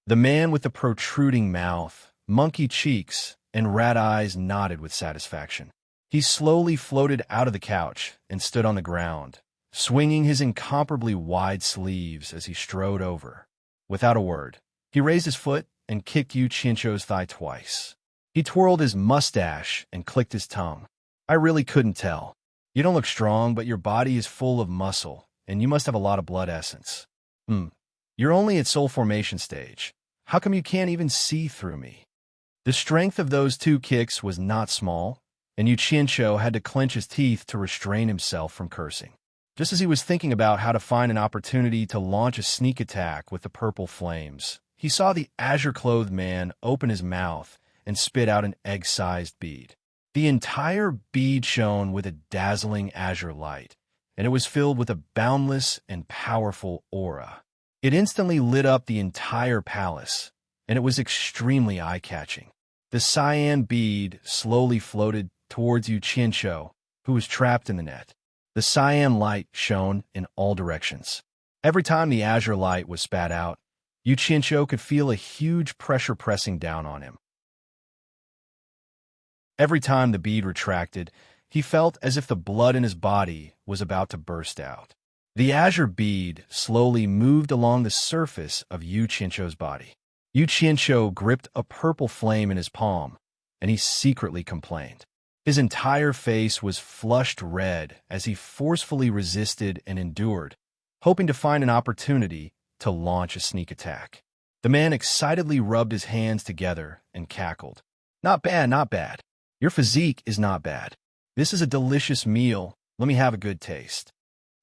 The man with the protruding mouth, monkey cheeks, and rat eyes nodded with satisfaction. He slowly floated out of the couch and stood on the ground, swinging his incomparably wide sleeves as he strode over. Without a word, he raised his foot and kicked Yu Qianshou's thigh twice. He twirled his mustache and clicked his tongue. I really couldn't tell. You don't look strong, but your body is full of muscle, and you must have a lot of blood essence. You're only at soul formation stage. How come you can't even see through me? The strength of those 2 kicks was not small, and Yu Qianshou had to clench his teeth to restrain himself from cursing. Just as he was thinking about how to find an opportunity to launch a sneak attack with the purple flames, he saw the azure-clothed man open his mouth and spit out an egg-sized bead. The entire bead shone with a dazzling azure light, and it was filled with a boundless and powerful aura. It instantly lit up the entire palace, and it was extremely eye-catching. The cyan bead slowly floated towards Yu Qianqiu, who was trapped in the net. The cyan light shone in all directions. Every time the azure light was spat out, Yu Qianqiu could feel a huge pressure pressing down on him. Every time the bead retracted, he felt as if the blood in his body was about to burst out. The azure bead slowly moved along the surface of Yu Qianqiu's body. Yu Qianqiu gripped a purple flame in his palm, and he secretly complained. His entire face was flushed red as he forcefully resisted and endured, hoping to find an opportunity to launch a sneak attack. The man excitedly rubbed his hands together and cackled. "Not bad, not bad. Your physique is not bad. This is a delicious meal. Let me have a good taste."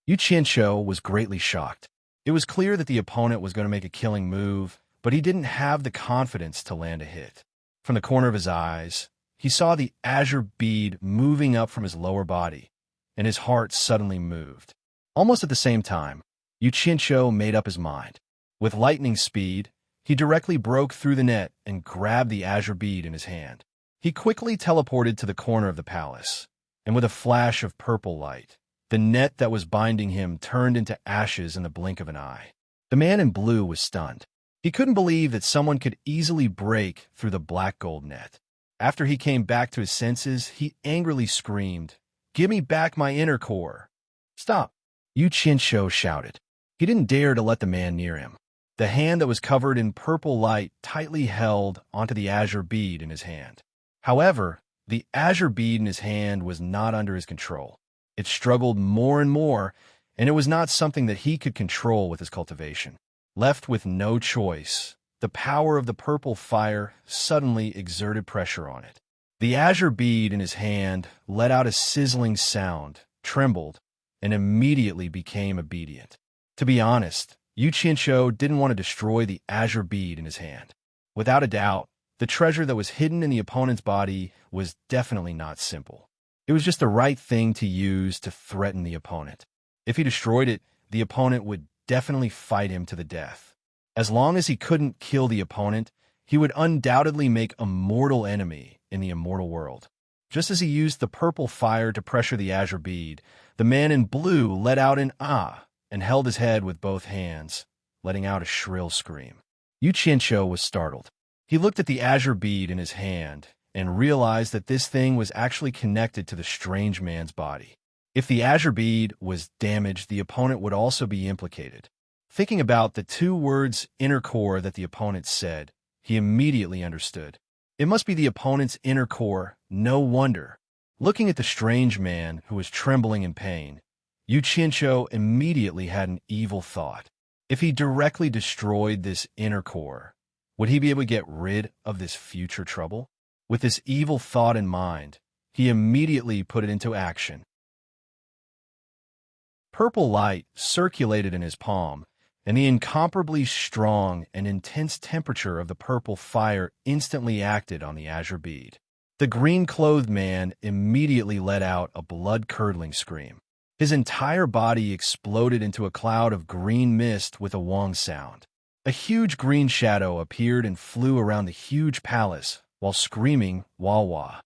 Yu Qianqiu was greatly shocked. It was clear that the opponent was going to make a killing move, but he didn't have the confidence to land a hit. From the corner of his eyes, he saw the azure bead moving up from his lower body, and his heart suddenly moved. Almost at the same time, Yu Qianqiu made up his mind. With lightning speed, he directly broke through the net and grabbed the azure bead in his hand. He quickly teleported to the corner of the palace, and with a flash of purple light, the net that was binding him turned into ashes in the blink of an eye. The man in blue was stunned. He couldn't believe that someone could easily break through the black gold net. After he came back to his senses, he angrily screamed, "Give me back my inner core!" "Stop!" Yu Qianqiu shouted. He didn't dare to let the man near him. The hand that was covered in purple light tightly held onto the azure bead in his hand. However, the azure bead in his hand was not under his control. It struggled more and more, and it was not something that he could control with his cultivation. Left with no choice, the power of the purple fire suddenly exerted pressure on it. The azure bead in his hand let out a sizzling sound, trembled, and immediately became obedient. To be honest, Yu Qianqiu didn't want to destroy the azure bead in his hand. Without a doubt, the treasure that was hidden in the opponent's body was definitely not simple. It was just the right thing to use to threaten the opponent. If he destroyed it, the opponent would definitely fight him to the death. As long as he couldn't kill the opponent, he would undoubtedly make a mortal enemy in the immortal world. Just as he used the purple fire to pressure the azure bead, the man in blue let out an "ah" and held his head with both hands, letting out a shrill scream. Yu Qianqiu was startled. He looked at the azure bead in his hand and realized that this thing was actually connected to the strange man's body. If the azure bead was damaged, the opponent would also be implicated. Thinking about the two words inner core that the opponent said, he immediately understood. It must be the opponent's inner core, no wonder. Looking at the strange man who was trembling in pain, Yu Qianqiu immediately had an evil thought. If he directly destroyed this inner core, would he be able to get rid of this future trouble? With this evil thought in mind, he immediately put it into action. Purple light circulated in his palm, and the incomparably strong and intense temperature of the purple fire instantly acted on the azure bead. The green-clothed man immediately let out a blood-curdling scream. His entire body exploded into a cloud of green mist with a wong sound. A huge green shadow appeared and flew around the huge palace while screaming, "Wah wah."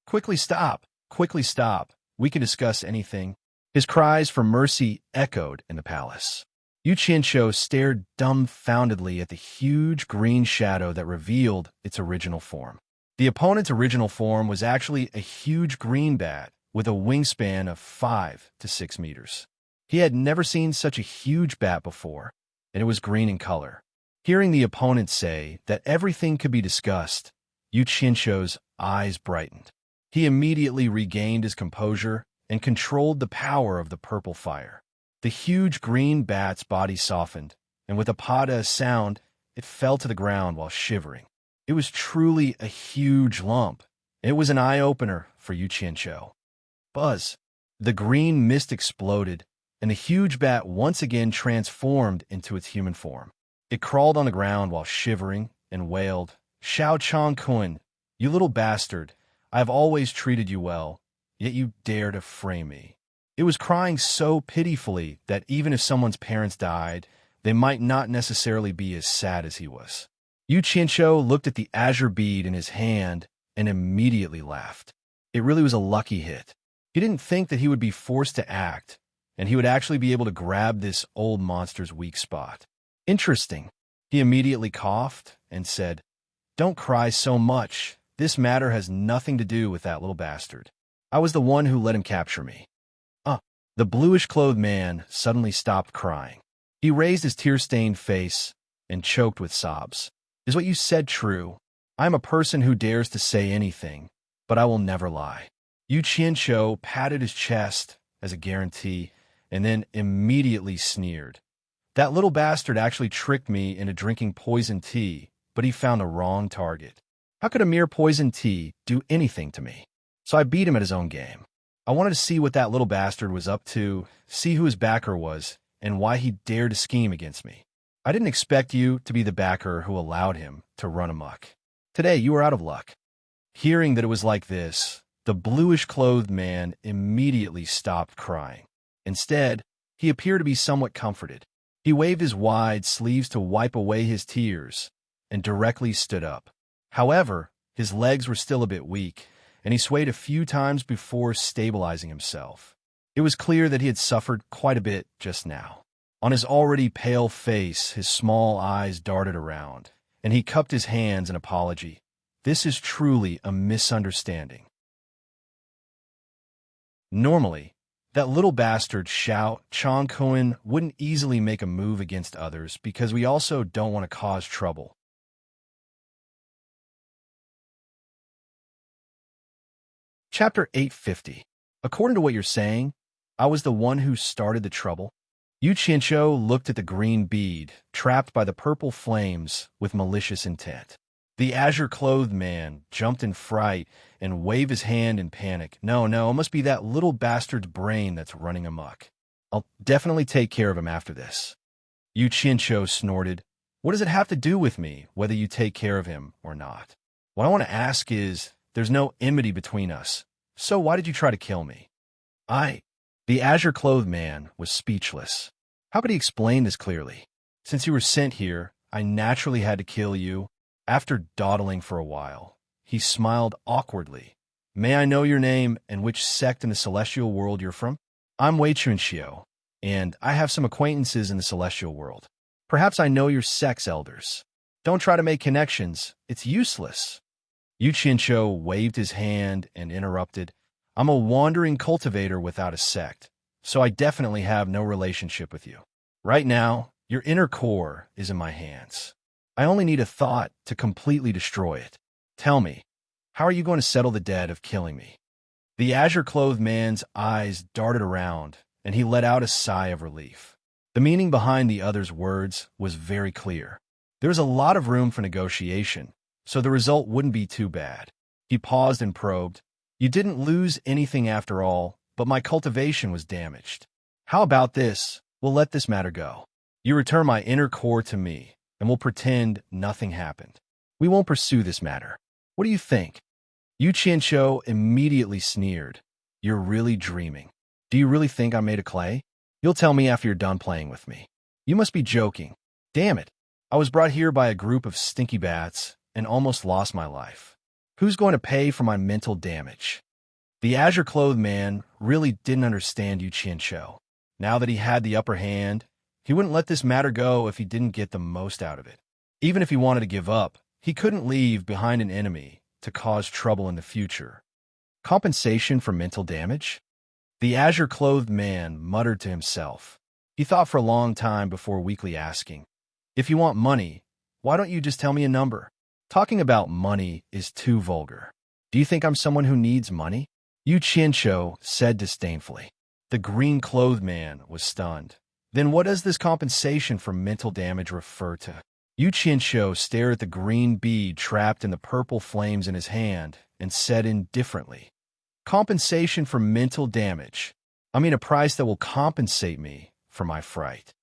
"Quickly stop! Quickly stop! We can discuss anything." His cries for mercy echoed in the palace. Yu Qianqiu stared dumbfoundedly at the huge green shadow that revealed its original form. The opponent's original form was actually a huge green bat with a wingspan of 5 to 6 meters. He had never seen such a huge bat before, and it was green in color. Hearing the opponent say that everything could be discussed, Yu Qianqiu's eyes brightened. He immediately regained his composure and controlled the power of the purple fire. The huge green bat's body softened, and with a pada sound, it fell to the ground while shivering. It was truly a huge lump. It was an eye-opener for Yu Qianqiu. Buzz! The green mist exploded, and the huge bat once again transformed into its human form. It crawled on the ground while shivering and wailed, "Xiao Chong Kun, you little bastard, I have always treated you well, yet you dare to frame me." It was crying so pitifully that even if someone's parents died, they might not necessarily be as sad as he was. Yu Qianqiu looked at the azure bead in his hand and immediately laughed. It really was a lucky hit. He didn't think that he would be forced to act, and he would actually be able to grab this old monster's weak spot. Interesting. He immediately coughed and said, "Don't cry so much. This matter has nothing to do with that little bastard. I was the one who let him capture me." The bluish-clothed man suddenly stopped crying. He raised his tear-stained face and choked with sobs. "Is what you said true? I am a person who dares to say anything, but I will never lie." Yu Qianqiu patted his chest as a guarantee and then immediately sneered. "That little bastard actually tricked me into drinking poison tea, but he found a wrong target. How could a mere poison tea do anything to me? So I beat him at his own game. I wanted to see what that little bastard was up to, see who his backer was, and why he dared to scheme against me. I didn't expect you to be the backer who allowed him to run amok. Today you were out of luck." Hearing that it was like this, the bluish-clothed man immediately stopped crying. Instead, he appeared to be somewhat comforted. He waved his wide sleeves to wipe away his tears and directly stood up. However, his legs were still a bit weak, and he swayed a few times before stabilizing himself. It was clear that he had suffered quite a bit just now. On his already pale face, his small eyes darted around, and he cupped his hands in apology. "This is truly a misunderstanding. Normally, that little bastard Xiao Chongkuen wouldn't easily make a move against others because we also don't want to cause trouble." Chapter 850. According to what you're saying, I was the one who started the trouble? Yu Qianqiu looked at the green bead, trapped by the purple flames, with malicious intent. The azure-clothed man jumped in fright and waved his hand in panic. No, it must be that little bastard's brain that's running amok. I'll definitely take care of him after this. Yu Qianqiu snorted. "What does it have to do with me, whether you take care of him or not? What I want to ask is, there's no enmity between us, so why did you try to kill me?" The azure-clothed man was speechless. How could he explain this clearly? "Since you were sent here, I naturally had to kill you." After dawdling for a while, he smiled awkwardly. "May I know your name and which sect in the celestial world you're from?" "I'm Wei Chunxiu, and I have some acquaintances in the celestial world. Perhaps I know your sect's elders. Don't try to make connections. It's useless." Yu Qianqiu waved his hand and interrupted. "I'm a wandering cultivator without a sect, so I definitely have no relationship with you. Right now, your inner core is in my hands. I only need a thought to completely destroy it. Tell me, how are you going to settle the debt of killing me?" The azure-clothed man's eyes darted around, and he let out a sigh of relief. The meaning behind the other's words was very clear. There was a lot of room for negotiation, so the result wouldn't be too bad. He paused and probed. "You didn't lose anything after all, but my cultivation was damaged. How about this? We'll let this matter go. You return my inner core to me, and we'll pretend nothing happened. We won't pursue this matter. What do you think?" Yu Qianqiu immediately sneered. "You're really dreaming. Do you really think I'm made of clay? You'll tell me after you're done playing with me. You must be joking. Damn it. I was brought here by a group of stinky bats and almost lost my life. Who's going to pay for my mental damage?" The azure-clothed man really didn't understand Yu Qianqiu. Now that he had the upper hand, he wouldn't let this matter go if he didn't get the most out of it. Even if he wanted to give up, he couldn't leave behind an enemy to cause trouble in the future. Compensation for mental damage? The azure-clothed man muttered to himself. He thought for a long time before weakly asking, "If you want money, why don't you just tell me a number? Talking about money is too vulgar. Do you think I'm someone who needs money?" Yu Qianqiu said disdainfully. The green-clothed man was stunned. "Then what does this compensation for mental damage refer to?" Yu Qianqiu stared at the green bead trapped in the purple flames in his hand and said indifferently, "Compensation for mental damage. I mean a price that will compensate me for my fright.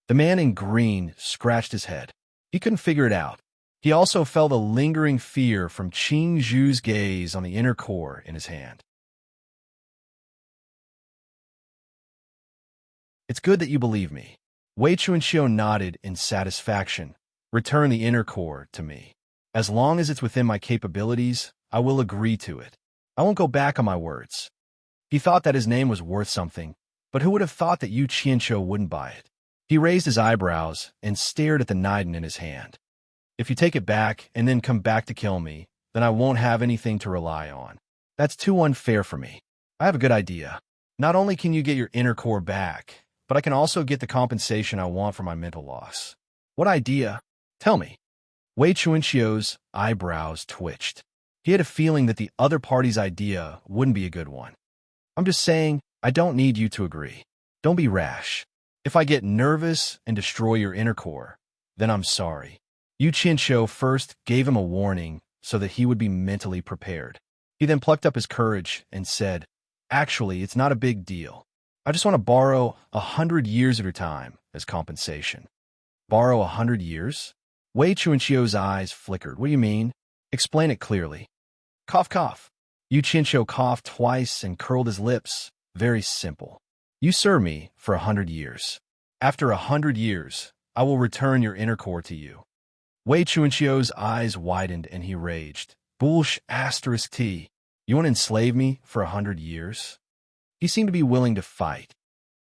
The man in green scratched his head. He couldn't figure it out. He also felt a lingering fear from Qing Zhu's gaze on the inner core in his hand. It's good that you believe me. Wei Chuanxiu nodded in satisfaction. Return the inner core to me. As long as it's within my capabilities, I will agree to it. I won't go back on my words. He thought that his name was worth something, but who would have thought that Yu Qianqiu wouldn't buy it? He raised his eyebrows and stared at the Niden in his hand. If you take it back and then come back to kill me, then I won't have anything to rely on. That's too unfair for me. I have a good idea. Not only can you get your inner core back, but I can also get the compensation I want for my mental loss. What idea? Tell me. Wei Chuanxiu's eyebrows twitched. He had a feeling that the other party's idea wouldn't be a good one. I'm just saying, I don't need you to agree. Don't be rash. If I get nervous and destroy your inner core, then I'm sorry. Yu Qianqiu first gave him a warning so that he would be mentally prepared. He then plucked up his courage and said, actually, it's not a big deal. I just want to borrow 100 years of your time as compensation. Borrow 100 years? Wei Chuanqiu's eyes flickered. What do you mean? Explain it clearly. Cough, cough. Yu Qianqiu coughed twice and curled his lips. Very simple. You serve me for 100 years. After 100 years, I will return your inner core to you. Wei Chuanqiu's eyes widened and he raged. Bullsh asterisk T. You want to enslave me for 100 years? He seemed to be willing to fight.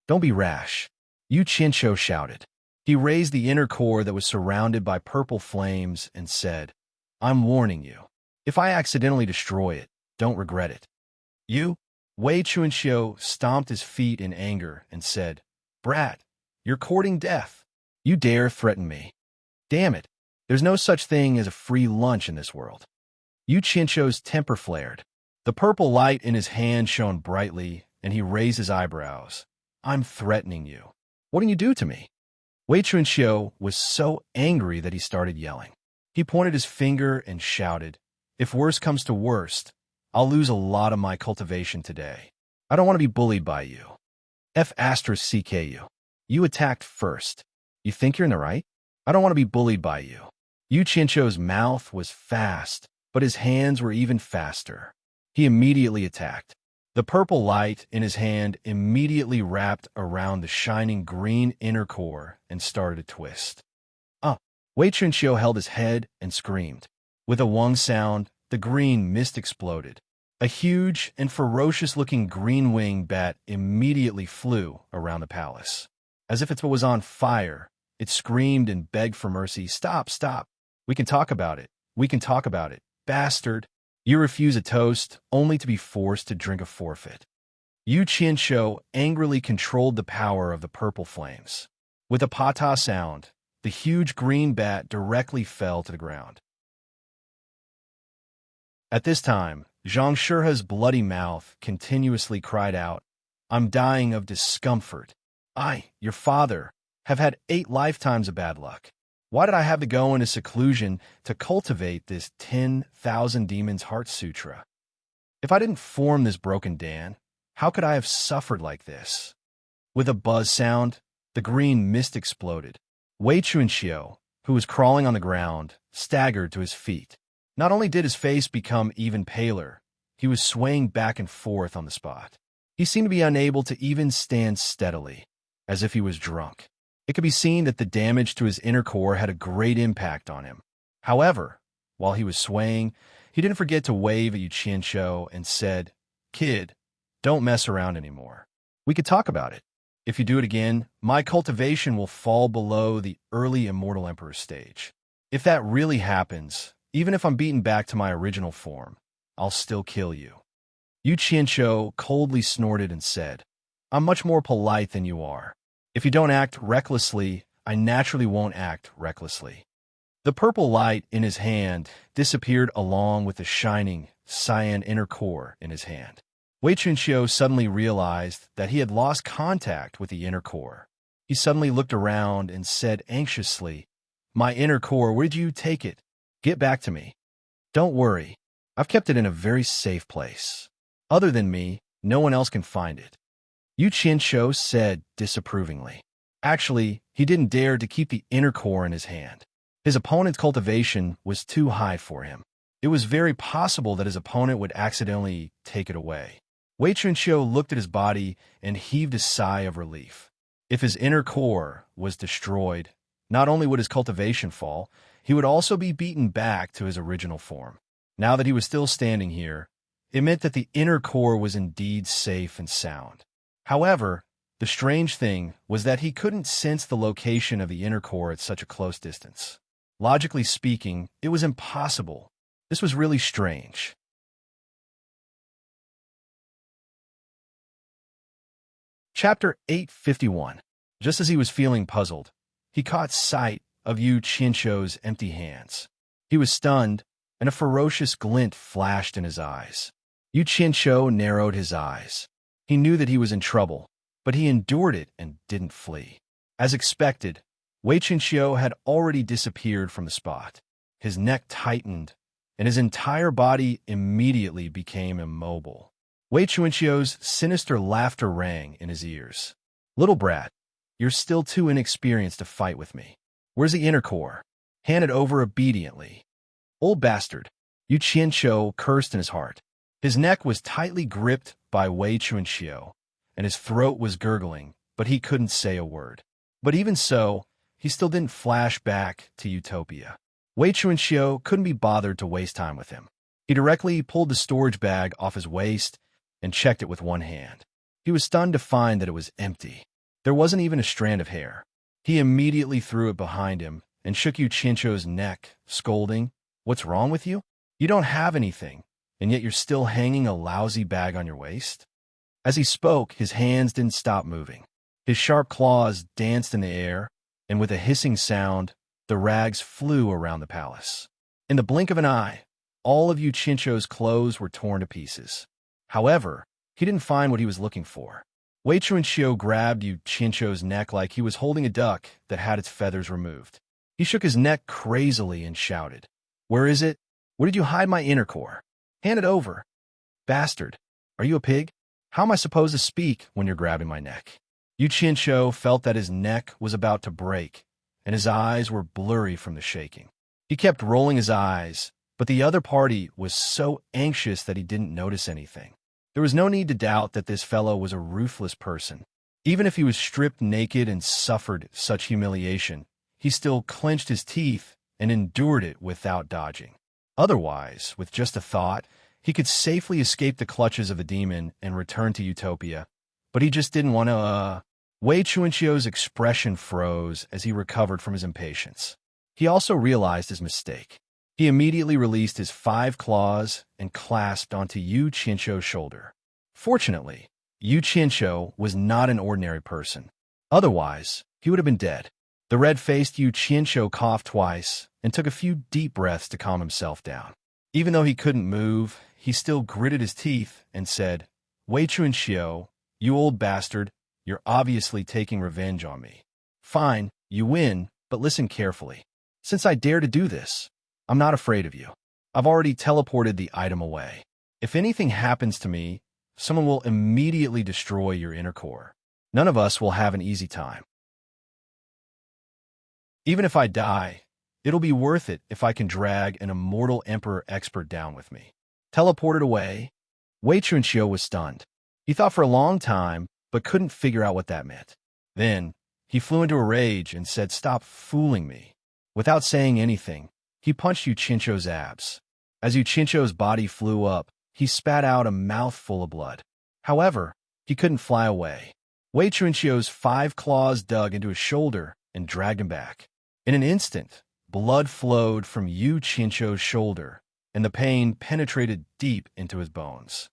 Don't be rash. Yu Qianqiu shouted. He raised the inner core that was surrounded by purple flames and said, I'm warning you. If I accidentally destroy it, don't regret it. You? Wei Chuanqiu stomped his feet in anger and said, Brat, you're courting death. You dare threaten me. Damn it. There's no such thing as a free lunch in this world. Yu Qianqiu's temper flared. The purple light in his hand shone brightly, and he raised his eyebrows. I'm threatening you. What can you do to me? Wei Chuanqiu was so angry that he started yelling. He pointed his finger and shouted, If worst comes to worst, I'll lose a lot of my cultivation today. I don't want to be bullied by you. F*CKU. You attacked first. You think you're in the right? I don't want to be bullied by you. Yu Qianqiu's mouth was fast, but his hands were even faster. He immediately attacked. The purple light in his hand immediately wrapped around the shining green inner core and started to twist. Wei Chuanqiu held his head and screamed. With a wong sound, the green mist exploded. A huge and ferocious-looking green-winged bat immediately flew around the palace. As if it was on fire, it screamed and begged for mercy. Stop, stop. We can talk about it. We can talk about it. Bastard. You refuse a toast, only to be forced to drink a forfeit. Yu Qianqiu angrily controlled the power of the purple flames. With a pata sound, the huge green bat directly fell to the ground. At this time, Zhang Shurha's bloody mouth continuously cried out, I'm dying of discomfort. I, your father, have had 8 lifetimes of bad luck. Why did I have to go into seclusion to cultivate this 10,000 demons heart sutra? If I didn't form this broken Dan, how could I have suffered like this? With a buzz sound, the green mist exploded. Wei Chuanqiu, who was crawling on the ground, staggered to his feet. Not only did his face become even paler, he was swaying back and forth on the spot. He seemed to be unable to even stand steadily, as if he was drunk. It could be seen that the damage to his inner core had a great impact on him. However, while he was swaying, he didn't forget to wave at Yu Qianqiu and said, Kid, don't mess around anymore. We could talk about it. If you do it again, my cultivation will fall below the early Immortal Emperor stage. If that really happens, even if I'm beaten back to my original form, I'll still kill you. Yu Qianqiu coldly snorted and said, I'm much more polite than you are. If you don't act recklessly, I naturally won't act recklessly. The purple light in his hand disappeared along with the shining cyan inner core in his hand. Wei Chuanqiu suddenly realized that he had lost contact with the inner core. He suddenly looked around and said anxiously, My inner core, where did you take it? Get back to me. Don't worry. I've kept it in a very safe place. Other than me, no one else can find it. Yu Qianqiu said disapprovingly. Actually, he didn't dare to keep the inner core in his hand. His opponent's cultivation was too high for him. It was very possible that his opponent would accidentally take it away. Wei Chunqiu looked at his body and heaved a sigh of relief. If his inner core was destroyed, not only would his cultivation fall, he would also be beaten back to his original form. Now that he was still standing here, it meant that the inner core was indeed safe and sound. However, the strange thing was that he couldn't sense the location of the inner core at such a close distance. Logically speaking, it was impossible. This was really strange. Chapter 851. Just as he was feeling puzzled, he caught sight of Yu Qianqiu's empty hands. He was stunned, and a ferocious glint flashed in his eyes. Yu Qianqiu narrowed his eyes. He knew that he was in trouble, but he endured it and didn't flee. As expected, Wei Chunqiu had already disappeared from the spot. His neck tightened, and his entire body immediately became immobile. Wei Chunqiu's sinister laughter rang in his ears. "Little brat, you're still too inexperienced to fight with me. Where's the inner core? Hand it over obediently." "Old bastard," Yu Qianqiu cursed in his heart. His neck was tightly gripped by Wei Chunqiu, and his throat was gurgling, but he couldn't say a word. But even so, he still didn't flash back to Utopia. Wei Chunqiu couldn't be bothered to waste time with him. He directly pulled the storage bag off his waist and checked it with one hand. He was stunned to find that it was empty. There wasn't even a strand of hair. He immediately threw it behind him and shook Yu Qianqiu's neck, scolding, "What's wrong with you? You don't have anything, and yet you're still hanging a lousy bag on your waist?" As he spoke, his hands didn't stop moving. His sharp claws danced in the air, and with a hissing sound, the rags flew around the palace. In the blink of an eye, all of Yu Qianqiu's clothes were torn to pieces. However, he didn't find what he was looking for. Wei Chunqiu grabbed Yu Qianqiu's neck like he was holding a duck that had its feathers removed. He shook his neck crazily and shouted, "Where is it? Where did you hide my inner core? Hand it over. Bastard, are you a pig? How am I supposed to speak when you're grabbing my neck?" Yu Qianqiu felt that his neck was about to break, and his eyes were blurry from the shaking. He kept rolling his eyes, but the other party was so anxious that he didn't notice anything. There was no need to doubt that this fellow was a ruthless person. Even if he was stripped naked and suffered such humiliation, he still clenched his teeth and endured it without dodging. Otherwise, with just a thought, he could safely escape the clutches of the demon and return to Utopia, but he just didn't want to, Wei Chunqiu's expression froze as he recovered from his impatience. He also realized his mistake. He immediately released his 5 claws and clasped onto Yu Qianqiu's shoulder. Fortunately, Yu Qianqiu was not an ordinary person. Otherwise, he would have been dead. The red-faced Yu Qianqiu coughed twice and took a few deep breaths to calm himself down. Even though he couldn't move, he still gritted his teeth and said, "Wei Chunqiu, you old bastard, you're obviously taking revenge on me. Fine, you win, but listen carefully. Since I dare to do this, I'm not afraid of you. I've already teleported the item away. If anything happens to me, someone will immediately destroy your inner core. None of us will have an easy time. Even if I die, it'll be worth it if I can drag an immortal emperor expert down with me." Teleported away, Wei Chunqiu was stunned. He thought for a long time, but couldn't figure out what that meant. Then, he flew into a rage and said, "Stop fooling me." Without saying anything, he punched Yu Qianqiu's abs. As Yu Qianqiu's body flew up, he spat out a mouthful of blood. However, he couldn't fly away. Wei Chunqiu's 5 claws dug into his shoulder and dragged him back. In an instant, blood flowed from Yu Qianqiu's shoulder, and the pain penetrated deep into his bones.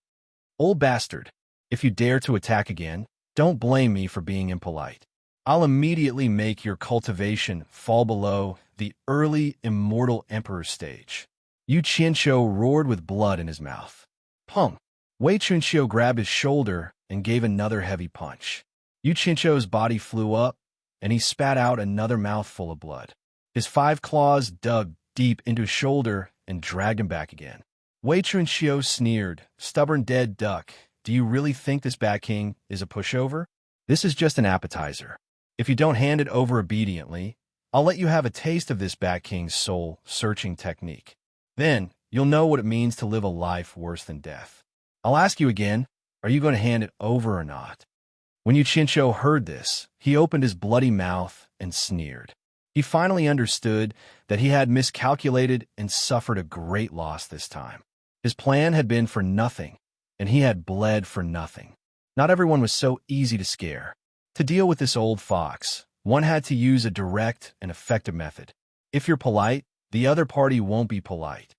"Old bastard, if you dare to attack again, don't blame me for being impolite. I'll immediately make your cultivation fall below the early immortal emperor stage." Yu Qianqiu roared with blood in his mouth. "Pum!" Wei Chunqiu grabbed his shoulder and gave another heavy punch. Yu Qianqiu's body flew up, and he spat out another mouthful of blood. His 5 claws dug deep into his shoulder and dragged him back again. Wei Chunqiu sneered, "Stubborn dead duck, do you really think this Bat King is a pushover? This is just an appetizer. If you don't hand it over obediently, I'll let you have a taste of this Bat King's soul-searching technique. Then, you'll know what it means to live a life worse than death. I'll ask you again, are you going to hand it over or not? When Yuchincho heard this, he opened his bloody mouth and sneered. He finally understood that he had miscalculated and suffered a great loss this time. His plan had been for nothing, and he had bled for nothing. Not everyone was so easy to scare. To deal with this old fox, one had to use a direct and effective method. If you're polite, the other party won't be polite.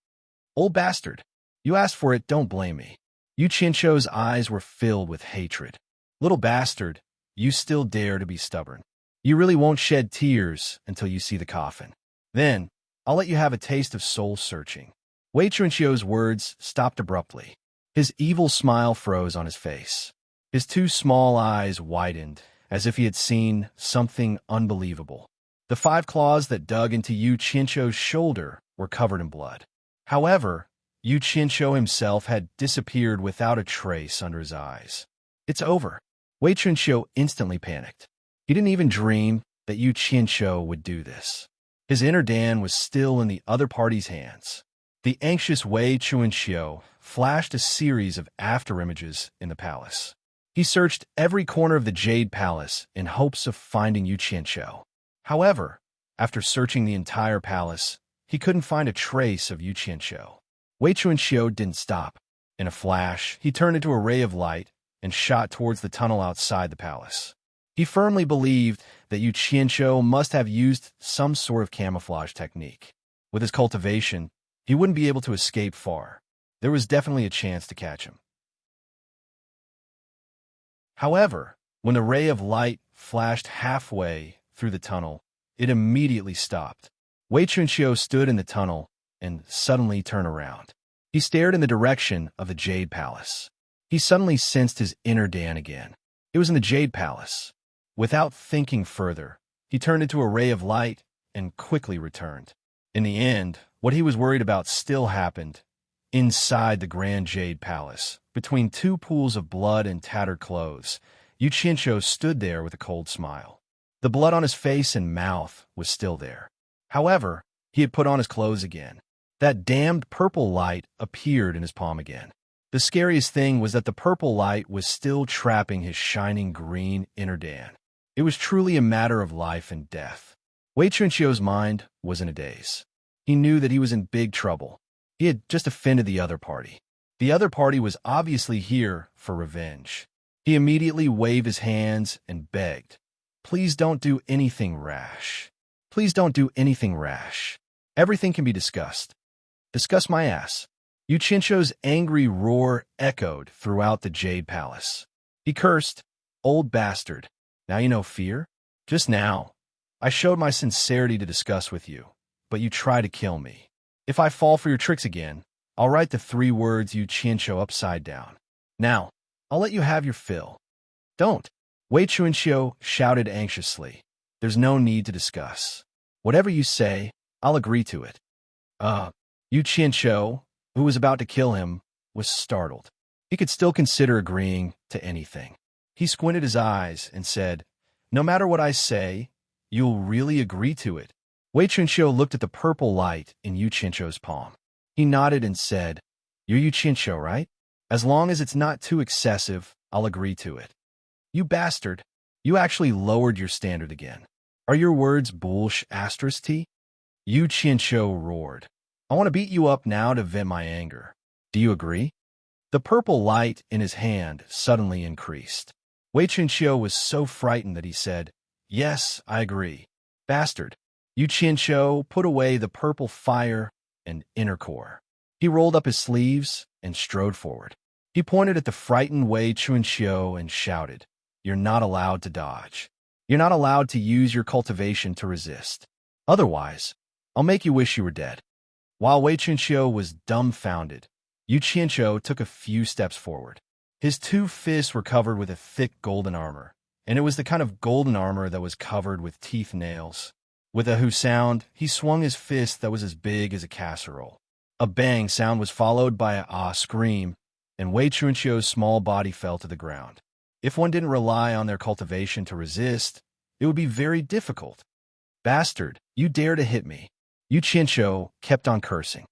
Old bastard, you asked for it, don't blame me. Yuchincho's eyes were filled with hatred. Little bastard, you still dare to be stubborn. You really won't shed tears until you see the coffin. Then, I'll let you have a taste of soul-searching. Wei Chunxio's words stopped abruptly. His evil smile froze on his face. His two small eyes widened, as if he had seen something unbelievable. The 5 claws that dug into Yuchincho's shoulder were covered in blood. However, Yuchincho himself had disappeared without a trace under his eyes. It's over. Wei Chunxio instantly panicked. He didn't even dream that Yuchincho would do this. His inner Dan was still in the other party's hands. The anxious Wei Chunxio flashed a series of afterimages in the palace. He searched every corner of the Jade Palace in hopes of finding Yuchincho. However, after searching the entire palace, he couldn't find a trace of Yuchincho. Wei Chunxio didn't stop. In a flash, he turned into a ray of light and shot towards the tunnel outside the palace. He firmly believed that Yuchincho must have used some sort of camouflage technique. With his cultivation, he wouldn't be able to escape far. There was definitely a chance to catch him. However, when the ray of light flashed halfway through the tunnel, it immediately stopped. Wei Chunxio stood in the tunnel and suddenly turned around. He stared in the direction of the Jade Palace. He suddenly sensed his inner Dan again. It was in the Jade Palace. Without thinking further, he turned into a ray of light and quickly returned. In the end, what he was worried about still happened. Inside the Grand Jade Palace, between 2 pools of blood and tattered clothes, Yuchincho stood there with a cold smile. The blood on his face and mouth was still there. However, he had put on his clothes again. That damned purple light appeared in his palm again. The scariest thing was that the purple light was still trapping his shining green inner Dan. It was truly a matter of life and death. Wei Chunxio's mind was in a daze. He knew that he was in big trouble. He had just offended the other party. The other party was obviously here for revenge. He immediately waved his hands and begged, "Please don't do anything rash. Please don't do anything rash. Everything can be discussed." "Discuss my ass." Yuchincho's angry roar echoed throughout the Jade Palace. He cursed, "Old bastard. Now you know fear? Just now, I showed my sincerity to discuss with you, but you try to kill me. If I fall for your tricks again, I'll write the 3 words Yuchincho upside down. Now, I'll let you have your fill." "Don't!" Wei Chunxio shouted anxiously. "There's no need to discuss. Whatever you say, I'll agree to it." Yuchincho, who was about to kill him, was startled. He could still consider agreeing to anything. He squinted his eyes and said, "No matter what I say, you'll really agree to it." Wei Chunxio looked at the purple light in Yuchincho's palm. He nodded and said, "You're Yuchincho, right? As long as it's not too excessive, I'll agree to it." "You bastard, you actually lowered your standard again. Are your words bullsh asterisk T?" Yuchincho roared. "I want to beat you up now to vent my anger. Do you agree?" The purple light in his hand suddenly increased. Wei Chunxio was so frightened that he said, "Yes, I agree. Bastard." Yuchincho put away the purple fire and inner core. He rolled up his sleeves and strode forward. He pointed at the frightened Wei Chunxio and shouted, "You're not allowed to dodge. You're not allowed to use your cultivation to resist. Otherwise, I'll make you wish you were dead." While Wei Chunxio was dumbfounded, Yuchincho took a few steps forward. His 2 fists were covered with a thick golden armor, and it was the kind of golden armor that was covered with teeth nails. With a hoo sound, he swung his fist that was as big as a casserole. A bang sound was followed by a ah scream, and Wei Chunqiu's small body fell to the ground. If one didn't rely on their cultivation to resist, it would be very difficult. Bastard, you dare to hit me. Yu Qianqiu kept on cursing.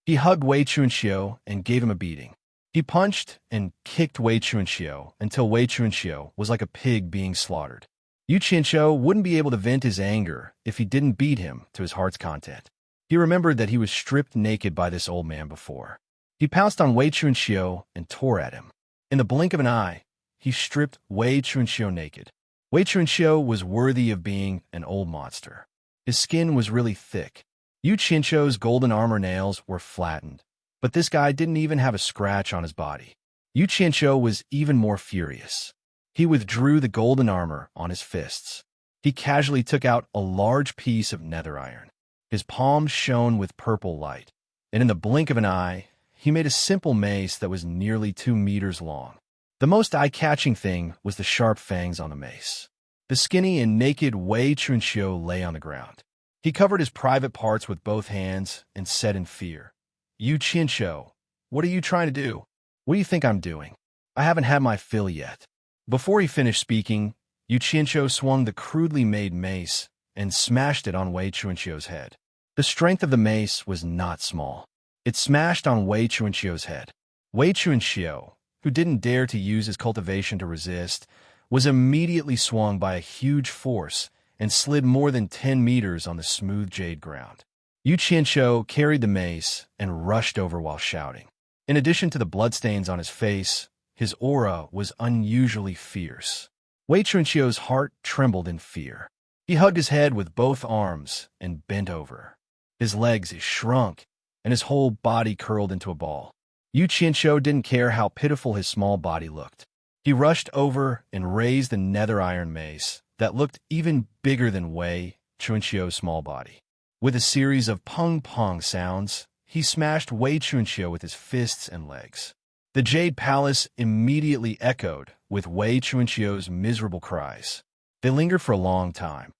He hugged Wei Chunqiu and gave him a beating. He punched and kicked Wei Chunqiu until Wei Chunqiu was like a pig being slaughtered. Yu Qianqiu wouldn't be able to vent his anger if he didn't beat him to his heart's content. He remembered that he was stripped naked by this old man before. He pounced on Wei Chunqiu and tore at him. In the blink of an eye, he stripped Wei Chunqiu naked. Wei Chunqiu was worthy of being an old monster. His skin was really thick. Yu Qianqiu's golden armor nails were flattened, but this guy didn't even have a scratch on his body. Yu Qianqiu was even more furious. He withdrew the golden armor on his fists. He casually took out a large piece of nether iron. His palms shone with purple light, and in the blink of an eye, he made a simple mace that was nearly 2 meters long. The most eye-catching thing was the sharp fangs on the mace. The skinny and naked Wei Chunqiu lay on the ground. He covered his private parts with both hands and said in fear, "Yu Qianqiu, what are you trying to do? What do you think I'm doing? I haven't had my fill yet." Before he finished speaking, Yu Qianqiu swung the crudely made mace and smashed it on Wei Chunqiu's head. The strength of the mace was not small. It smashed on Wei Chunqiu's head. Wei Chunqiu, who didn't dare to use his cultivation to resist, was immediately swung by a huge force and slid more than 10 meters on the smooth jade ground. Yu Qianqiu carried the mace and rushed over while shouting. In addition to the bloodstains on his face, his aura was unusually fierce. Wei Chunqiu's heart trembled in fear. He hugged his head with both arms and bent over. His legs shrunk, and his whole body curled into a ball. Yu Qianqiu didn't care how pitiful his small body looked. He rushed over and raised the nether iron mace that looked even bigger than Wei Chunqiu's small body. With a series of pong-pong sounds, he smashed Wei Chunqiu with his fists and legs. The Jade Palace immediately echoed with Wei Chunqiu's miserable cries. They lingered for a long time.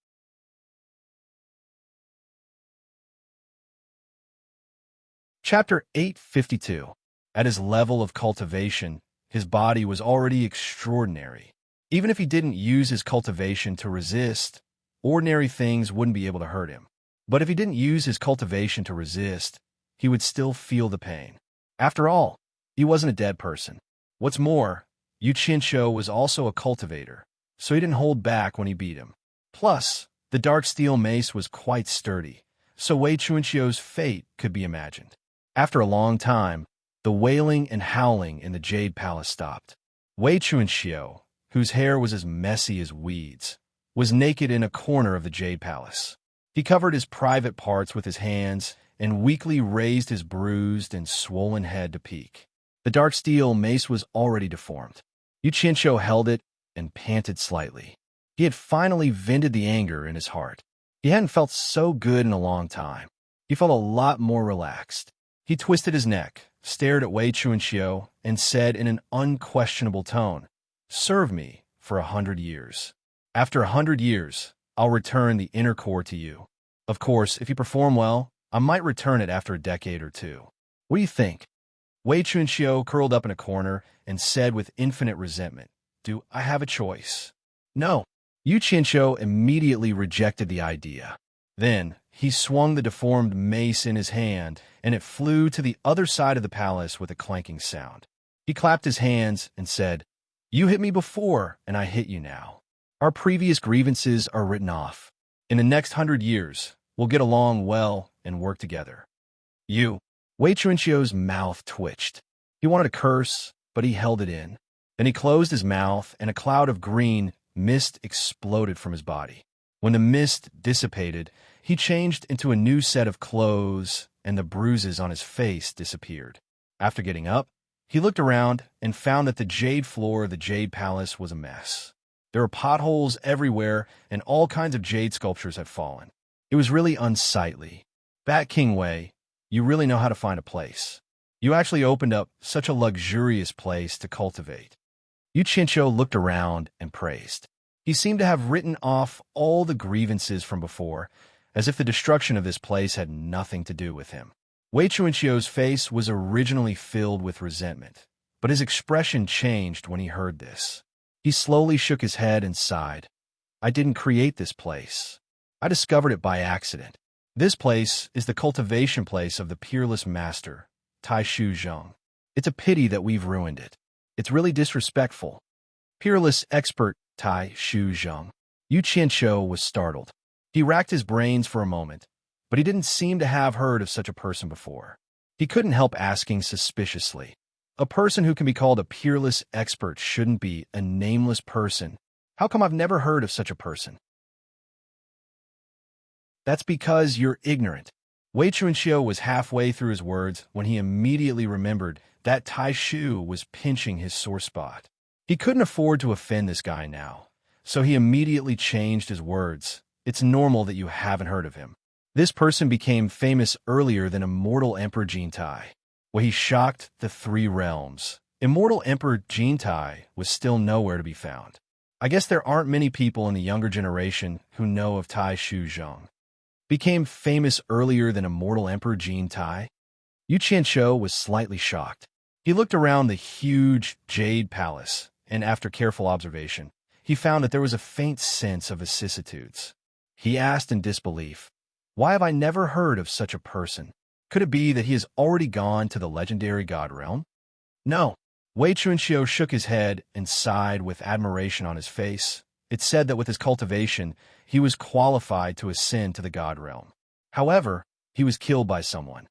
Chapter 852. At his level of cultivation, his body was already extraordinary. Even if he didn't use his cultivation to resist, ordinary things wouldn't be able to hurt him. But if he didn't use his cultivation to resist, he would still feel the pain. After all, he wasn't a dead person. What's more, Yu Qianqiu was also a cultivator, so he didn't hold back when he beat him. Plus, the dark steel mace was quite sturdy, so Wei Chunqiu's fate could be imagined. After a long time, the wailing and howling in the Jade Palace stopped. Wei Chunqiu, whose hair was as messy as weeds, was naked in a corner of the Jade Palace. He covered his private parts with his hands and weakly raised his bruised and swollen head to peek. The dark steel mace was already deformed. Yu Qianqiu held it and panted slightly. He had finally vented the anger in his heart. He hadn't felt so good in a long time. He felt a lot more relaxed. He twisted his neck, stared at Wei Chunqiu, and said in an unquestionable tone, "Serve me for 100 years. After 100 years, I'll return the inner core to you. Of course, if you perform well, I might return it after a decade or two. What do you think?" Wei Chunqiu curled up in a corner and said with infinite resentment, "Do I have a choice?" "No." Yu Qianqiu immediately rejected the idea. Then, he swung the deformed mace in his hand, and it flew to the other side of the palace with a clanking sound. He clapped his hands and said, "You hit me before, and I hit you now. Our previous grievances are written off. In the next 100 years, we'll get along well and work together." Wei Chunqiu's mouth twitched. He wanted to curse, but he held it in. Then he closed his mouth, and a cloud of green mist exploded from his body. When the mist dissipated, he changed into a new set of clothes, and the bruises on his face disappeared. After getting up, he looked around and found that the jade floor of the Jade Palace was a mess. There were potholes everywhere, and all kinds of jade sculptures had fallen. It was really unsightly. Bat King Wei, you really know how to find a place. You actually opened up such a luxurious place to cultivate. Yu Qianqiu looked around and praised. He seemed to have written off all the grievances from before, as if the destruction of this place had nothing to do with him. Wei Chuanxiu's face was originally filled with resentment, but his expression changed when he heard this. He slowly shook his head and sighed. I didn't create this place. I discovered it by accident. This place is the cultivation place of the peerless master, Tai Shu Zheng. It's a pity that we've ruined it. It's really disrespectful. Peerless expert Tai Shu Zheng. Yu Qianqiu was startled. He racked his brains for a moment, but he didn't seem to have heard of such a person before. He couldn't help asking suspiciously. A person who can be called a peerless expert shouldn't be a nameless person. How come I've never heard of such a person? That's because you're ignorant. Wei Chuanxiu was halfway through his words when he immediately remembered that Tai Shu was pinching his sore spot. He couldn't afford to offend this guy now, so he immediately changed his words. It's normal that you haven't heard of him. This person became famous earlier than Immortal Emperor Jin Tai. Well, he shocked the three realms. Immortal Emperor Jin Tai was still nowhere to be found. I guess there aren't many people in the younger generation who know of Tai Shu Zheng. Became famous earlier than Immortal Emperor Jin Tai? Yu Qianqiu was slightly shocked. He looked around the huge Jade palace, and after careful observation, he found that there was a faint sense of vicissitudes. He asked in disbelief, why have I never heard of such a person? Could it be that he has already gone to the legendary god realm? No. Wei Chuanxiu shook his head and sighed with admiration on his face. It said that with his cultivation, he was qualified to ascend to the god realm. However, he was killed by someone.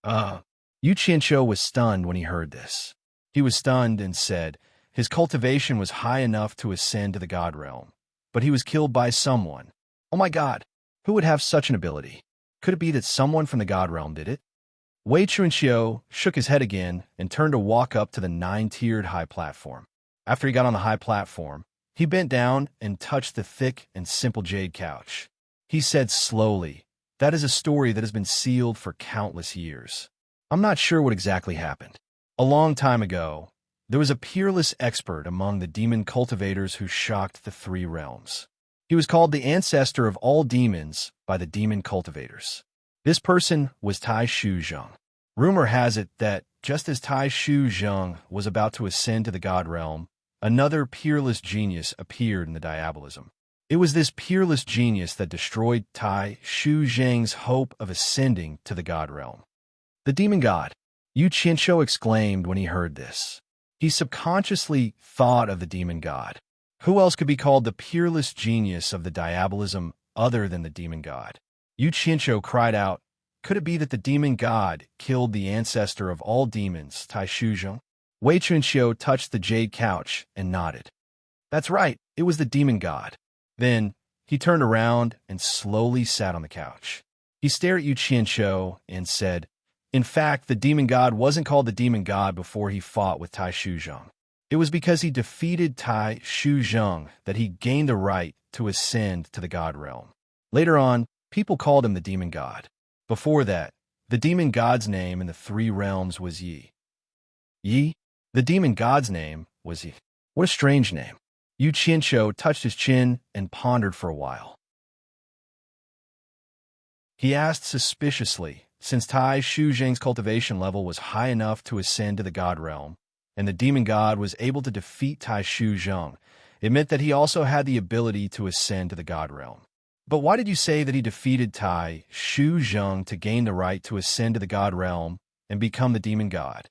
Yu Qianqiu was stunned when he heard this. He was stunned and said his cultivation was high enough to ascend to the god realm, but he was killed by someone. Oh my god, who would have such an ability? Could it be that someone from the god realm did it? Wei Chuanxiu shook his head again and turned to walk up to the 9-tiered high platform. After he got on the high platform, he bent down and touched the thick and simple jade couch. He said slowly, that is a story that has been sealed for countless years. I'm not sure what exactly happened. A long time ago, there was a peerless expert among the demon cultivators who shocked the three realms. He was called the ancestor of all demons by the demon cultivators. This person was Tai Shu Zheng. Rumor has it that just as Tai Shu Zheng was about to ascend to the god realm, another peerless genius appeared in the diabolism. It was this peerless genius that destroyed Tai Shu Zheng's hope of ascending to the god realm. The demon god, Yu Qianqiu exclaimed when he heard this. He subconsciously thought of the demon god. Who else could be called the peerless genius of the diabolism other than the demon god? Yu Qianqiu cried out, could it be that the demon god killed the ancestor of all demons, Tai Shu Zheng? Wei Chuanqiu touched the jade couch and nodded. That's right, it was the demon god. Then, he turned around and slowly sat on the couch. He stared at Yu Qianqiu and said, in fact, the demon god wasn't called the demon god before he fought with Tai Shu Zheng. It was because he defeated Tai Shu Zheng that he gained the right to ascend to the god realm. Later on, people called him the demon god. Before that, the demon god's name in the three realms was Yi. Yi? The demon god's name was Yi. What a strange name. Yu Qianqiu touched his chin and pondered for a while. He asked suspiciously, since Tai Shu Zheng's cultivation level was high enough to ascend to the god realm, and the demon god was able to defeat Tai Shu Zheng, it meant that he also had the ability to ascend to the god realm. But why did you say that he defeated Tai Shu Zheng to gain the right to ascend to the god realm and become the demon god?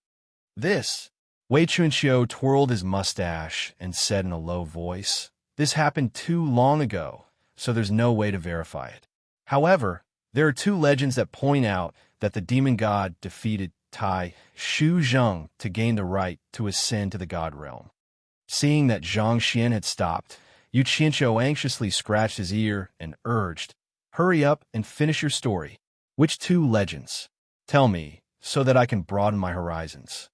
Wei Chuanqiu twirled his mustache and said in a low voice, this happened too long ago, so there's no way to verify it. However, there are two legends that point out that the demon god defeated Tai Shu Zheng to gain the right to ascend to the god realm. Seeing that Zhang Xian had stopped, Yu Qianqiu anxiously scratched his ear and urged, hurry up and finish your story. Which two legends? Tell me, so that I can broaden my horizons.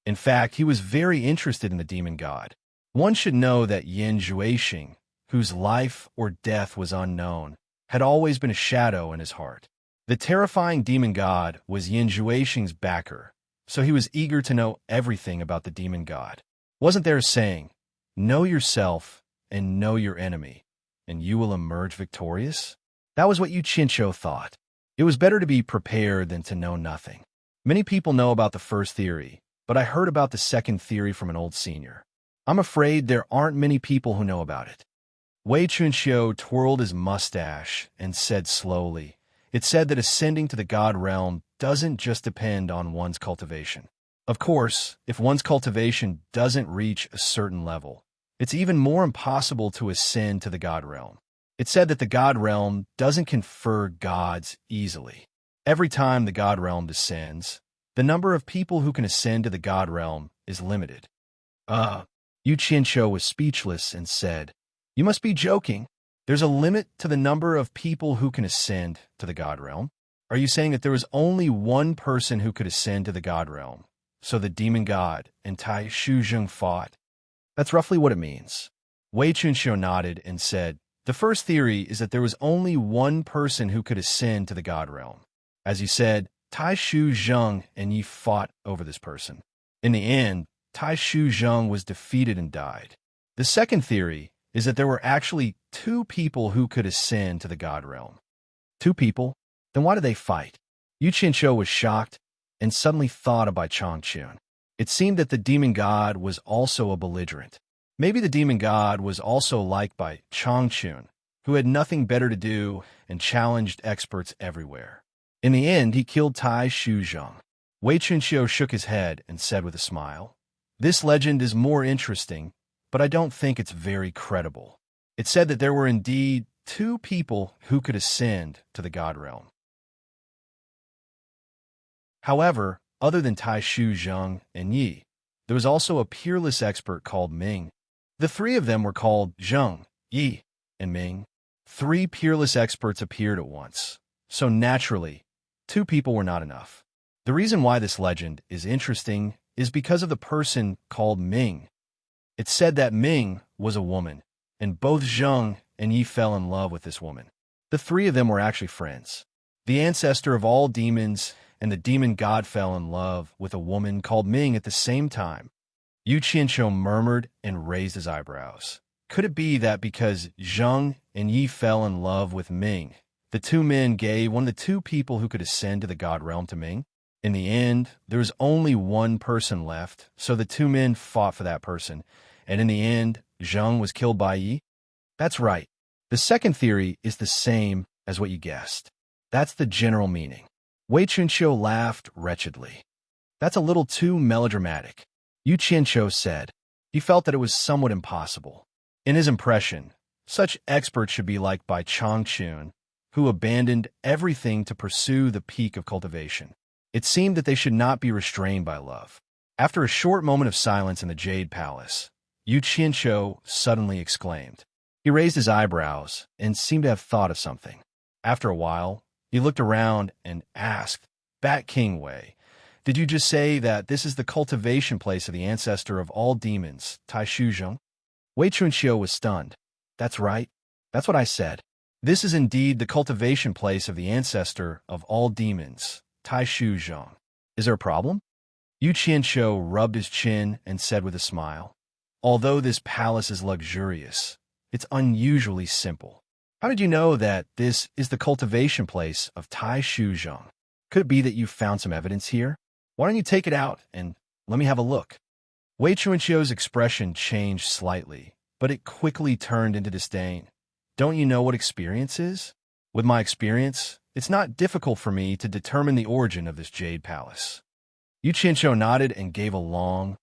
In fact, he was very interested in the demon god. One should know that Yin Juexing, whose life or death was unknown, had always been a shadow in his heart. The terrifying demon god was Yin Juexing's backer, so he was eager to know everything about the demon god. Wasn't there a saying, know yourself and know your enemy, and you will emerge victorious? That was what Yu Qianqiu thought. It was better to be prepared than to know nothing. Many people know about the first theory, but I heard about the second theory from an old senior. I'm afraid there aren't many people who know about it. Wei Chunxiu twirled his mustache and said slowly, "It's said that ascending to the god realm doesn't just depend on one's cultivation. Of course, if one's cultivation doesn't reach a certain level, it's even more impossible to ascend to the god realm. It's said that the god realm doesn't confer gods easily. Every time the god realm descends, the number of people who can ascend to the god realm is limited." Yu Qianqiu was speechless and said, "You must be joking. There's a limit to the number of people who can ascend to the god realm? Are you saying that there was only one person who could ascend to the god realm, so the demon god and Tai Shuzheng fought?" "That's roughly what it means." Wei Chunxiu nodded and said, "The first theory is that there was only one person who could ascend to the god realm. As you said, Tai Shuzheng and Yi fought over this person. In the end, Tai Shuzheng was defeated and died. The second theory is that there were actually two people who could ascend to the god realm." "Two people? Then why did they fight?" Yu Qianqiu was shocked and suddenly thought of Bai Changchun. It seemed that the demon god was also a belligerent. Maybe the demon god was also like Bai Changchun, who had nothing better to do and challenged experts everywhere. In the end, he killed Tai Shuzheng. Wei Chunxiu shook his head and said with a smile, "This legend is more interesting, but I don't think it's very credible. It said that there were indeed two people who could ascend to the god realm. However, other than Tai Shuzheng and Yi, there was also a peerless expert called Ming. The three of them were called Zheng, Yi, and Ming. Three peerless experts appeared at once, so naturally, two people were not enough. The reason why this legend is interesting is because of the person called Ming. It said that Ming was a woman, and both Zheng and Yi fell in love with this woman. The three of them were actually friends. The ancestor of all demons and the demon god fell in love with a woman called Ming at the same time." Yu Qianqiu murmured and raised his eyebrows. Could it be that because Zheng and Yi fell in love with Ming, the two men gave one of the two people who could ascend to the god realm to Ming? In the end, there was only one person left, so the two men fought for that person, and in the end, Zheng was killed by Yi? That's right. The second theory is the same as what you guessed. That's the general meaning. Wei Chunqiu laughed wretchedly. "That's a little too melodramatic," Yu Qianqiu said. He felt that it was somewhat impossible. In his impression, such experts should be like Bai Changchun, who abandoned everything to pursue the peak of cultivation. It seemed that they should not be restrained by love. After a short moment of silence in the Jade Palace, Yu Qianqiu suddenly exclaimed. He raised his eyebrows and seemed to have thought of something. After a while, he looked around and asked, "Bat King Wei, did you just say that this is the cultivation place of the ancestor of all demons, Tai Shuzheng?" Wei Chunxiu was stunned. "That's right. That's what I said. This is indeed the cultivation place of the ancestor of all demons, Tai Shuzheng. Is there a problem?" Yu Qianqiu rubbed his chin and said with a smile, "Although this palace is luxurious, it's unusually simple. How did you know that this is the cultivation place of Tai Shuzheng? Could it be that you found some evidence here? Why don't you take it out and let me have a look?" Wei Chunqiu's expression changed slightly, but it quickly turned into disdain. "Don't you know what experience is? With my experience, it's not difficult for me to determine the origin of this Jade Palace." Yu Qianqiu nodded and gave a long,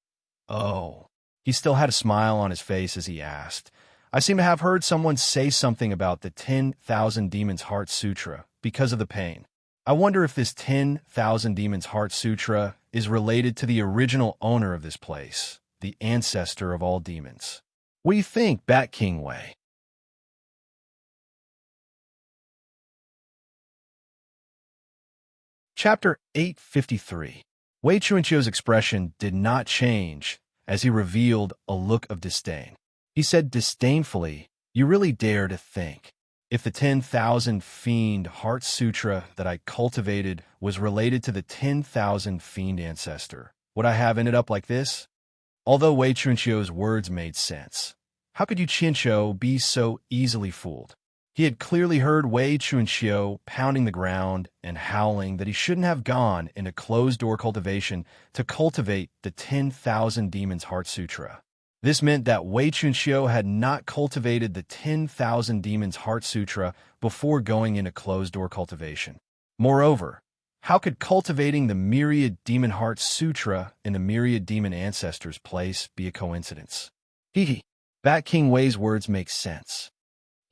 "Oh." He still had a smile on his face as he asked, "I seem to have heard someone say something about the 10,000 Demons Heart Sutra because of the pain. I wonder if this 10,000 Demons Heart Sutra is related to the original owner of this place, the ancestor of all demons. What do you think, Bat King Wei?" Chapter 853. Wei Chunqiu's expression did not change as he revealed a look of disdain. He said disdainfully, "You really dare to think. If the 10,000 Fiend Heart Sutra that I cultivated was related to the 10,000 Fiend ancestor, would I have ended up like this?" Although Wei Chunqiu's words made sense, how could Yu Qianqiu be so easily fooled? He had clearly heard Wei Chunxiu pounding the ground and howling that he shouldn't have gone into closed-door cultivation to cultivate the 10,000 Demons Heart Sutra. This meant that Wei Chunxiu had not cultivated the 10,000 Demons Heart Sutra before going into closed-door cultivation. Moreover, how could cultivating the Myriad Demon Heart Sutra in the Myriad Demon Ancestors' place be a coincidence? Bat King Wei's words make sense.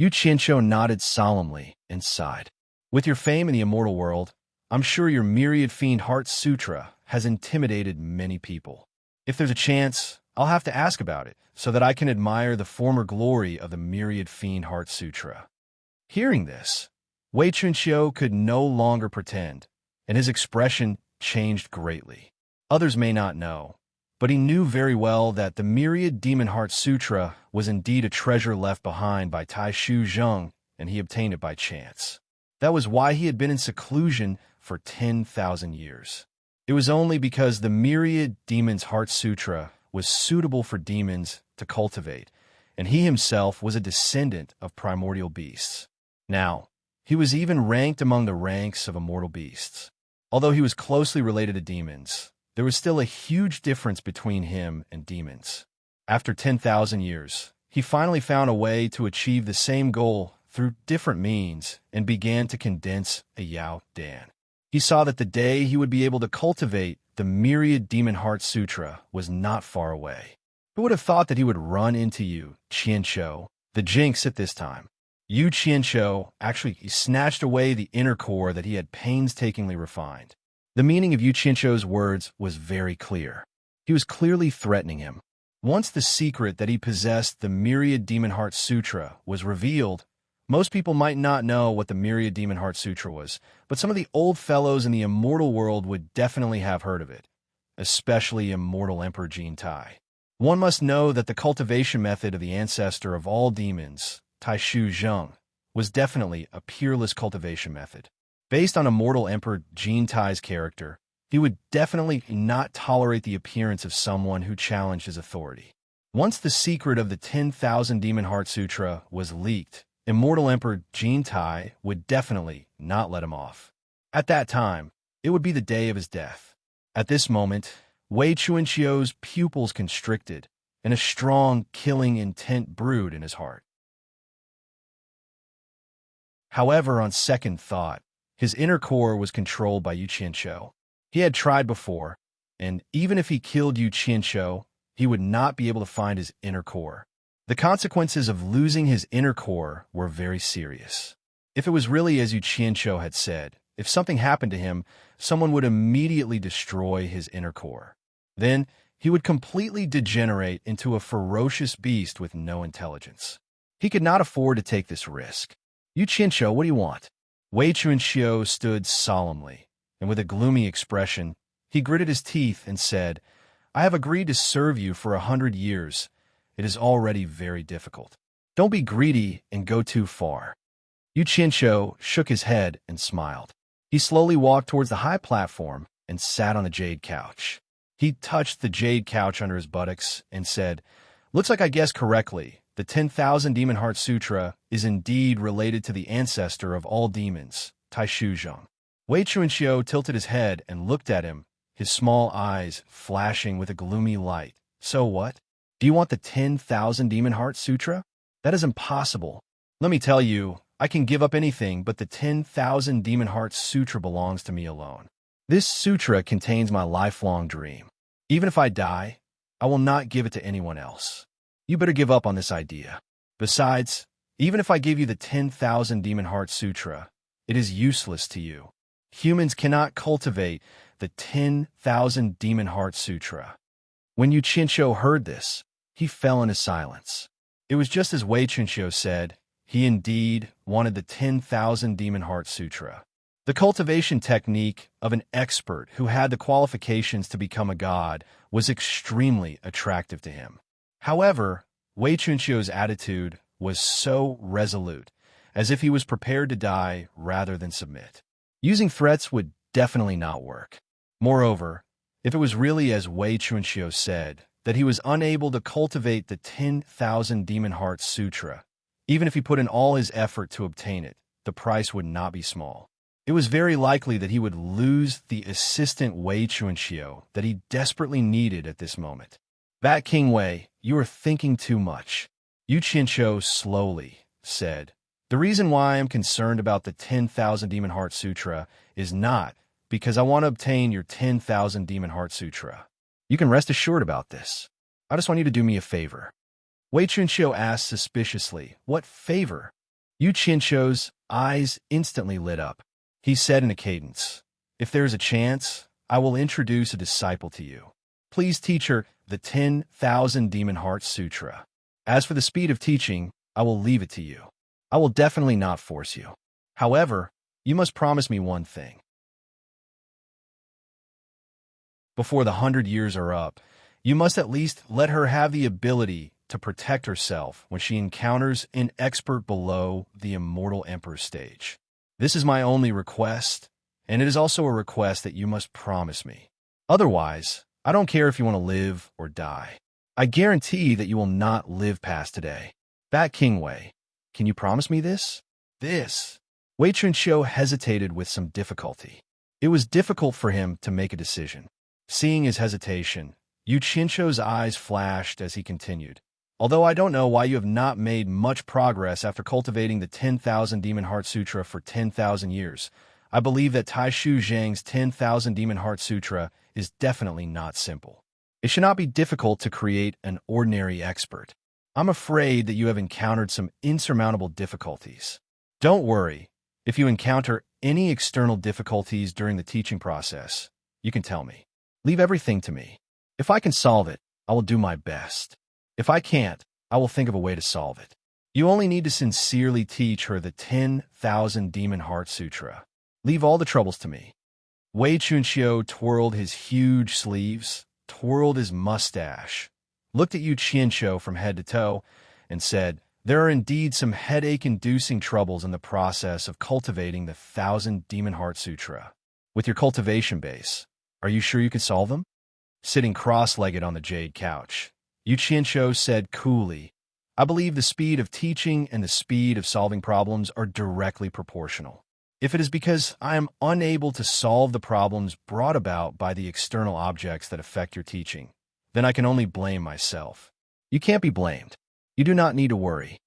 Yu Qianqiu nodded solemnly and sighed. With your fame in the immortal world, I'm sure your Myriad Fiend Heart Sutra has intimidated many people. If there's a chance, I'll have to ask about it so that I can admire the former glory of the Myriad Fiend Heart Sutra. Hearing this, Wei Chunxiu could no longer pretend, and his expression changed greatly. Others may not know, but he knew very well that the Myriad Demon Heart Sutra was indeed a treasure left behind by Taishu Zheng, and he obtained it by chance. That was why he had been in seclusion for 10,000 years. It was only because the Myriad Demon's Heart Sutra was suitable for demons to cultivate, and he himself was a descendant of primordial beasts. Now, he was even ranked among the ranks of immortal beasts. Although he was closely related to demons, there was still a huge difference between him and demons. After 10,000 years, he finally found a way to achieve the same goal through different means and began to condense a Yao Dan. He saw that the day he would be able to cultivate the Myriad Demon Heart Sutra was not far away. Who would have thought that he would run into Yu Qianqiu, the jinx at this time? Yu Qianqiu actually snatched away the inner core that he had painstakingly refined. The meaning of Yu Qianqiu's words was very clear. He was clearly threatening him. Once the secret that he possessed the Myriad Demon Heart Sutra was revealed, most people might not know what the Myriad Demon Heart Sutra was, but some of the old fellows in the immortal world would definitely have heard of it, especially immortal Emperor Jin Tai. One must know that the cultivation method of the ancestor of all demons, Taishu Zheng, was definitely a peerless cultivation method. Based on immortal Emperor Jin Tai's character, he would definitely not tolerate the appearance of someone who challenged his authority. Once the secret of the 10,000 Demon Heart Sutra was leaked, immortal Emperor Jin Tai would definitely not let him off. At that time, it would be the day of his death. At this moment, Wei Chunqiu's pupils constricted, and a strong, killing intent brewed in his heart. However, on second thought, his inner core was controlled by Yu Qianqiu. He had tried before, and even if he killed Yu Qianqiu, he would not be able to find his inner core. The consequences of losing his inner core were very serious. If it was really as Yu Qianqiu had said, if something happened to him, someone would immediately destroy his inner core. Then, he would completely degenerate into a ferocious beast with no intelligence. He could not afford to take this risk. Yu Qianqiu, what do you want? Wei Chunxiu stood solemnly, and with a gloomy expression, he gritted his teeth and said, I have agreed to serve you for 100 years. It is already very difficult. Don't be greedy and go too far. Yu Qianqiu shook his head and smiled. He slowly walked towards the high platform and sat on the jade couch. He touched the jade couch under his buttocks and said, Looks like I guessed correctly. The 10,000 Demon Heart Sutra is indeed related to the ancestor of all demons, Taishu Zheng. Wei Chunxiu tilted his head and looked at him, his small eyes flashing with a gloomy light. So what? Do you want the 10,000 Demon Heart Sutra? That is impossible. Let me tell you, I can give up anything, but the 10,000 Demon Heart Sutra belongs to me alone. This sutra contains my lifelong dream. Even if I die, I will not give it to anyone else. You better give up on this idea. Besides, even if I give you the 10,000 Demon Heart Sutra, it is useless to you. Humans cannot cultivate the 10,000 Demon Heart Sutra. When Yu Qianqiu heard this, he fell into silence. It was just as Wei Chunxiu said, he indeed wanted the 10,000 Demon Heart Sutra. The cultivation technique of an expert who had the qualifications to become a god was extremely attractive to him. However, Wei Chunqiu's attitude was so resolute, as if he was prepared to die rather than submit. Using threats would definitely not work. Moreover, if it was really as Wei Chunqiu said, that he was unable to cultivate the 10,000 Demon Heart Sutra, Even if he put in all his effort to obtain it, the price would not be small. It was very likely that he would lose the assistant Wei Chunxiu that he desperately needed at this moment. That King Wei, you are thinking too much. Yu Qianqiu slowly said, the reason why I am concerned about the 10,000 Demon Heart Sutra is not because I want to obtain your 10,000 Demon Heart Sutra. You can rest assured about this. I just want you to do me a favor. Wei Chunqiu asked suspiciously, what favor? Yu Qianqiu's eyes instantly lit up. He said in a cadence, if there is a chance, I will introduce a disciple to you. Please teach her the 10,000 Demon Heart Sutra. As for the speed of teaching, I will leave it to you. I will definitely not force you. However, you must promise me one thing. Before the 100 years are up, you must at least let her have the ability to protect herself when she encounters an expert below the Immortal Emperor stage. This is my only request, and it is also a request that you must promise me. Otherwise, I don't care if you want to live or die. I guarantee that you will not live past today. That King Wei, can you promise me this? This. Wei Chunqiu hesitated with some difficulty. It was difficult for him to make a decision. Seeing his hesitation, Yu Qianqiu's eyes flashed as he continued. Although I don't know why you have not made much progress after cultivating the 10,000 Demon Heart Sutra for 10,000 years, I believe that Taishu Zhang's 10,000 Demon Heart Sutra is definitely not simple. It should not be difficult to create an ordinary expert. I'm afraid that you have encountered some insurmountable difficulties. Don't worry. If you encounter any external difficulties during the teaching process, you can tell me. Leave everything to me. If I can solve it, I will do my best. If I can't, I will think of a way to solve it. You only need to sincerely teach her the 10,000 Demon Heart Sutra. Leave all the troubles to me. Wei Chunqiu twirled his huge sleeves, twirled his mustache, looked at Yu Qianqiu from head to toe, and said, there are indeed some headache-inducing troubles in the process of cultivating the 1000 Demon Heart Sutra. With your cultivation base, are you sure you can solve them? Sitting cross-legged on the jade couch, Yu Qianqiu said coolly, I believe the speed of teaching and the speed of solving problems are directly proportional. If it is because I am unable to solve the problems brought about by the external objects that affect your teaching, then I can only blame myself. You can't be blamed. You do not need to worry.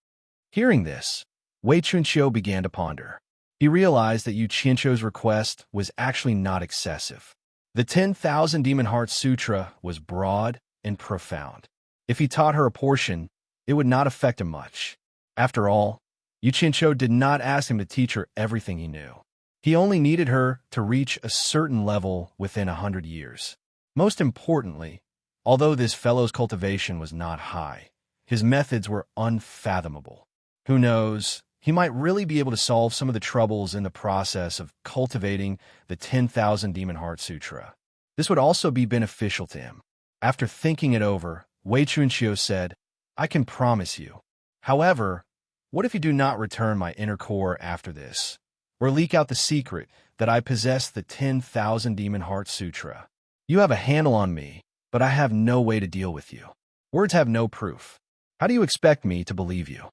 Hearing this, Wei Chunqiu began to ponder. He realized that Yu Qianqiu's request was actually not excessive. The 10,000 Demon Heart Sutra was broad and profound. If he taught her a portion, it would not affect him much. After all, Yu Qianqiu did not ask him to teach her everything he knew. He only needed her to reach a certain level within 100 years. Most importantly, although this fellow's cultivation was not high, his methods were unfathomable. Who knows, he might really be able to solve some of the troubles in the process of cultivating the 10,000 Demon Heart Sutra. This would also be beneficial to him. After thinking it over, Wei Chunqiu said, I can promise you. However, what if you do not return my inner core after this, or leak out the secret that I possess the 10,000 Demon Heart Sutra? You have a handle on me, but I have no way to deal with you. Words have no proof. How do you expect me to believe you?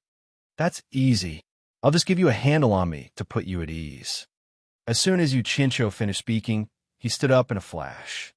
That's easy. I'll just give you a handle on me to put you at ease. As soon as Yu Qianqiu finished speaking, he stood up in a flash.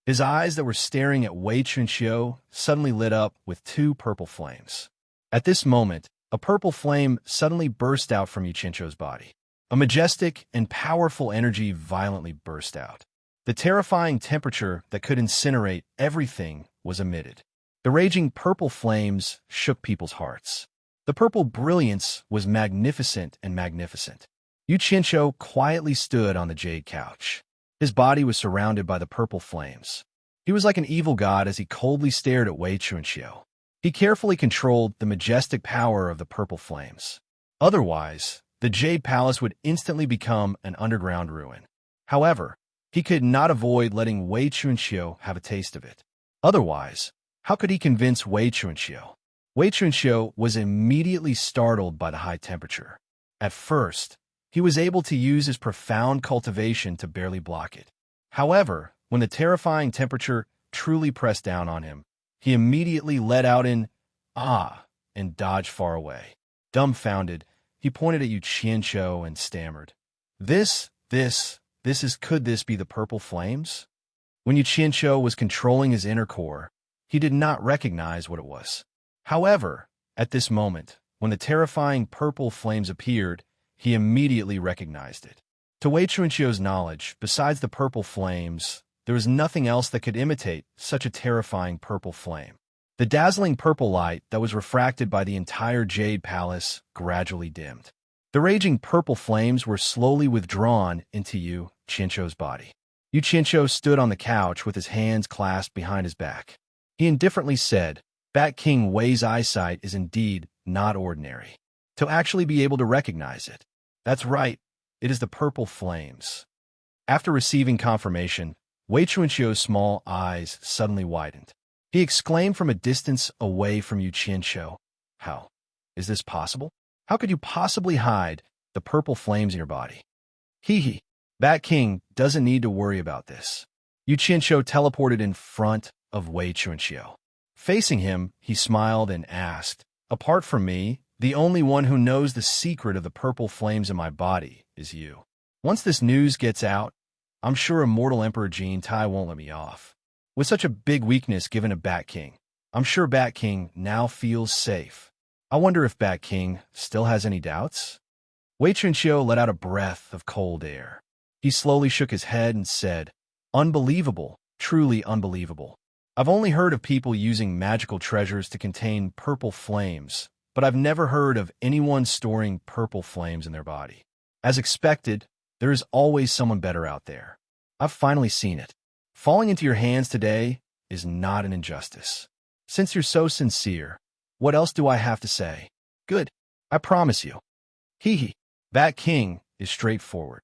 His eyes that were staring at Wei Chunqiu suddenly lit up with two purple flames. At this moment, a purple flame suddenly burst out from Yu Qianqiu's body. A majestic and powerful energy violently burst out. The terrifying temperature that could incinerate everything was emitted. The raging purple flames shook people's hearts. The purple brilliance was magnificent and magnificent. Yu Qianqiu quietly stood on the jade couch. His body was surrounded by the purple flames. He was like an evil god as he coldly stared at Wei Chunqiu. He carefully controlled the majestic power of the purple flames. Otherwise, the Jade Palace would instantly become an underground ruin. However, he could not avoid letting Wei Chunqiu have a taste of it. Otherwise, how could he convince Wei Chunqiu? Wei Chunqiu was immediately startled by the high temperature. At first, he was able to use his profound cultivation to barely block it. However, when the terrifying temperature truly pressed down on him, he immediately let out an "Ah," and dodged far away. Dumbfounded, he pointed at Yu Qianqiu and stammered, could this be the purple flames? When Yu Qianqiu was controlling his inner core, he did not recognize what it was. However, at this moment, when the terrifying purple flames appeared, he immediately recognized it. To Wei Chunqiu's knowledge, besides the purple flames, there was nothing else that could imitate such a terrifying purple flame. The dazzling purple light that was refracted by the entire Jade Palace gradually dimmed. The raging purple flames were slowly withdrawn into Yu Qianqiu's body. Yu Qianqiu stood on the couch with his hands clasped behind his back. He indifferently said, "Bat King Wei's eyesight is indeed not ordinary. To actually be able to recognize it. That's right, it is the purple flames." After receiving confirmation, Wei Chunqiu's small eyes suddenly widened. He exclaimed from a distance away from Yu Qianqiu, "How? Is this possible? How could you possibly hide the purple flames in your body?" "Hee. Bat King doesn't need to worry about this." Yu Qianqiu teleported in front of Wei Chunqiu. Facing him, he smiled and asked, "Apart from me, the only one who knows the secret of the purple flames in my body is you. Once this news gets out, I'm sure Immortal Emperor Jade won't let me off. With such a big weakness given to Bat King, I'm sure Bat King now feels safe. I wonder if Bat King still has any doubts?" Wei Chunqiu let out a breath of cold air. He slowly shook his head and said, "Unbelievable, truly unbelievable. I've only heard of people using magical treasures to contain purple flames, but I've never heard of anyone storing purple flames in their body. As expected, there is always someone better out there. I've finally seen it. Falling into your hands today is not an injustice. Since you're so sincere, what else do I have to say? Good, I promise you." Hee. Bat King is straightforward.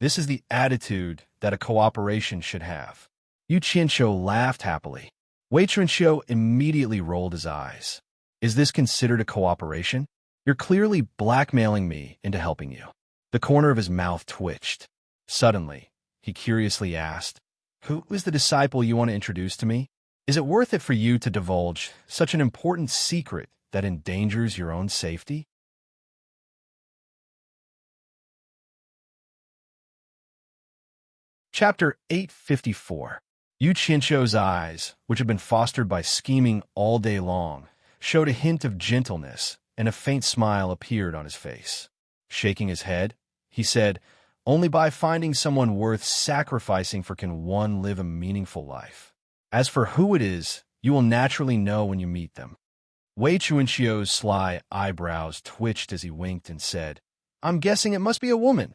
This is the attitude that a cooperation should have. Yu Qianqiu laughed happily. Wei Chunqiu immediately rolled his eyes. "Is this considered a cooperation? You're clearly blackmailing me into helping you." The corner of his mouth twitched. Suddenly, he curiously asked, "Who is the disciple you want to introduce to me? Is it worth it for you to divulge such an important secret that endangers your own safety?" Chapter 854. Yu Qianqiu's eyes, which had been fostered by scheming all day long, showed a hint of gentleness, and a faint smile appeared on his face. Shaking his head, he said, "Only by finding someone worth sacrificing for can one live a meaningful life. As for who it is, you will naturally know when you meet them." Wei Chunqiu's sly eyebrows twitched as he winked and said, "I'm guessing it must be a woman."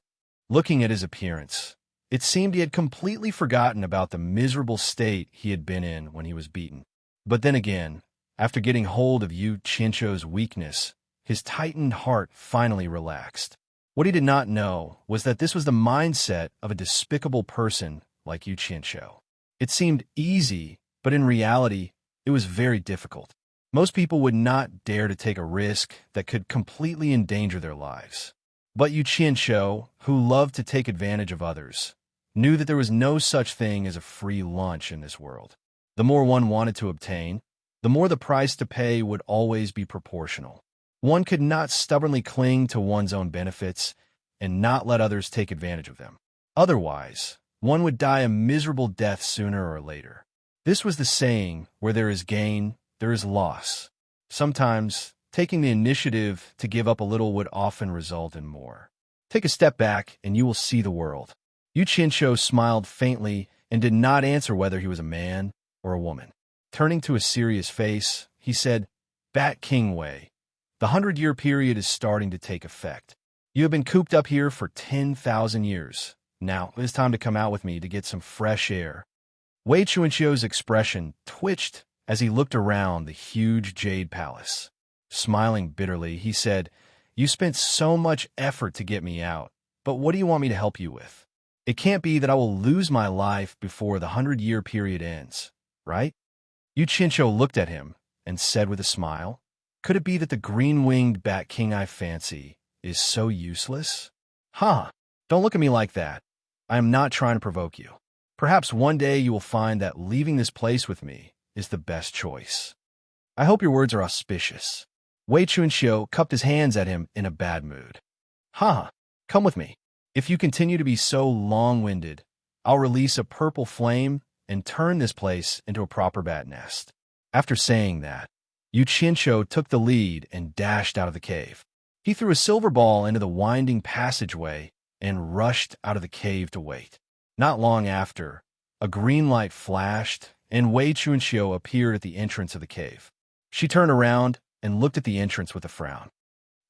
Looking at his appearance, it seemed he had completely forgotten about the miserable state he had been in when he was beaten. But then again, after getting hold of Yu Qianqiu's weakness, his tightened heart finally relaxed. What he did not know was that this was the mindset of a despicable person like Yu Qianqiu. It seemed easy, but in reality, it was very difficult. Most people would not dare to take a risk that could completely endanger their lives. But Yu Qianqiu, who loved to take advantage of others, knew that there was no such thing as a free lunch in this world. The more one wanted to obtain, the more the price to pay would always be proportional. One could not stubbornly cling to one's own benefits and not let others take advantage of them. Otherwise, one would die a miserable death sooner or later. This was the saying, where there is gain, there is loss. Sometimes, taking the initiative to give up a little would often result in more. Take a step back and you will see the world. Yu Qianqiu smiled faintly and did not answer whether he was a man or a woman. Turning to a serious face, he said, "Bat King Wei, the 100-year period is starting to take effect. You have been cooped up here for 10,000 years. Now it is time to come out with me to get some fresh air." Wei Chunqiu's expression twitched as he looked around the huge Jade Palace. Smiling bitterly, he said, "You spent so much effort to get me out, but what do you want me to help you with? It can't be that I will lose my life before the 100-year period ends, right?" Yu Qianqiu looked at him and said with a smile, "Could it be that the green-winged Bat King I fancy is so useless?" "Huh, don't look at me like that. I am not trying to provoke you. Perhaps one day you will find that leaving this place with me is the best choice. I hope your words are auspicious. Wei Chunxiu cupped his hands at him in a bad mood. Ha! Come with me. If you continue to be so long-winded, I'll release a purple flame and turn this place into a proper bat nest. After saying that, Yu Qianqiu took the lead and dashed out of the cave. He threw a silver ball into the winding passageway and rushed out of the cave to wait. Not long after, a green light flashed, and Wei Chunxiu appeared at the entrance of the cave. She turned around and looked at the entrance with a frown.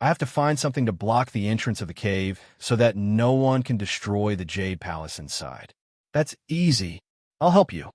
I have to find something to block the entrance of the cave so that no one can destroy the Jade Palace inside. That's easy. I'll help you.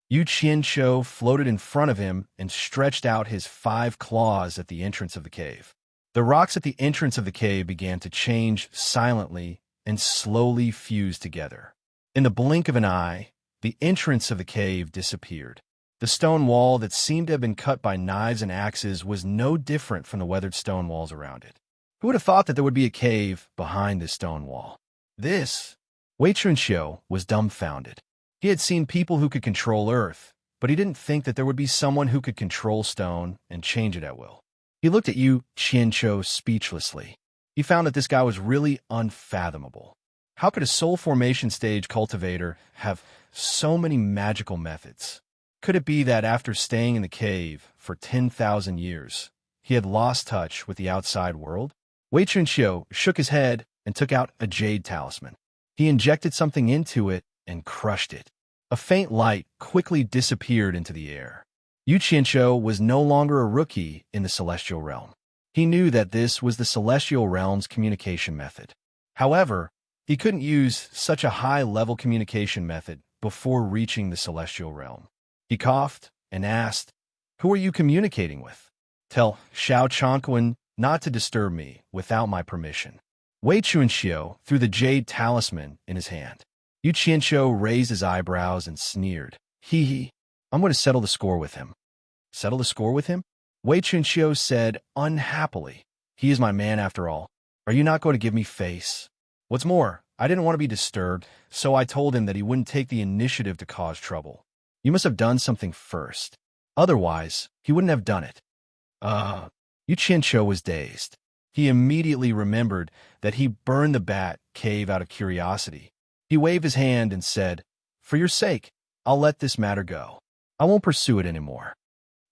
Yu Qianqiu floated in front of him and stretched out his 5 claws at the entrance of the cave. The rocks at the entrance of the cave began to change silently and slowly fuse together. In the blink of an eye, the entrance of the cave disappeared. The stone wall that seemed to have been cut by knives and axes was no different from the weathered stone walls around it. Who would have thought that there would be a cave behind this stone wall? Wei Chunxiu was dumbfounded. He had seen people who could control earth, but he didn't think that there would be someone who could control stone and change it at will. He looked at Yu Qianqiu speechlessly. He found that this guy was really unfathomable. How could a soul formation stage cultivator have so many magical methods? Could it be that after staying in the cave for 10,000 years, he had lost touch with the outside world? Wei Chunxiu shook his head and took out a jade talisman. He injected something into it and crushed it. A faint light quickly disappeared into the air. Yu Qianqiu was no longer a rookie in the celestial realm. He knew that this was the celestial realm's communication method. However, he couldn't use such a high-level communication method before reaching the celestial realm. He coughed and asked, "Who are you communicating with?" "Tell Xiao Chongquan not to disturb me without my permission." Wei Chunxiu threw the jade talisman in his hand. Yu Qianqiu raised his eyebrows and sneered. Hee, I'm going to settle the score with him." "Settle the score with him?" Wei Chunxiu said unhappily. "He is my man after all. Are you not going to give me face? What's more, I didn't want to be disturbed, so I told him that he wouldn't take the initiative to cause trouble. You must have done something first. Otherwise, he wouldn't have done it." Yu Qianqiu was dazed. He immediately remembered that he burned the bat cave out of curiosity. He waved his hand and said, "For your sake, I'll let this matter go. I won't pursue it anymore."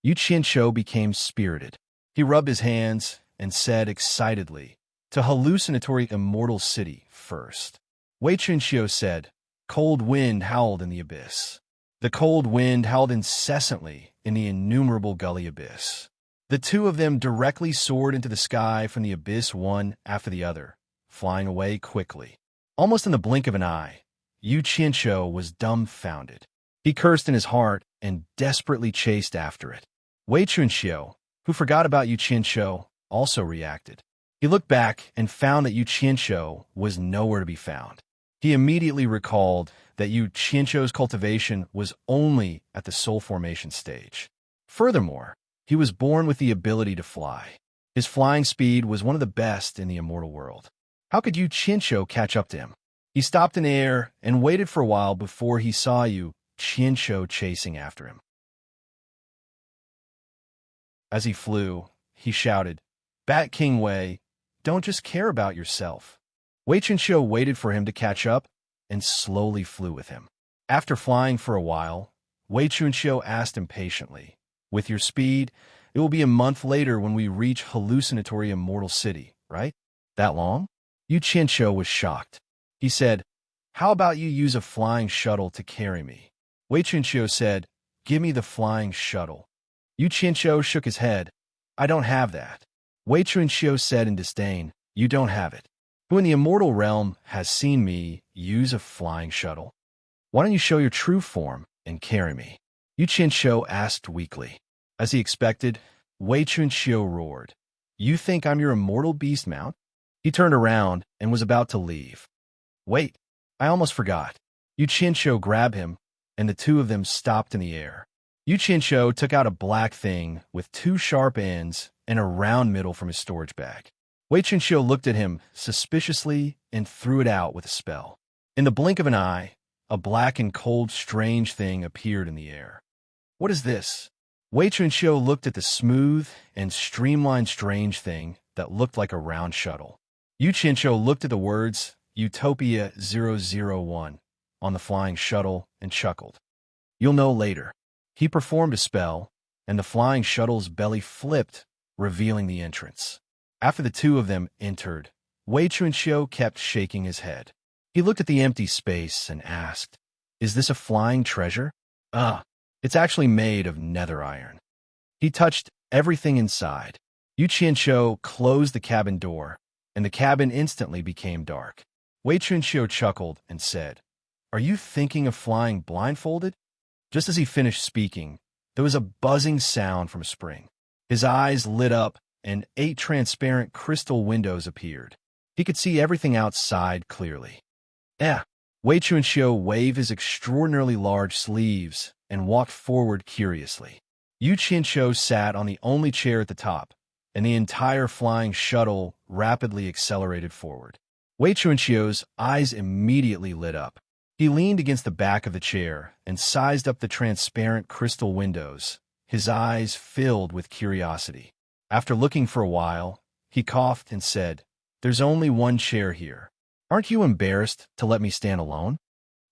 Yu Qianqiu became spirited. He rubbed his hands and said excitedly, "To hallucinatory immortal city first." Wei Chunxiu said, "Cold wind howled in the abyss." The cold wind howled incessantly in the innumerable gully abyss. The two of them directly soared into the sky from the abyss one after the other, flying away quickly. Almost in the blink of an eye, Yu Qianqiu was dumbfounded. He cursed in his heart and desperately chased after it. Wei Chunxiu, who forgot about Yu Qianqiu, also reacted. He looked back and found that Yu Qianqiu was nowhere to be found. He immediately recalled that Yu Qianqiu's cultivation was only at the soul formation stage. Furthermore, he was born with the ability to fly. His flying speed was one of the best in the immortal world. How could Yu Qianqiu catch up to him? He stopped in the air and waited for a while before he saw Yu Qianqiu chasing after him. As he flew, he shouted, "Bat King Wei, don't just care about yourself." Wei Chunxiu waited for him to catch up and slowly flew with him. After flying for a while, Wei Chunxiu asked impatiently, "With your speed, it will be a month later when we reach hallucinatory immortal city, right? That long?" Yu Qianqiu was shocked. He said, "How about you use a flying shuttle to carry me?" Wei Chunqiu said, "Give me the flying shuttle." Yu Qianqiu shook his head. "I don't have that." Wei Chunqiu said in disdain, "You don't have it. Who in the immortal realm has seen me use a flying shuttle? Why don't you show your true form and carry me?" Yu Qianqiu asked weakly. As he expected, Wei Chunqiu roared, "You think I'm your immortal beast mount?" He turned around and was about to leave. "Wait, I almost forgot." Yu Qianqiu grabbed him, and the two of them stopped in the air. Yu Qianqiu took out a black thing with 2 sharp ends and a round middle from his storage bag. Wei Chunqiu looked at him suspiciously and threw it out with a spell. In the blink of an eye, a black and cold strange thing appeared in the air. What is this? Wei Chunxiu looked at the smooth and streamlined strange thing that looked like a round shuttle. Yu Qianqiu looked at the words Utopia 001 on the flying shuttle and chuckled. You'll know later. He performed a spell, and the flying shuttle's belly flipped, revealing the entrance. After the two of them entered, Wei Chunxiu kept shaking his head. He looked at the empty space and asked, Is this a flying treasure? It's actually made of nether iron. He touched everything inside. Yu Qianqiu closed the cabin door, and the cabin instantly became dark. Wei Chunxiu chuckled and said, Are you thinking of flying blindfolded? Just as he finished speaking, there was a buzzing sound from a spring. His eyes lit up, and 8 transparent crystal windows appeared. He could see everything outside clearly. Wei Chunxiu waved his extraordinarily large sleeves and walked forward curiously. Yu Qianqiu sat on the only chair at the top, and the entire flying shuttle rapidly accelerated forward. Wei Chunqiu's eyes immediately lit up. He leaned against the back of the chair and sized up the transparent crystal windows, his eyes filled with curiosity. After looking for a while, he coughed and said, There's only one chair here. Aren't you embarrassed to let me stand alone?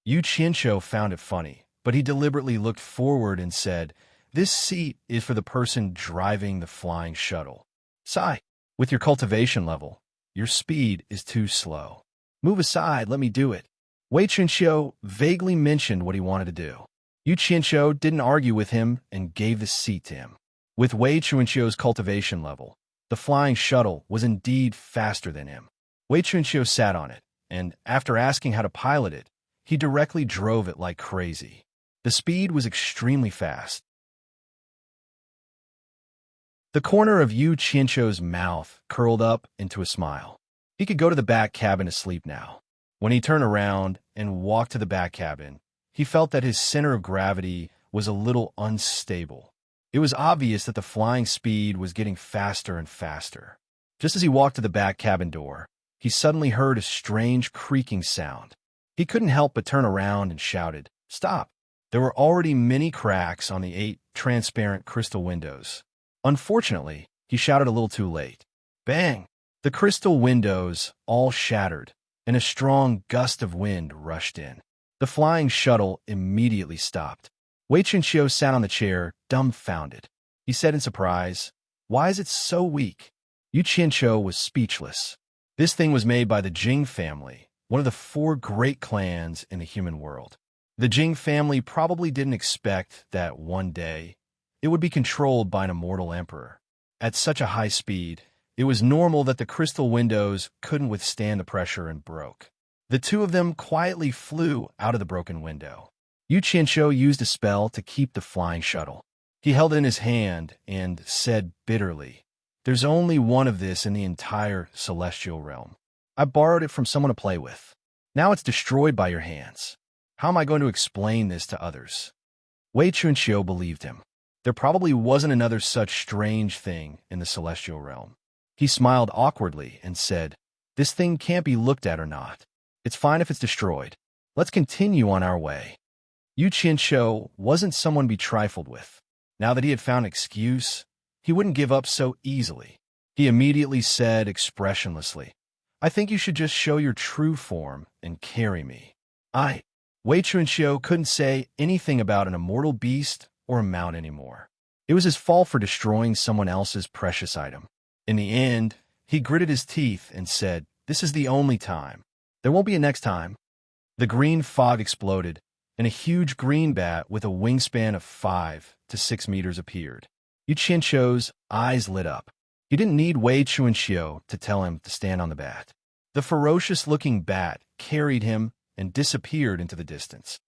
Yu Qianqiu found it funny, but he deliberately looked forward and said, This seat is for the person driving the flying shuttle. Sigh, with your cultivation level, your speed is too slow. Move aside, let me do it. Wei Chunxiu vaguely mentioned what he wanted to do. Yu Qianqiu didn't argue with him and gave the seat to him. With Wei Chunxiu's cultivation level, the flying shuttle was indeed faster than him. Wei Chunxiu sat on it, and after asking how to pilot it, he directly drove it like crazy. The speed was extremely fast. The corner of Yu Qianqiu's mouth curled up into a smile. He could go to the back cabin to sleep now. When he turned around and walked to the back cabin, he felt that his center of gravity was a little unstable. It was obvious that the flying speed was getting faster and faster. Just as he walked to the back cabin door, he suddenly heard a strange creaking sound. He couldn't help but turn around and shouted, Stop! There were already many cracks on the 8 transparent crystal windows. Unfortunately, he shouted a little too late. Bang! The crystal windows all shattered, and a strong gust of wind rushed in. The flying shuttle immediately stopped. Wei Chunxiu sat on the chair, dumbfounded. He said in surprise, Why is it so weak? Yu Qianqiu was speechless. This thing was made by the Jing family, one of the 4 great clans in the human world. The Jing family probably didn't expect that one day it would be controlled by an immortal emperor. At such a high speed, it was normal that the crystal windows couldn't withstand the pressure and broke. The two of them quietly flew out of the broken window. Yu Qianqiu used a spell to keep the flying shuttle. He held it in his hand and said bitterly, There's only one of this in the entire celestial realm. I borrowed it from someone to play with. Now it's destroyed by your hands. How am I going to explain this to others? Wei Chunxiu believed him. There probably wasn't another such strange thing in the celestial realm. He smiled awkwardly and said, This thing can't be looked at or not. It's fine if it's destroyed. Let's continue on our way. Yu Qianqiu wasn't someone to be trifled with. Now that he had found an excuse, he wouldn't give up so easily. He immediately said expressionlessly, I think you should just show your true form and carry me. Wei Chunxiu couldn't say anything about an immortal beast or a mount anymore. It was his fault for destroying someone else's precious item. In the end, he gritted his teeth and said, This is the only time. There won't be a next time. The green fog exploded, and a huge green bat with a wingspan of 5 to 6 meters appeared. Yu Qianqiu's eyes lit up. He didn't need Wei Chunxiu to tell him to stand on the bat. The ferocious-looking bat carried him and disappeared into the distance.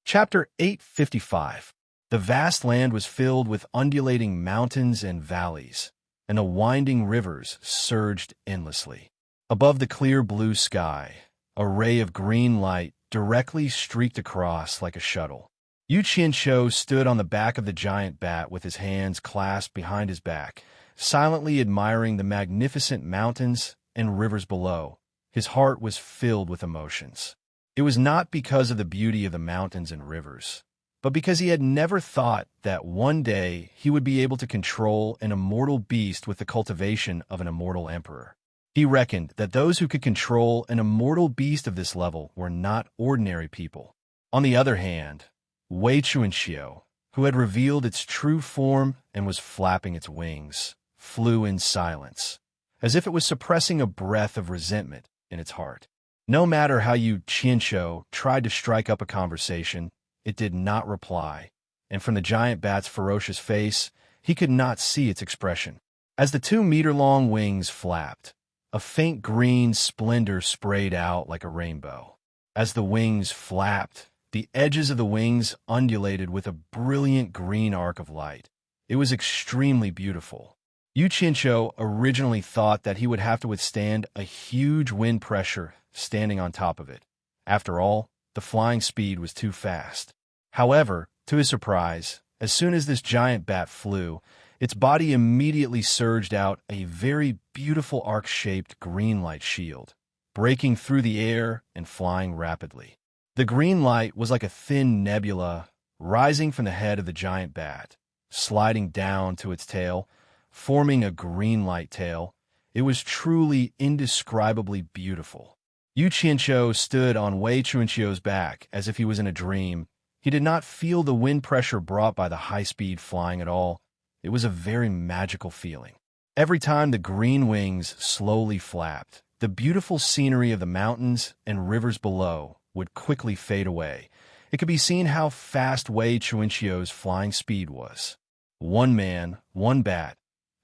Chapter 855. The vast land was filled with undulating mountains and valleys, and the winding rivers surged endlessly. Above the clear blue sky, a ray of green light directly streaked across like a shuttle. Yu Qianqiu stood on the back of the giant bat with his hands clasped behind his back, silently admiring the magnificent mountains and rivers below. His heart was filled with emotions. It was not because of the beauty of the mountains and rivers, but because he had never thought that one day he would be able to control an immortal beast with the cultivation of an immortal emperor. He reckoned that those who could control an immortal beast of this level were not ordinary people. On the other hand, Wei Chuanxiu, who had revealed its true form and was flapping its wings, flew in silence, as if it was suppressing a breath of resentment in its heart. No matter how Yu Qianqiu tried to strike up a conversation, it did not reply, and from the giant bat's ferocious face, he could not see its expression. As the 2-meter-long wings flapped, a faint green splendor sprayed out like a rainbow. As the wings flapped, the edges of the wings undulated with a brilliant green arc of light. It was extremely beautiful. Yu Qianqiu originally thought that he would have to withstand a huge wind pressure standing on top of it. After all, the flying speed was too fast. However, to his surprise, as soon as this giant bat flew, its body immediately surged out a very beautiful arc-shaped green light shield, breaking through the air and flying rapidly. The green light was like a thin nebula rising from the head of the giant bat, sliding down to its tail, forming a green light tail. It was truly indescribably beautiful. Yu Qianqiu stood on Wei Chuanqiu's back as if he was in a dream. He did not feel the wind pressure brought by the high-speed flying at all. It was a very magical feeling. Every time the green wings slowly flapped, the beautiful scenery of the mountains and rivers below would quickly fade away. It could be seen how fast Wei Chuanqiu's flying speed was. One man, one bat.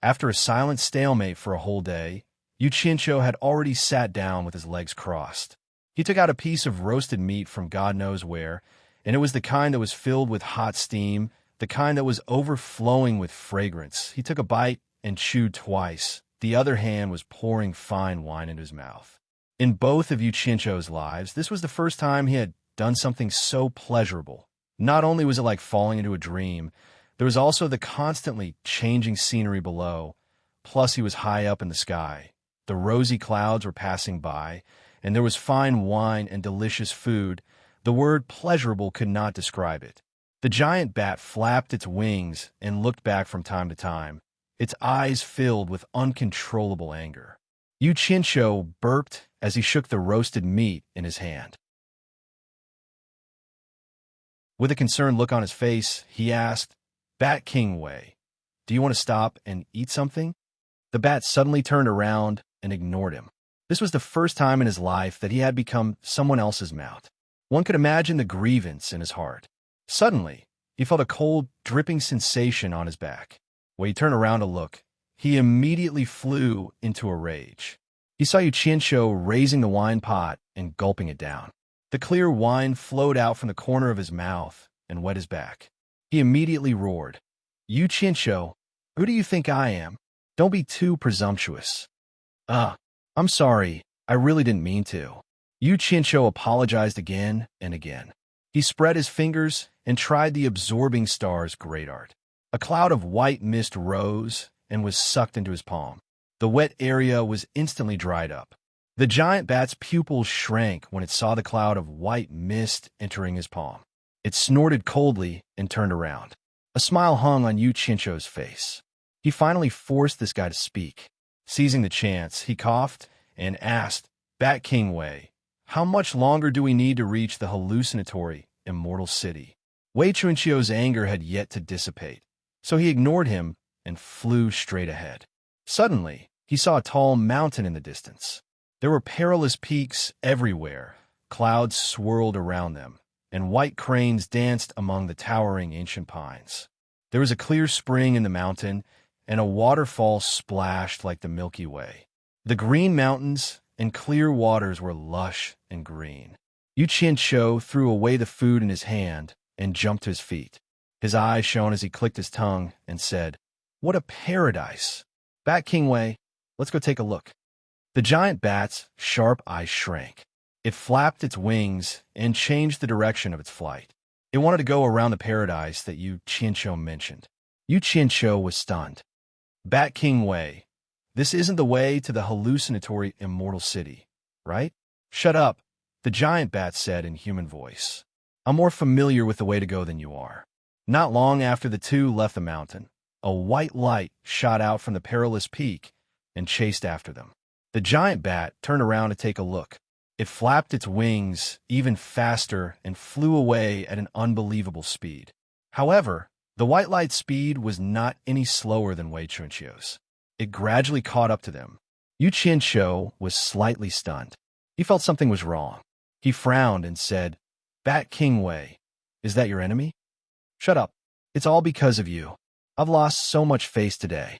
After a silent stalemate for a whole day, Yu Qianqiu had already sat down with his legs crossed. He took out a piece of roasted meat from God knows where, and it was the kind that was filled with hot steam, the kind that was overflowing with fragrance. He took a bite and chewed twice. The other hand was pouring fine wine into his mouth. In both of Yu Qianqiu's lives, this was the first time he had done something so pleasurable. Not only was it like falling into a dream, there was also the constantly changing scenery below. Plus, he was high up in the sky. The rosy clouds were passing by, and there was fine wine and delicious food. The word pleasurable could not describe it. The giant bat flapped its wings and looked back from time to time, its eyes filled with uncontrollable anger. Yu Qianqiu burped as he shook the roasted meat in his hand. With a concerned look on his face, he asked, "Bat King Wei, do you want to stop and eat something?" The bat suddenly turned around and ignored him. This was the first time in his life that he had become someone else's mount. One could imagine the grievance in his heart. Suddenly, he felt a cold, dripping sensation on his back. When he turned around to look, he immediately flew into a rage. He saw Yu Qianqiu raising the wine pot and gulping it down. The clear wine flowed out from the corner of his mouth and wet his back. He immediately roared, "Yu Qianqiu, who do you think I am? Don't be too presumptuous." I'm sorry, I really didn't mean to." Yu Qianqiu apologized again and again. He spread his fingers and tried the absorbing star's great art. A cloud of white mist rose and was sucked into his palm. The wet area was instantly dried up. The giant bat's pupils shrank when it saw the cloud of white mist entering his palm. It snorted coldly and turned around. A smile hung on Yu Qianqiu's face. He finally forced this guy to speak. Seizing the chance, he coughed and asked, "Bat King Wei, how much longer do we need to reach the hallucinatory, immortal city?" Wei Chuanqiu's anger had yet to dissipate, so he ignored him and flew straight ahead. Suddenly, he saw a tall mountain in the distance. There were perilous peaks everywhere. Clouds swirled around them, and white cranes danced among the towering ancient pines. There was a clear spring in the mountain, and a waterfall splashed like the Milky Way. The green mountains and clear waters were lush and green. Yu Qianqiu threw away the food in his hand and jumped to his feet. His eyes shone as he clicked his tongue and said, "What a paradise! Bat King Wei, let's go take a look." The giant bat's sharp eyes shrank. It flapped its wings and changed the direction of its flight. It wanted to go around the paradise that Yu Qianqiu mentioned. Yu Qianqiu was stunned. Bat King Wei, this isn't the way to the hallucinatory immortal city, right? Shut up, the giant bat said in human voice. I'm more familiar with the way to go than you are. Not long after the two left the mountain, a white light shot out from the perilous peak and chased after them. The giant bat turned around to take a look. It flapped its wings even faster and flew away at an unbelievable speed. However, the white light's speed was not any slower than Wei Chunqiu's. It gradually caught up to them. Yu Qianqiu was slightly stunned. He felt something was wrong. He frowned and said, Bat King Wei, is that your enemy? Shut up. It's all because of you. I've lost so much face today.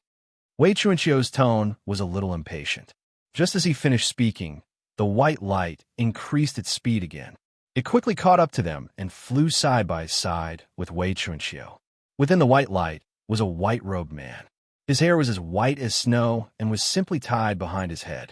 Wei Chunqiu's tone was a little impatient. Just as he finished speaking, the white light increased its speed again. It quickly caught up to them and flew side by side with Wei Chunqiu. Within the white light was a white-robed man. His hair was as white as snow and was simply tied behind his head.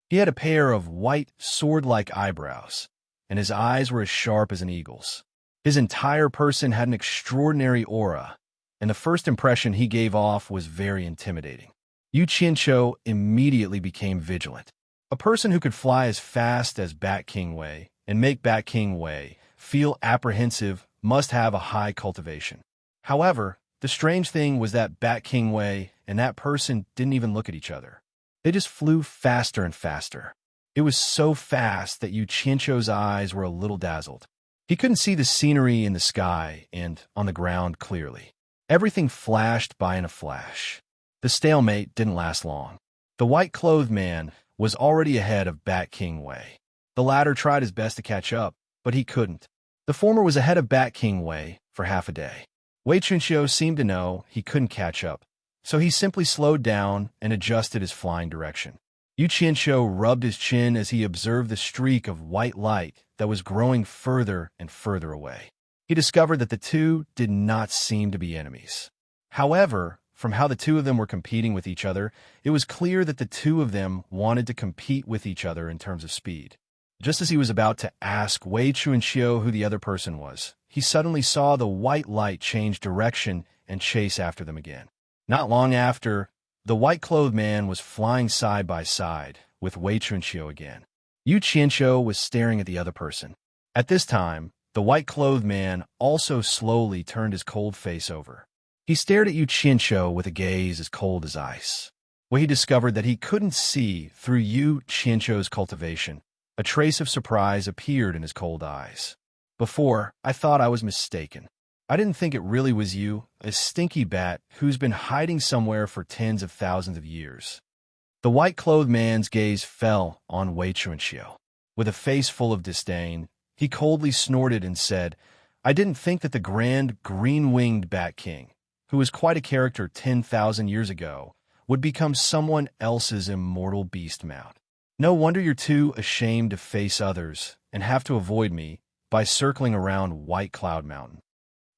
He had a pair of white, sword-like eyebrows, and his eyes were as sharp as an eagle's. His entire person had an extraordinary aura, and the first impression he gave off was very intimidating. Yu Qianqiu immediately became vigilant. A person who could fly as fast as Bat King Wei and make Bat King Wei feel apprehensive must have a high cultivation. However, the strange thing was that Bat King Wei and that person didn't even look at each other. They just flew faster and faster. It was so fast that Yu Qianqiu's eyes were a little dazzled. He couldn't see the scenery in the sky and on the ground clearly. Everything flashed by in a flash. The stalemate didn't last long. The white-clothed man was already ahead of Bat King Wei. The latter tried his best to catch up, but he couldn't. The former was ahead of Bat King Wei for half a day. Wei Chunqiu seemed to know he couldn't catch up, so he simply slowed down and adjusted his flying direction. Yu Qianqiu rubbed his chin as he observed the streak of white light that was growing further and further away. He discovered that the two did not seem to be enemies. However, from how the two of them were competing with each other, it was clear that the two of them wanted to compete with each other in terms of speed. Just as he was about to ask Wei Chunqiu who the other person was, he suddenly saw the white light change direction and chase after them again. Not long after, the white-clothed man was flying side by side with Wei Chunqiu again. Yu Qianqiu was staring at the other person. At this time, the white-clothed man also slowly turned his cold face over. He stared at Yu Qianqiu with a gaze as cold as ice. When he discovered that he couldn't see through Yu Qianqiu's cultivation, a trace of surprise appeared in his cold eyes. Before, I thought I was mistaken. I didn't think it really was you, a stinky bat who's been hiding somewhere for tens of thousands of years. The white-clothed man's gaze fell on Wei Chunqiu. With a face full of disdain, he coldly snorted and said, I didn't think that the grand green-winged Bat King, who was quite a character 10,000 years ago, would become someone else's immortal beast mount. No wonder you're too ashamed to face others and have to avoid me by circling around White Cloud Mountain.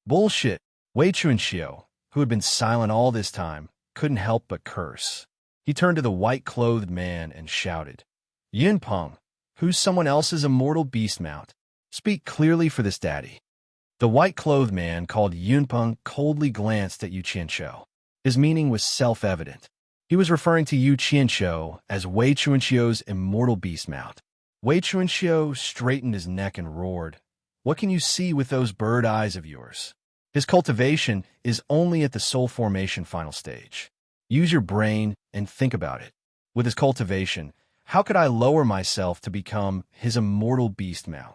Bullshit! Wei Chunqiu, who had been silent all this time, couldn't help but curse. He turned to the white-clothed man and shouted, Yunpeng, who's someone else's immortal beast mount? Speak clearly for this daddy. The white-clothed man called Yunpeng coldly glanced at Yu Qianqiu. His meaning was self-evident. He was referring to Yu Qianqiu as Wei Chunqiu's immortal beast mount. Wei Chunqiu straightened his neck and roared, What can you see with those bird eyes of yours? His cultivation is only at the soul formation final stage. Use your brain and think about it. With his cultivation, how could I lower myself to become his immortal beast mount?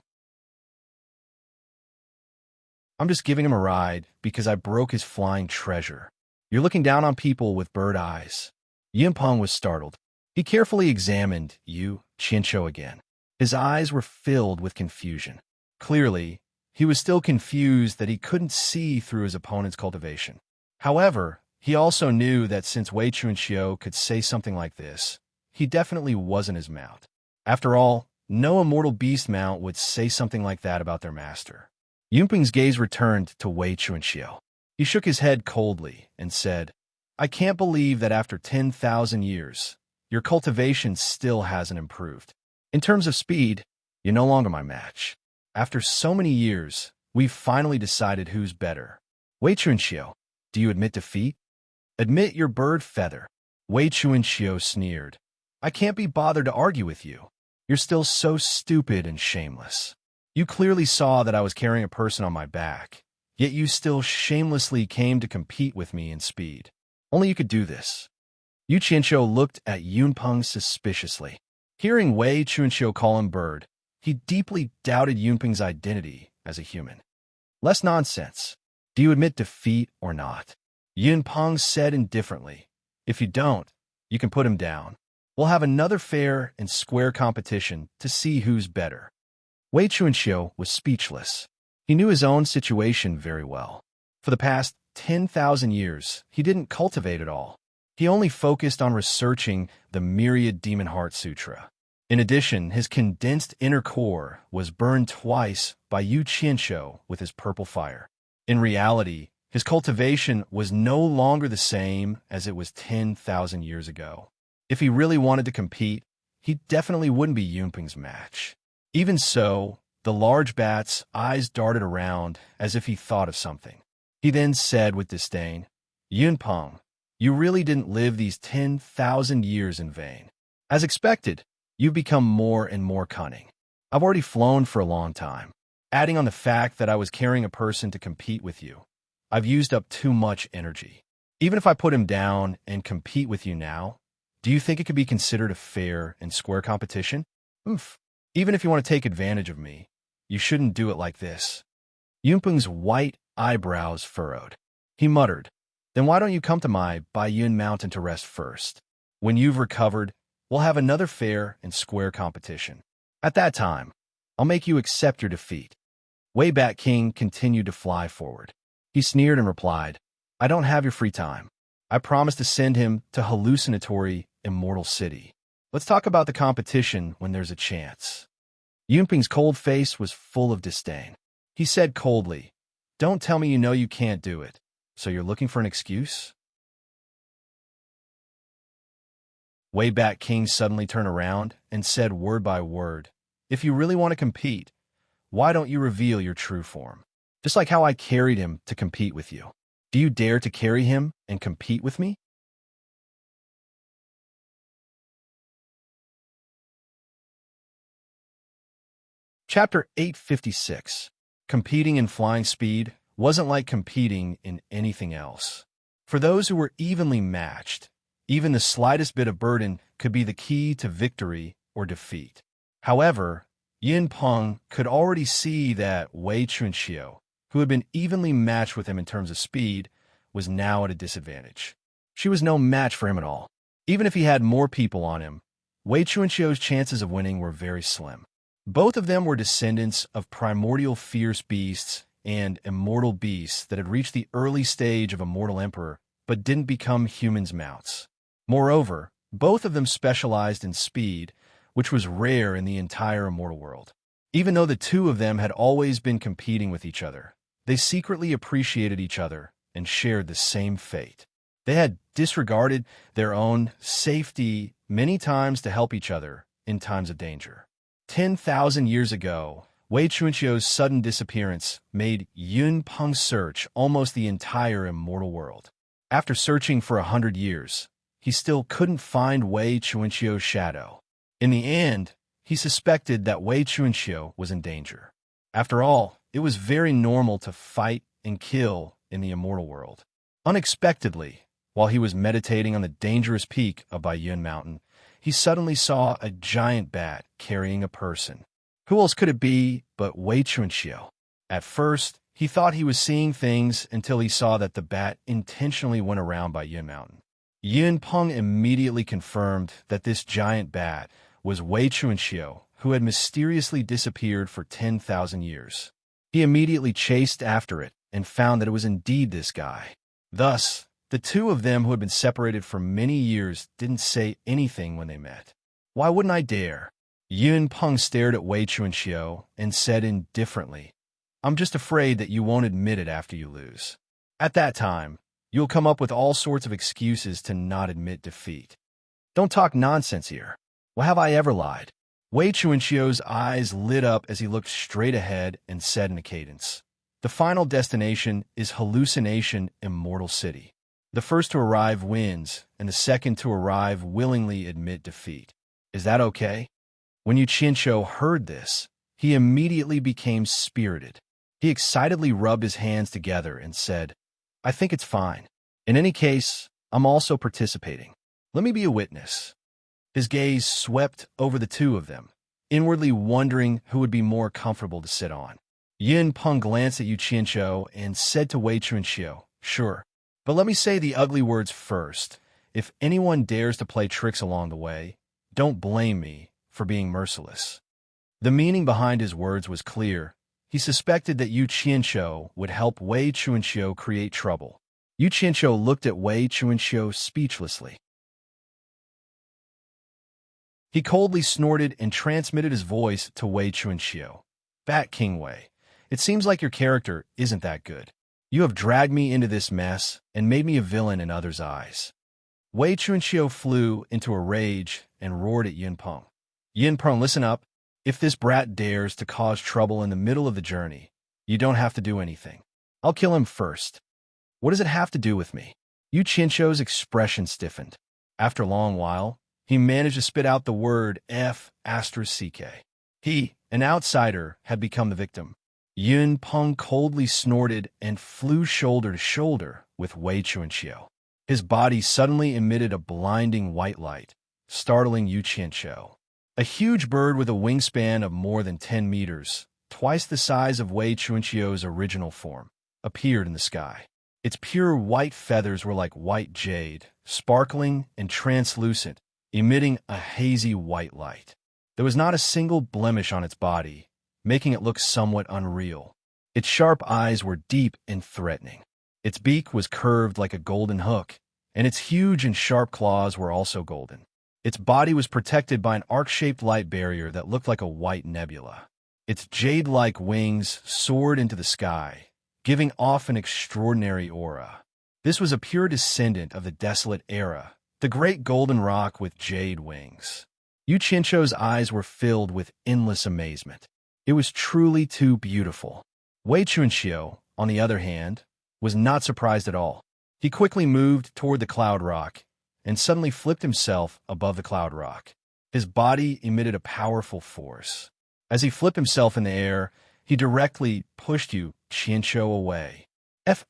I'm just giving him a ride because I broke his flying treasure. You're looking down on people with bird eyes. Yunpeng was startled. He carefully examined Yu Qianqiu again. His eyes were filled with confusion. Clearly, he was still confused that he couldn't see through his opponent's cultivation. However, he also knew that since Wei Chunqiu could say something like this, he definitely wasn't his mount. After all, no immortal beast mount would say something like that about their master. Yunpeng's gaze returned to Wei Chunqiu. He shook his head coldly and said, I can't believe that after 10,000 years, your cultivation still hasn't improved. In terms of speed, you're no longer my match. After so many years, we've finally decided who's better. Wei Chunxiu, do you admit defeat? Admit your bird feather. Wei Chunxiu sneered. I can't be bothered to argue with you. You're still so stupid and shameless. You clearly saw that I was carrying a person on my back, yet you still shamelessly came to compete with me in speed. Only you could do this. Yu Qianqiu looked at Yunpeng suspiciously. Hearing Wei Chunxiu call him bird, he deeply doubted Yunpeng's identity as a human. Less nonsense. Do you admit defeat or not? Yunpeng said indifferently. If you don't, you can put him down. We'll have another fair and square competition to see who's better. Wei Chunxiu was speechless. He knew his own situation very well. For the past 10,000 years, he didn't cultivate at all. He only focused on researching the myriad Demon Heart Sutra. In addition, his condensed inner core was burned twice by Yu Qianqiu with his purple fire. In reality, his cultivation was no longer the same as it was 10,000 years ago. If he really wanted to compete, he definitely wouldn't be Yunpeng's match. Even so, the large bat's eyes darted around as if he thought of something. He then said with disdain, Yunpeng, you really didn't live these 10,000 years in vain. As expected, you've become more and more cunning. I've already flown for a long time. Adding on the fact that I was carrying a person to compete with you, I've used up too much energy. Even if I put him down and compete with you now, do you think it could be considered a fair and square competition? Oof. Even if you want to take advantage of me, you shouldn't do it like this. Yunpeng's white eyebrows furrowed. He muttered, then why don't you come to my Baiyun Mountain to rest first? When you've recovered, we'll have another fair and square competition. At that time, I'll make you accept your defeat. Wei Bat King continued to fly forward. He sneered and replied, I don't have your free time. I promised to send him to hallucinatory Immortal City. Let's talk about the competition when there's a chance. Yunpeng's cold face was full of disdain. He said coldly, don't tell me you know you can't do it, so you're looking for an excuse? Wei Bat King suddenly turned around and said word by word, if you really want to compete, why don't you reveal your true form? Just like how I carried him to compete with you. Do you dare to carry him and compete with me? Chapter 856. Competing in flying speed wasn't like competing in anything else. For those who were evenly matched, even the slightest bit of burden could be the key to victory or defeat. However, Yunpeng could already see that Wei Chunxiu, who had been evenly matched with him in terms of speed, was now at a disadvantage. She was no match for him at all. Even if he had more people on him, Wei Chunxiu's chances of winning were very slim. Both of them were descendants of primordial fierce beasts and immortal beasts that had reached the early stage of a mortal emperor but didn't become humans' mounts. Moreover, both of them specialized in speed, which was rare in the entire immortal world. Even though the two of them had always been competing with each other, they secretly appreciated each other and shared the same fate. They had disregarded their own safety many times to help each other in times of danger. 10,000 years ago, Wei Chunqiu's sudden disappearance made Yunpeng's search almost the entire immortal world. After searching for 100 years, he still couldn't find Wei Chunqiu's shadow. In the end, he suspected that Wei Chunxiu was in danger. After all, it was very normal to fight and kill in the immortal world. Unexpectedly, while he was meditating on the dangerous peak of Baiyun Mountain, he suddenly saw a giant bat carrying a person. Who else could it be but Wei Chunxiu? At first, he thought he was seeing things until he saw that the bat intentionally went around Baiyun Mountain. Yunpeng immediately confirmed that this giant bat was Wei Chunxiu, who had mysteriously disappeared for 10,000 years. He immediately chased after it and found that it was indeed this guy. Thus, the two of them who had been separated for many years didn't say anything when they met. Why wouldn't I dare? Yunpeng stared at Wei Chunxiu and said indifferently, I'm just afraid that you won't admit it after you lose. At that time, you'll come up with all sorts of excuses to not admit defeat. Don't talk nonsense here. Well, have I ever lied? Wei Chuanxiu's eyes lit up as he looked straight ahead and said in a cadence, "The final destination is Hallucination Immortal City. The first to arrive wins, and the second to arrive willingly admit defeat. Is that okay?" When Yu Qianqiu heard this, he immediately became spirited. He excitedly rubbed his hands together and said, "I think it's fine. In any case, I'm also participating. Let me be a witness." His gaze swept over the two of them, inwardly wondering who would be more comfortable to sit on. Yin Peng glanced at Yu Qianqiu and said to Wei Chuanxiu, "Sure, but let me say the ugly words first. If anyone dares to play tricks along the way, don't blame me for being merciless." The meaning behind his words was clear. He suspected that Yu Qianqiu would help Wei Chuanxiu create trouble. Yu Qianqiu looked at Wei Chuanxiu speechlessly. He coldly snorted and transmitted his voice to Wei Chuanxiu. "Bat King Wei, it seems like your character isn't that good. You have dragged me into this mess and made me a villain in others' eyes." Wei Chuanxiu flew into a rage and roared at Yin Peng. "Yin Peng, listen up. If this brat dares to cause trouble in the middle of the journey, you don't have to do anything. I'll kill him first. What does it have to do with me?" Yu Qianqiu's expression stiffened. After a long while, he managed to spit out the word F***. He, an outsider, had become the victim. Yin Peng coldly snorted and flew shoulder to shoulder with Wei Chuanqiu. His body suddenly emitted a blinding white light, startling Yu Qianqiu. A huge bird with a wingspan of more than 10 meters, twice the size of Wei Chuanqiu's original form, appeared in the sky. Its pure white feathers were like white jade, sparkling and translucent, emitting a hazy white light. There was not a single blemish on its body, making it look somewhat unreal. Its sharp eyes were deep and threatening. Its beak was curved like a golden hook, and its huge and sharp claws were also golden. Its body was protected by an arc-shaped light barrier that looked like a white nebula. Its jade-like wings soared into the sky, giving off an extraordinary aura. This was a pure descendant of the desolate era, the great golden rock with jade wings. Yu Qianqiu's eyes were filled with endless amazement. It was truly too beautiful. Wei Chuanxiu, on the other hand, was not surprised at all. He quickly moved toward the cloud rock and suddenly flipped himself above the cloud rock. His body emitted a powerful force. As he flipped himself in the air, he directly pushed Yu Qianqiu away. F***.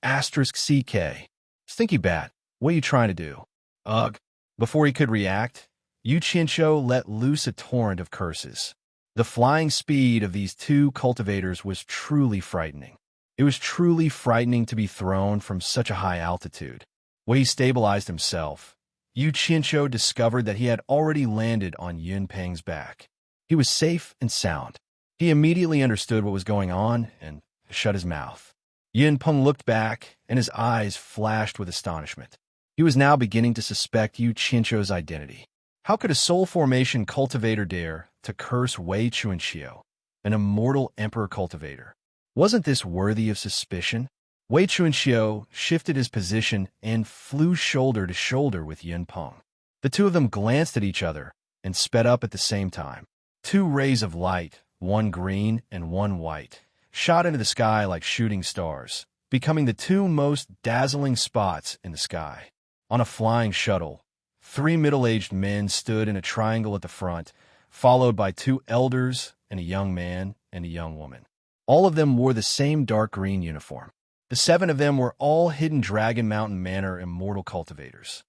Stinky bat, what are you trying to do? Ugh. Before he could react, Yu Qianqiu let loose a torrent of curses. The flying speed of these two cultivators was truly frightening. It was truly frightening to be thrown from such a high altitude. When he stabilized himself, Yu Qianqiu discovered that he had already landed on Yin Peng's back. He was safe and sound. He immediately understood what was going on and shut his mouth. Yin Peng looked back, and his eyes flashed with astonishment. He was now beginning to suspect Yu Qianqiu's identity. How could a soul formation cultivator dare to curse Wei Chuanxiu, an immortal emperor cultivator? Wasn't this worthy of suspicion? Wei Chuanxiu shifted his position and flew shoulder to shoulder with Yin Peng. The two of them glanced at each other and sped up at the same time. Two rays of light, one green and one white, shot into the sky like shooting stars, becoming the two most dazzling spots in the sky. On a flying shuttle, 3 middle-aged men stood in a triangle at the front, followed by 2 elders and a young man and a young woman. All of them wore the same dark green uniform. The 7 of them were all Hidden Dragon Mountain Manor immortal cultivators.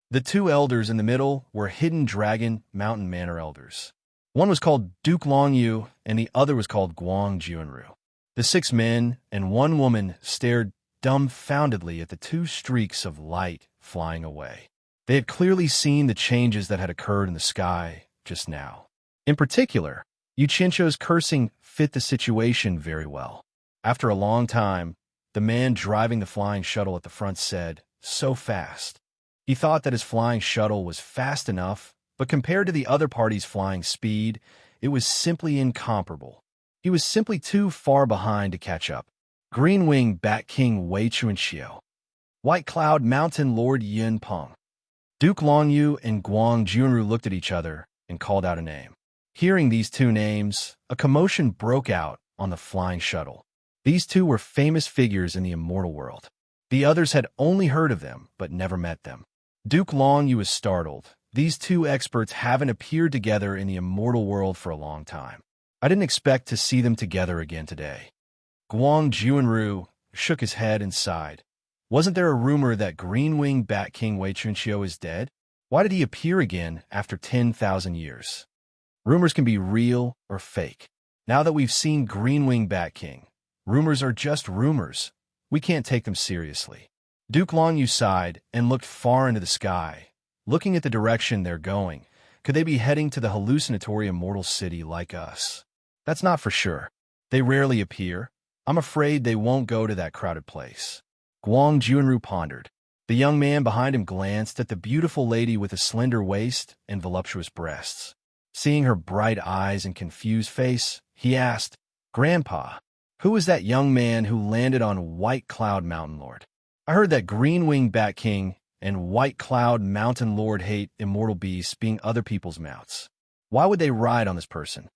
The 2 elders in the middle were Hidden Dragon Mountain Manor elders. One was called Duke Longyu, and the other was called Guang Junru. The 6 men and 1 woman stared dumbfoundedly at the 2 streaks of light flying away. They had clearly seen the changes that had occurred in the sky just now. In particular, Yu Qianqiu's cursing fit the situation very well. After a long time, the man driving the flying shuttle at the front said, "So fast." He thought that his flying shuttle was fast enough, but compared to the other party's flying speed, it was simply incomparable. He was simply too far behind to catch up. Green Wing Bat King Wei Chuanxiu. White Cloud Mountain Lord Yin Peng. Duke Longyu and Guang Junru looked at each other and called out a name. Hearing these two names, a commotion broke out on the flying shuttle. These two were famous figures in the immortal world. The others had only heard of them, but never met them. Duke Longyu was startled. These two experts haven't appeared together in the immortal world for a long time. I didn't expect to see them together again today. Guang Junru shook his head and sighed. Wasn't there a rumor that Green-Winged Bat King Wei Chunxiu is dead? Why did he appear again after 10,000 years? Rumors can be real or fake. Now that we've seen Green-Winged Bat King, rumors are just rumors. We can't take them seriously. Duke Longyu sighed and looked far into the sky. Looking at the direction they're going, could they be heading to the hallucinatory immortal city like us? That's not for sure. They rarely appear. I'm afraid they won't go to that crowded place. Guang Junru pondered. The young man behind him glanced at the beautiful lady with a slender waist and voluptuous breasts. Seeing her bright eyes and confused face, he asked, "Grandpa, who is that young man who landed on White Cloud Mountain Lord? I heard that Green-Winged Bat King and White Cloud Mountain Lord hate immortal beasts being other people's mounts. Why would they ride on this person?"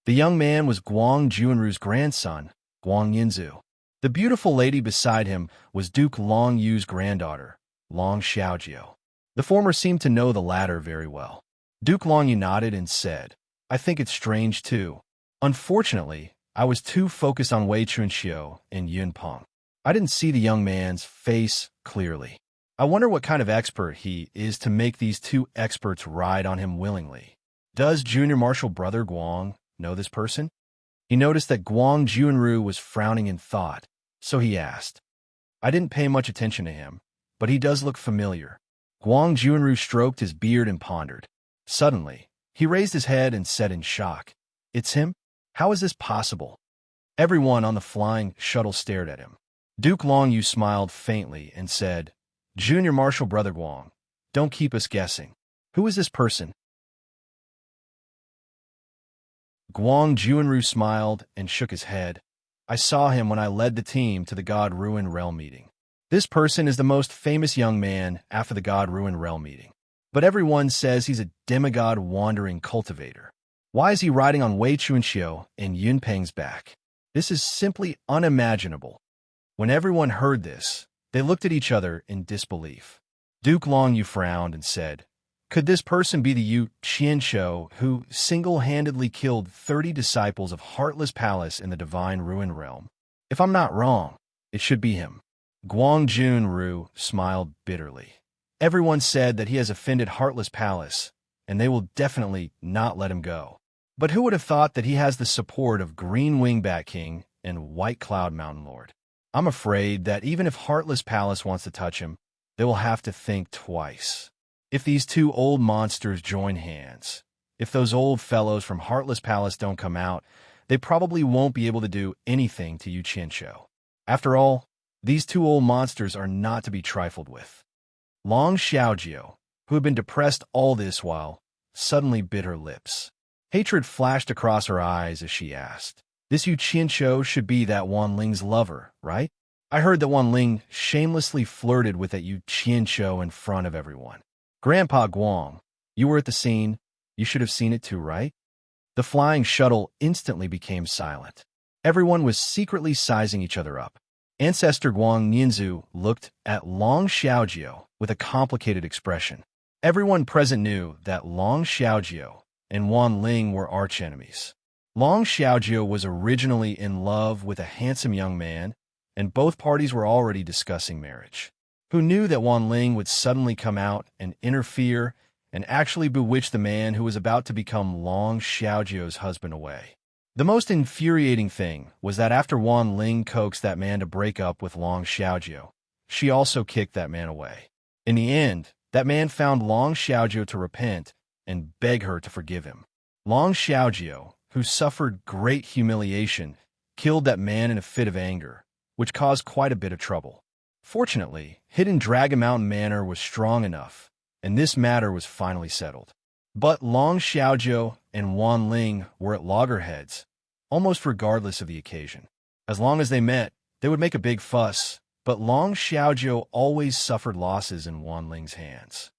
The young man was Guang Junru's grandson, Guang Yinzu. The beautiful lady beside him was Duke Longyu's granddaughter, Long Xiaojiu. The former seemed to know the latter very well. Duke Longyu nodded and said, "I think it's strange too. Unfortunately, I was too focused on Wei Chunxiu and Yun Peng. I didn't see the young man's face clearly. I wonder what kind of expert he is to make these two experts ride on him willingly. Does Junior Marshal Brother Guang know this person?" He noticed that Guang Junru was frowning in thought, so he asked. "I didn't pay much attention to him, but he does look familiar." Guang Junru stroked his beard and pondered. Suddenly, he raised his head and said in shock, "It's him? How is this possible?" Everyone on the flying shuttle stared at him. Duke Longyu smiled faintly and said, "Junior Marshal Brother Guang, don't keep us guessing. Who is this person?" Guang Junru smiled and shook his head. "I saw him when I led the team to the God Ruin Realm meeting. This person is the most famous young man after the God Ruin Realm meeting. But everyone says he's a demigod wandering cultivator. Why is he riding on Wei Chunxiu and Yun Peng's back? This is simply unimaginable." When everyone heard this, they looked at each other in disbelief. Duke Longyu frowned and said, "Could this person be the Yu Qianshou who single-handedly killed 30 disciples of Heartless Palace in the Divine Ruin Realm? If I'm not wrong, it should be him." Guang Junru smiled bitterly. Everyone said that he has offended Heartless Palace, and they will definitely not let him go. But who would have thought that he has the support of Green-Winged Bat King and White Cloud Mountain Lord? I'm afraid that even if Heartless Palace wants to touch him, they will have to think twice. If these two old monsters join hands, if those old fellows from Heartless Palace don't come out, they probably won't be able to do anything to Yu Qianshou. After all, these two old monsters are not to be trifled with. Long Xiaojiu, who had been depressed all this while, suddenly bit her lips. Hatred flashed across her eyes as she asked, "This Yu Qianshou should be that Wan Ling's lover, right? I heard that Wan Ling shamelessly flirted with that Yu Qianshou in front of everyone. Grandpa Guang, you were at the scene. You should have seen it too, right?" The flying shuttle instantly became silent. Everyone was secretly sizing each other up. Ancestor Guang Ninzu looked at Long Xiaojiu with a complicated expression. Everyone present knew that Long Xiaojiu and Wan Ling were archenemies. Long Xiaojiu was originally in love with a handsome young man, and both parties were already discussing marriage. Who knew that Wan Ling would suddenly come out and interfere and actually bewitch the man who was about to become Long Xiaojiu's husband away? The most infuriating thing was that after Wan Ling coaxed that man to break up with Long Xiaojiu, she also kicked that man away. In the end, that man found Long Xiaojiu to repent and beg her to forgive him. Long Xiaojiu, who suffered great humiliation, killed that man in a fit of anger, which caused quite a bit of trouble. Fortunately, Hidden Dragon Mountain Manor was strong enough, and this matter was finally settled. But Long Xiaojiu and Wan Ling were at loggerheads, almost regardless of the occasion. As long as they met, they would make a big fuss, but Long Xiaojiu always suffered losses in Wan Ling's hands.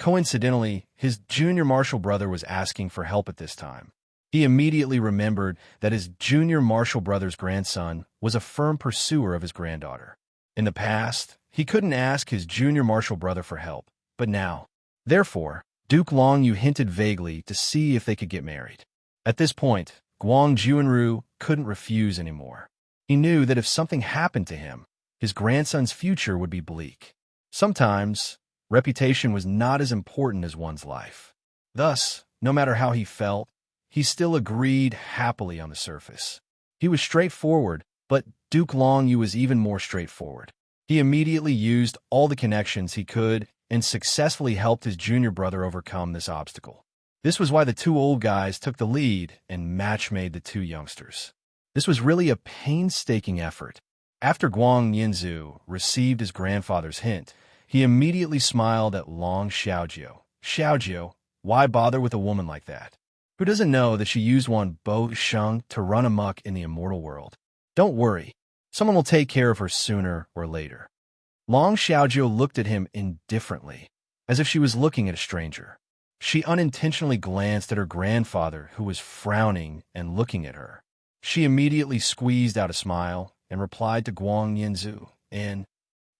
Coincidentally, his junior martial brother was asking for help at this time. He immediately remembered that his junior martial brother's grandson was a firm pursuer of his granddaughter. In the past, he couldn't ask his junior martial brother for help, but now. Therefore, Duke Long Yu hinted vaguely to see if they could get married. At this point, Guang Juanru couldn't refuse anymore. He knew that if something happened to him, his grandson's future would be bleak. Sometimes, reputation was not as important as one's life. Thus, no matter how he felt, he still agreed happily on the surface. He was straightforward, but Duke Long Yu was even more straightforward. He immediately used all the connections he could and successfully helped his junior brother overcome this obstacle. This was why the two old guys took the lead and match-made the two youngsters. This was really a painstaking effort. After Guang Yinzu received his grandfather's hint, he immediately smiled at Long Xiaojiu. Xiaojiu, why bother with a woman like that? Who doesn't know that she used one Bo Sheng to run amok in the immortal world? Don't worry, someone will take care of her sooner or later. Long Xiaojiu looked at him indifferently, as if she was looking at a stranger. She unintentionally glanced at her grandfather, who was frowning and looking at her. She immediately squeezed out a smile and replied to Guang Yinzu, and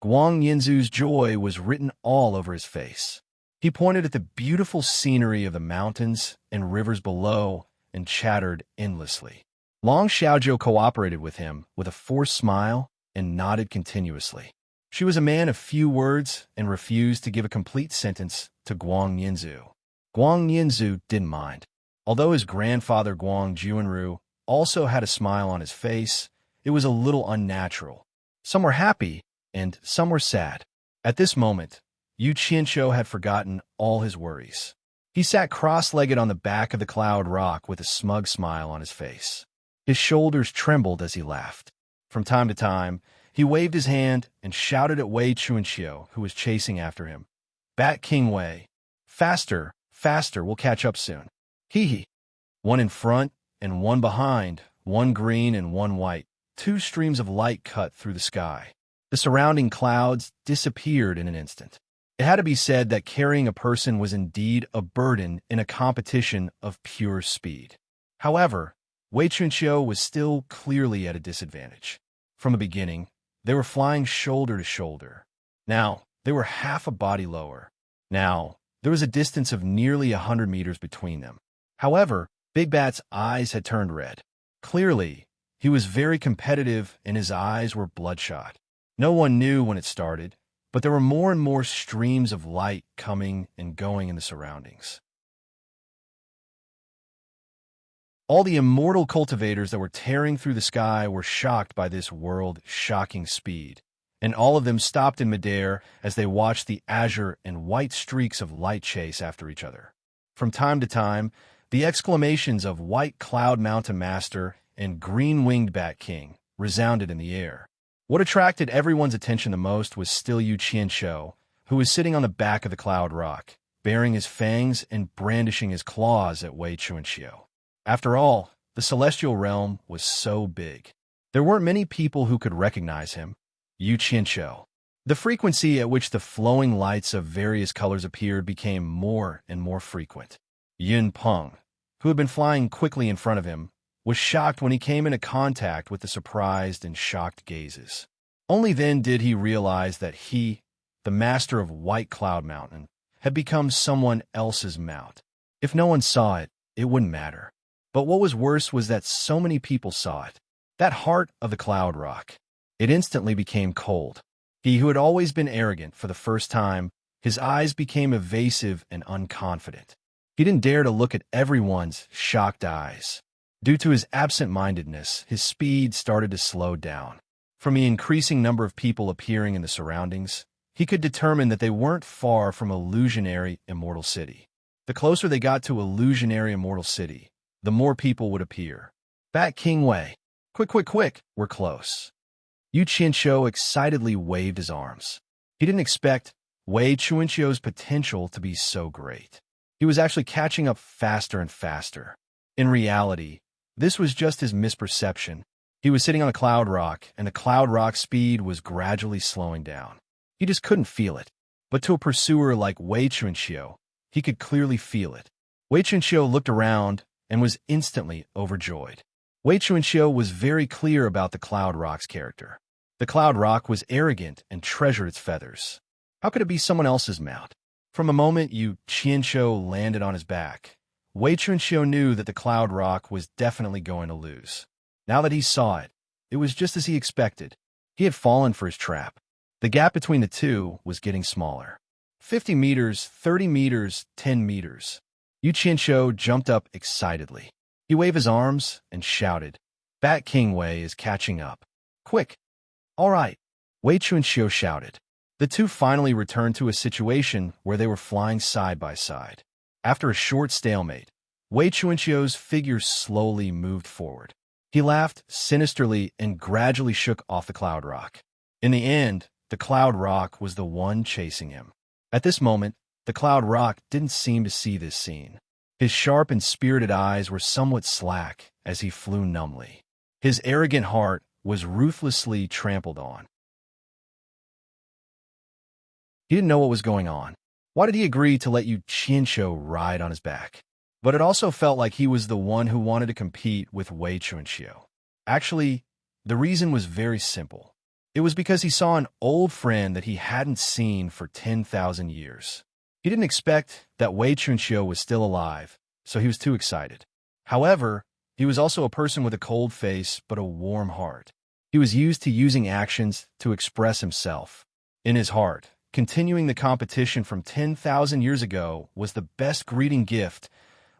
Guang Yinzu's joy was written all over his face. He pointed at the beautiful scenery of the mountains and rivers below and chattered endlessly. Long Xiaojiu cooperated with him with a forced smile and nodded continuously. She was a man of few words and refused to give a complete sentence to Guang Yinzu. Guang Yinzu didn't mind. Although his grandfather Guang Juanru also had a smile on his face, it was a little unnatural. Some were happy, and some were sad. At this moment, Yu Qianqiu had forgotten all his worries. He sat cross-legged on the back of the cloud rock with a smug smile on his face. His shoulders trembled as he laughed. From time to time, he waved his hand and shouted at Wei Chuanqiu, who was chasing after him. Bat King Wei, faster, faster, we'll catch up soon. Hee hee. One in front and one behind, one green and one white. Two streams of light cut through the sky. The surrounding clouds disappeared in an instant. It had to be said that carrying a person was indeed a burden in a competition of pure speed. However, Wei Chunqiu was still clearly at a disadvantage. From the beginning, they were flying shoulder to shoulder. Now, they were half a body lower. Now, there was a distance of nearly 100 meters between them. However, Big Bat's eyes had turned red. Clearly, he was very competitive and his eyes were bloodshot. No one knew when it started, but there were more and more streams of light coming and going in the surroundings. All the immortal cultivators that were tearing through the sky were shocked by this world-shocking speed, and all of them stopped in midair as they watched the azure and white streaks of light chase after each other. From time to time, the exclamations of White Cloud Mountain Master and Green-Winged Bat King resounded in the air. What attracted everyone's attention the most was still Yu Qianqiu, who was sitting on the back of the cloud rock, baring his fangs and brandishing his claws at Wei Chuanqiu. After all, the celestial realm was so big. There weren't many people who could recognize him. Yu Qianqiu. The frequency at which the flowing lights of various colors appeared became more and more frequent. Yun Peng, who had been flying quickly in front of him, was shocked when he came into contact with the surprised and shocked gazes. Only then did he realize that he, the master of White Cloud Mountain, had become someone else's mount. If no one saw it, it wouldn't matter. But what was worse was that so many people saw it. That heart of the cloud rock. It instantly became cold. He who had always been arrogant for the first time, his eyes became evasive and unconfident. He didn't dare to look at everyone's shocked eyes. Due to his absent-mindedness, his speed started to slow down. From the increasing number of people appearing in the surroundings, he could determine that they weren't far from Illusionary Immortal City. The closer they got to Illusionary Immortal City, the more people would appear. Bat King Wei. Quick, quick, quick, we're close. Yu Qianqiu excitedly waved his arms. He didn't expect Wei Chuanqiu's potential to be so great. He was actually catching up faster and faster. In reality, this was just his misperception. He was sitting on a cloud rock, and the cloud rock's speed was gradually slowing down. He just couldn't feel it. But to a pursuer like Wei Chunxiu, he could clearly feel it. Wei Chunxiu looked around and was instantly overjoyed. Wei Chunxiu was very clear about the Cloud Rock's character. The Cloud Rock was arrogant and treasured its feathers. How could it be someone else's mount? From the moment Yu Qianqiu landed on his back, Wei Chunxiu knew that the Cloud Rock was definitely going to lose. Now that he saw it, it was just as he expected. He had fallen for his trap. The gap between the two was getting smaller. 50 meters, 30 meters, 10 meters. Yu Qianqiu jumped up excitedly. He waved his arms and shouted, "Bat King Wei is catching up. Quick!" "All right," Wei Chunxiu shouted. The two finally returned to a situation where they were flying side by side. After a short stalemate, Wei Chunxiu's figure slowly moved forward. He laughed sinisterly and gradually shook off the Cloud Rock. In the end, the Cloud Rock was the one chasing him. At this moment, the Cloud Rock didn't seem to see this scene. His sharp and spirited eyes were somewhat slack as he flew numbly. His arrogant heart was ruthlessly trampled on. He didn't know what was going on. Why did he agree to let Yu Qianqiu ride on his back? But it also felt like he was the one who wanted to compete with Wei Chunxiu. Actually, the reason was very simple. It was because he saw an old friend that he hadn't seen for 10,000 years. He didn't expect that Wei Chunxiu was still alive, so he was too excited. However, he was also a person with a cold face but a warm heart. He was used to using actions to express himself. In his heart, continuing the competition from 10,000 years ago was the best greeting gift.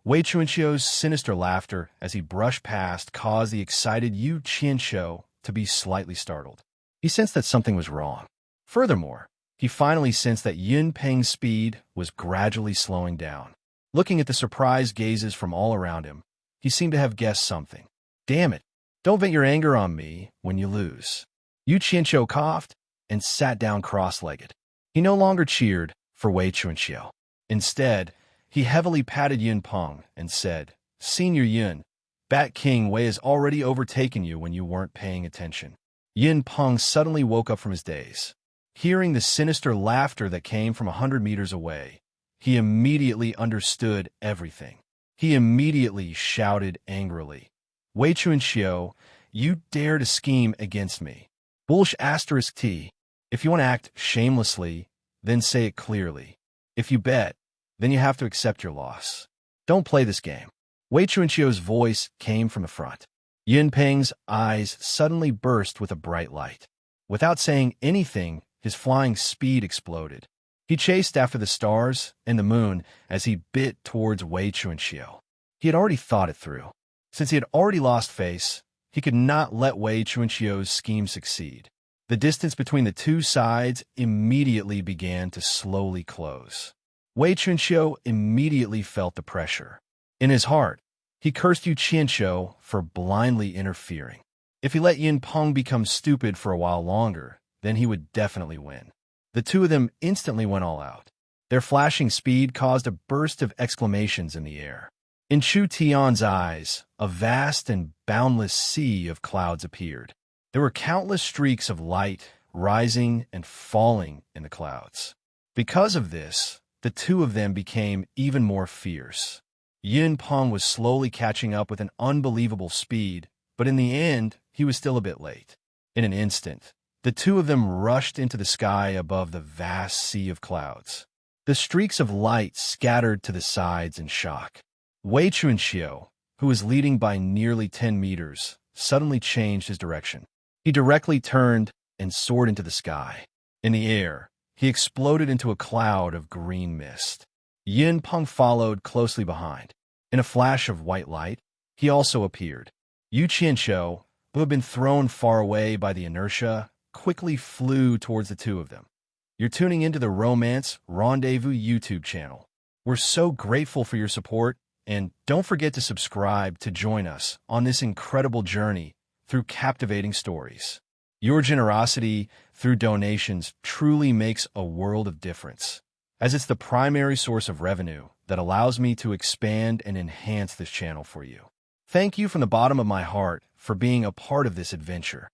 Wei Chunxiu's sinister laughter as he brushed past caused the excited Yu Qianqiu to be slightly startled. He sensed that something was wrong. Furthermore, he finally sensed that Yun Peng's speed was gradually slowing down. Looking at the surprised gazes from all around him, he seemed to have guessed something. "Damn it, don't vent your anger on me when you lose." Yu Qianqiu coughed and sat down cross-legged. He no longer cheered for Wei Chunxiu. Instead, he heavily patted Yun Peng and said, "Senior Yun, Bat King Wei has already overtaken you when you weren't paying attention." Yun Peng suddenly woke up from his daze. Hearing the sinister laughter that came from 100 meters away, he immediately understood everything. He immediately shouted angrily, "Wei Chunxiu, you dare to scheme against me. T. If you want to act shamelessly, then say it clearly. If you bet, then you have to accept your loss. Don't play this game." Wei Chunxiu's voice came from the front. Yun Peng's eyes suddenly burst with a bright light. Without saying anything, his flying speed exploded. He chased after the stars and the moon as he bit towards Wei Chunxiu. He had already thought it through. Since he had already lost face, he could not let Wei Chunxiu's scheme succeed. The distance between the two sides immediately began to slowly close. Wei Chunxiu immediately felt the pressure. In his heart, he cursed Yu Qianqiu for blindly interfering. If he let Yun Peng become stupid for a while longer, then he would definitely win. The two of them instantly went all out. Their flashing speed caused a burst of exclamations in the air. In Chu Tian's eyes, a vast and boundless sea of clouds appeared. There were countless streaks of light rising and falling in the clouds. Because of this, the two of them became even more fierce. Yun Peng was slowly catching up with an unbelievable speed, but in the end, he was still a bit late. In an instant, the two of them rushed into the sky above the vast sea of clouds. The streaks of light scattered to the sides in shock. Wei Chunxiu, who was leading by nearly 10 meters, suddenly changed his direction. He directly turned and soared into the sky. In the air, he exploded into a cloud of green mist. Yun Peng followed closely behind. In a flash of white light, he also appeared. Yu Qianqiu, who had been thrown far away by the inertia, quickly flew towards the two of them. You're tuning into the Romance Rendezvous YouTube channel. We're so grateful for your support, and don't forget to subscribe to join us on this incredible journey through captivating stories. Your generosity through donations truly makes a world of difference, as it's the primary source of revenue that allows me to expand and enhance this channel for you. Thank you from the bottom of my heart for being a part of this adventure.